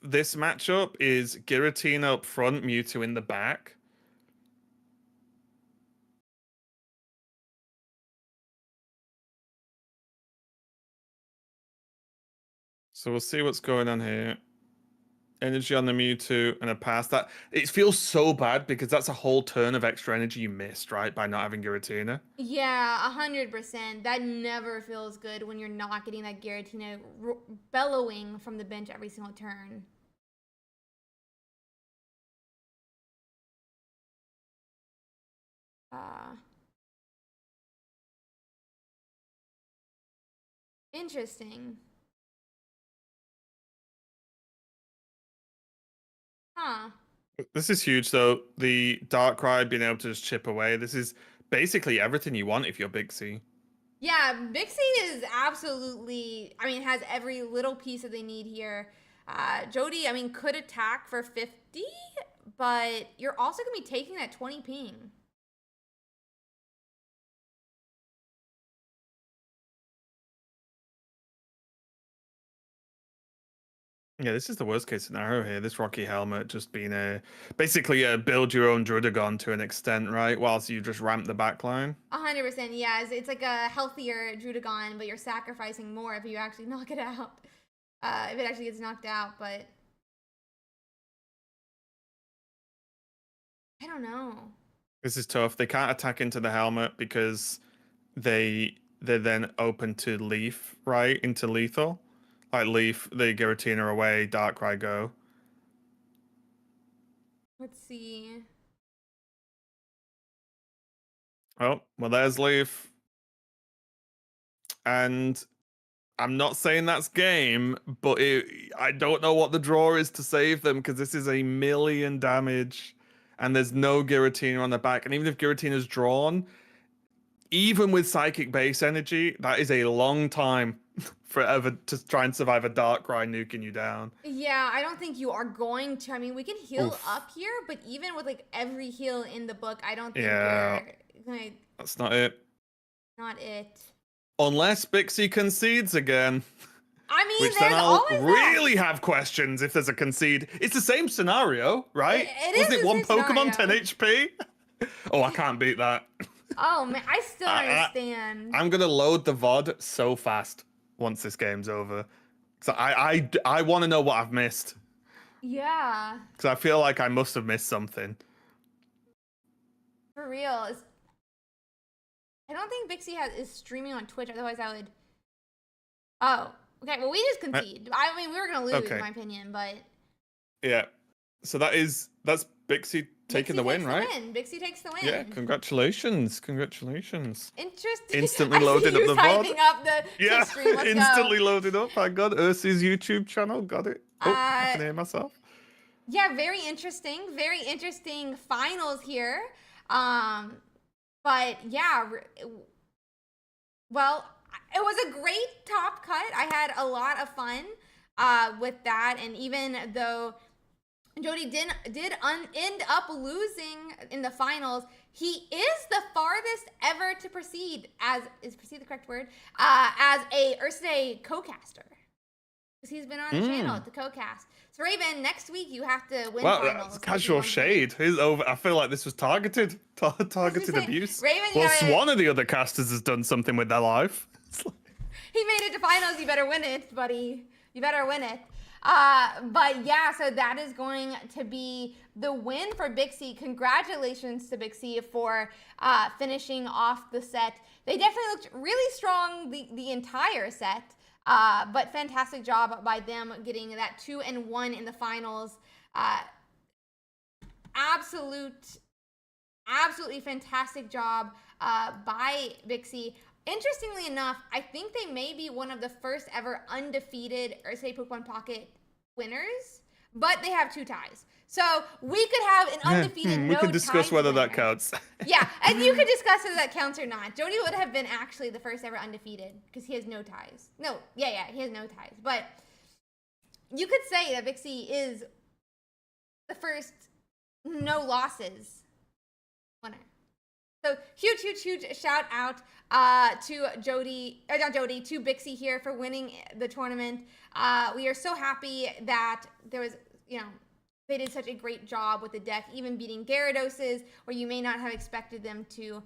Speaker 2: this matchup is Giratina up front, Mewtwo in the back. So we'll see what's going on here. Energy on the Mewtwo and a pass. That it feels so bad because that's a whole turn of extra energy you missed, right? By not having Giratina.
Speaker 1: Yeah, 100%. That never feels good when you're not getting that Giratina bellowing from the bench every single turn. Interesting. Huh.
Speaker 2: This is huge, though. The Darkrai being able to just chip away. This is basically everything you want if you're Big C.
Speaker 1: Yeah, Bixie is absolutely, I mean, has every little piece that they need here. Jody, I mean, could attack for 50, but you're also going to be taking that 20 ping.
Speaker 2: Yeah, this is the worst case scenario here. This Rocky Helmet just being basically a build your own Drudagon to an extent, right? Whilst you just ramp the backline.
Speaker 1: 100%, yeah. It's like a healthier Drudagon, but you're sacrificing more if you actually knock it out. If it actually gets knocked out, but I don't know.
Speaker 2: This is tough. They can't attack into the helmet because they're then open to Leaf, right? Into lethal. Like Leaf, the Giratina away, Darkrai go.
Speaker 1: Let's see.
Speaker 2: Oh, well, there's Leaf. And I'm not saying that's game, but I don't know what the draw is to save them because this is 1,000,000 damage and there's no Giratina on the back. And even if Giratina's drawn, even with Psychic Base Energy, that is a long time forever to try and survive a Darkrai nuking you down.
Speaker 1: Yeah, I don't think you are going to. I mean, we can heal
Speaker 2: Oof.
Speaker 1: up here, but even with like every heal in the book, I don't think
Speaker 2: Yeah.
Speaker 1: you're gonna.
Speaker 2: That's not it.
Speaker 1: Not it.
Speaker 2: Unless Bixie concedes again.
Speaker 1: I mean,
Speaker 2: Which then
Speaker 1: there's
Speaker 2: I'll
Speaker 1: always
Speaker 2: really have questions if there's a concede. It's the same scenario, right?
Speaker 1: It
Speaker 2: Wasn't
Speaker 1: is
Speaker 2: it
Speaker 1: the
Speaker 2: one
Speaker 1: same
Speaker 2: Pokemon,
Speaker 1: scenario.
Speaker 2: 10 HP? Oh, I can't beat that.
Speaker 1: Oh man, I still don't understand.
Speaker 2: I'm gonna load the VOD so fast once this game's over. So I want to know what I've missed.
Speaker 1: Yeah,
Speaker 2: Because I feel like I must have missed something.
Speaker 1: for real. I don't think Bixie is streaming on Twitch. Otherwise, I would. Oh, okay. Well, we just concede. I mean, we were gonna lose,
Speaker 2: Okay.
Speaker 1: in my opinion, but
Speaker 2: Yeah. So that's Bixie taking
Speaker 1: Bixie
Speaker 2: the win,
Speaker 1: takes
Speaker 2: right?
Speaker 1: The win. Bixie takes the win.
Speaker 2: Yeah, congratulations. Congratulations.
Speaker 1: Interesting.
Speaker 2: Instantly
Speaker 1: I see
Speaker 2: loaded up
Speaker 1: you
Speaker 2: the
Speaker 1: typing
Speaker 2: VOD.
Speaker 1: up the
Speaker 2: Yeah,
Speaker 1: stream. Let's
Speaker 2: instantly
Speaker 1: go.
Speaker 2: loaded up. I got Ursi's YouTube channel. Got it. Oh, I can hear myself.
Speaker 1: Yeah, very interesting. Very interesting finals here. But yeah, well, it was a great top cut. I had a lot of fun with that, and even though Jody did end up losing in the finals, he is the farthest ever to proceed is proceed the correct word as a Ursiiday cocaster, because he's been on the channel at the co-cast. So Raven, next week you have to win finals.
Speaker 2: Casual shade. Who's over? I feel like this was targeted abuse.
Speaker 1: Raven,
Speaker 2: well, one of the other casters has done something with their life.
Speaker 1: He made it to finals. You better win it, buddy. You better win it. But yeah, so that is going to be the win for Bixie. Congratulations to Bixie for finishing off the set. They definitely looked really strong the entire set. But fantastic job by them getting that 2-1 in the finals. Absolutely fantastic job by Bixie. Interestingly enough, I think they may be one of the first ever undefeated Ursiiday Pokemon Pocket winners, but they have 2 ties. So we could have an undefeated
Speaker 2: we can discuss whether that counts.
Speaker 1: Yeah, and you could discuss whether that counts or not. Jody would have been actually the first ever undefeated because he has no ties. No, yeah, he has no ties. But you could say that Vixie is the first no losses winner. So huge shout out to to Bixie here for winning the tournament. We are so happy that there was, they did such a great job with the deck, even beating Gyarados, where you may not have expected them to,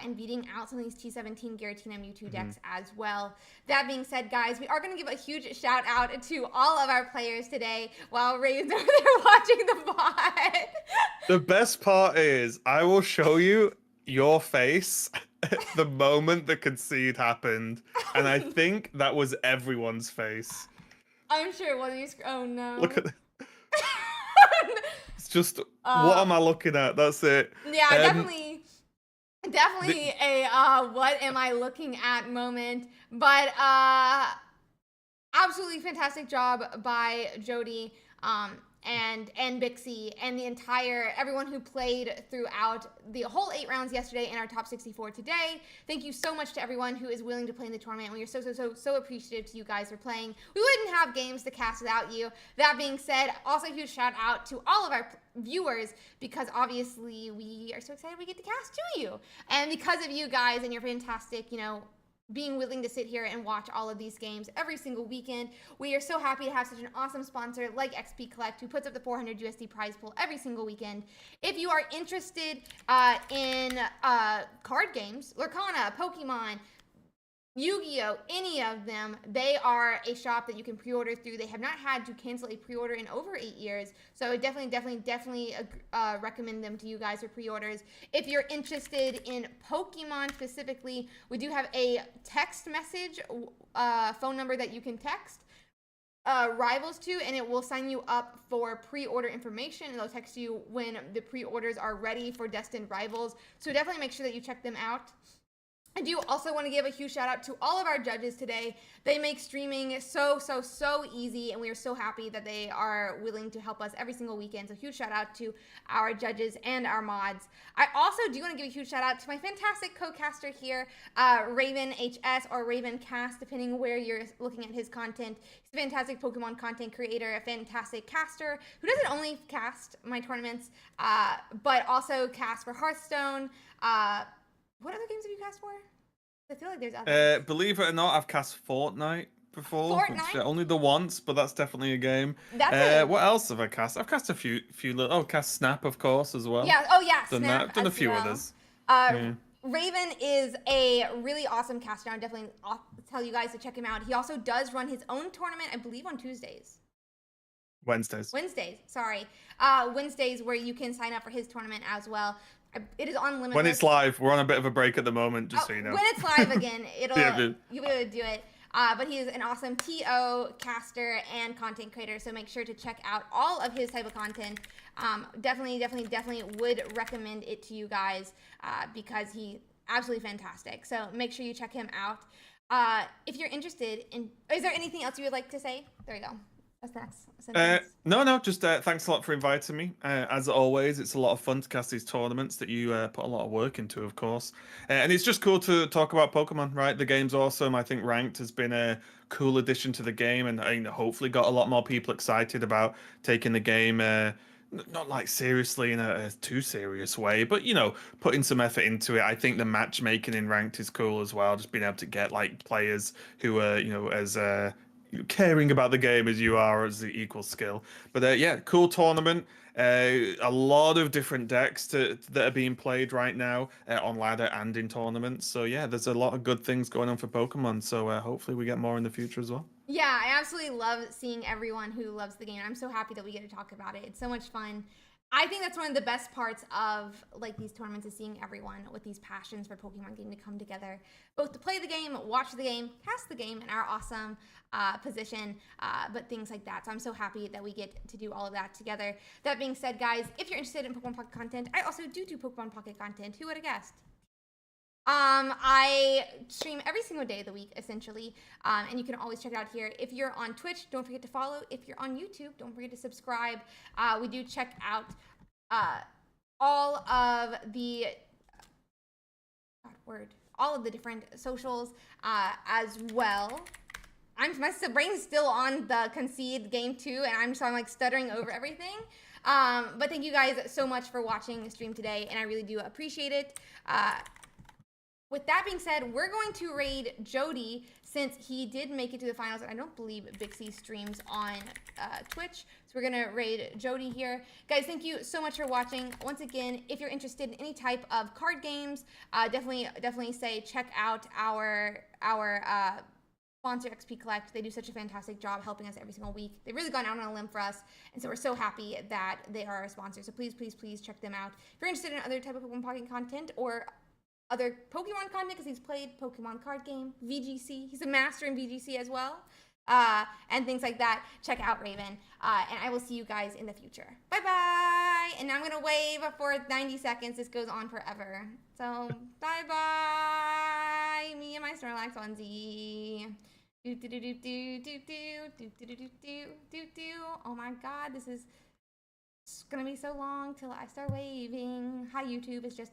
Speaker 1: and beating out some of these T17 Giratina Mewtwo decks as well. That being said, guys, we are going to give a huge shout out to all of our players today while Raven's over there watching the bot.
Speaker 2: The best part is I will show you your face the moment the concede happened, and I think that was everyone's face.
Speaker 1: I'm sure it wasn't. Oh no!
Speaker 2: Look at it's just what am I looking at? That's it.
Speaker 1: Yeah, definitely a what am I looking at moment. But absolutely fantastic job by Jody and Bixie and the entire everyone who played throughout the whole 8 rounds yesterday and our top 64 today. Thank you so much to everyone who is willing to play in the tournament. We are so appreciative to you guys for playing. We wouldn't have games to cast without you. That being said, also a huge shout out to all of our viewers, because obviously we are so excited we get to cast to you. And because of you guys and your fantastic, being willing to sit here and watch all of these games every single weekend. We are so happy to have such an awesome sponsor like XP Collect, who puts up the 400 USD prize pool every single weekend. If you are interested in card games, Lurkana, Pokemon, Yu-Gi-Oh, any of them, they are a shop that you can pre-order through. They have not had to cancel a pre-order in over 8 years, so I definitely recommend them to you guys for pre-orders. If you're interested in Pokemon specifically, we do have a text message phone number that you can text rivals to, and it will sign you up for pre-order information, and they'll text you when the pre-orders are ready for destined rivals. So definitely make sure that you check them out. I do also want to give a huge shout out to all of our judges today. They make streaming so easy, and we are so happy that they are willing to help us every single weekend. So huge shout out to our judges and our mods. I also do want to give a huge shout out to my fantastic co-caster here, Raven HS or RavenCasts, depending where you're looking at his content. He's a fantastic Pokemon content creator, a fantastic caster who doesn't only cast my tournaments, but also cast for Hearthstone. What other games have you cast for? I feel like there's others.
Speaker 2: Believe it or not, I've cast Fortnite before.
Speaker 1: Fortnite?
Speaker 2: Which, only the once, but that's definitely a game. What else have I cast? I've cast a few little. Oh, cast Snap, of course, as well.
Speaker 1: Yeah. Oh, yeah.
Speaker 2: Done
Speaker 1: Snap
Speaker 2: that. Done a few
Speaker 1: well.
Speaker 2: others.
Speaker 1: Raven is a really awesome caster. I'll definitely tell you guys to check him out. He also does run his own tournament, I believe, on Tuesdays.
Speaker 2: Wednesdays, sorry.
Speaker 1: Wednesdays, where you can sign up for his tournament as well. It is on Limitless.
Speaker 2: When it's live, we're on a bit of a break at the moment, just so you know.
Speaker 1: When it's live again, you'll be able to do it. But he is an awesome TO, caster, and content creator, so make sure to check out all of his type of content. Definitely would recommend it to you guys because he's absolutely fantastic. So make sure you check him out. If you're interested in, is there anything else you would like to say? There you go. No,
Speaker 2: just thanks a lot for inviting me. As always, it's a lot of fun to cast these tournaments that you put a lot of work into, of course. And it's just cool to talk about Pokemon, right? The game's awesome. I think Ranked has been a cool addition to the game, and hopefully got a lot more people excited about taking the game not like seriously in a too serious way, but putting some effort into it. I think the matchmaking in Ranked is cool as well, just being able to get like players who are as caring about the game as you are as the equal skill. But yeah, cool tournament. A lot of different decks that are being played right now on ladder and in tournaments. So yeah, there's a lot of good things going on for Pokemon. So hopefully we get more in the future as well.
Speaker 1: Yeah, I absolutely love seeing everyone who loves the game. I'm so happy that we get to talk about it. It's so much fun. I think that's one of the best parts of like these tournaments, is seeing everyone with these passions for Pokemon getting to come together, both to play the game, watch the game, cast the game in our awesome position, but things like that. So I'm so happy that we get to do all of that together. That being said, guys, if you're interested in Pokemon Pocket content, I also do Pokemon Pocket content. Who would have guessed? I stream every single day of the week, essentially, and you can always check it out here. If you're on Twitch, don't forget to follow. If you're on YouTube, don't forget to subscribe. We do check out all of the all of the different socials as well. My brain's still on the concede game 2, and I'm like stuttering over everything. But thank you guys so much for watching the stream today, and I really do appreciate it. With that being said, we're going to raid Jody since he did make it to the finals. I don't believe Bixie streams on Twitch. So we're going to raid Jody here. Guys, thank you so much for watching. Once again, if you're interested in any type of card games, definitely say check out our sponsor XP Collect. They do such a fantastic job helping us every single week. They've really gone out on a limb for us, and so we're so happy that they are our sponsor. So please, please, please check them out. If you're interested in other type of Pokemon Pocket content or other Pokemon content, because he's played Pokemon card game, VGC, he's a master in VGC as well, and things like that, check out Raven, and I will see you guys in the future. Bye bye. And now I'm gonna wave for 90 seconds. This goes on forever, so bye bye. Me and my Snorlax onesie. Do do do do do do do do do do do do. Oh my god, this is gonna be so long till I start waving. Hi YouTube, it's just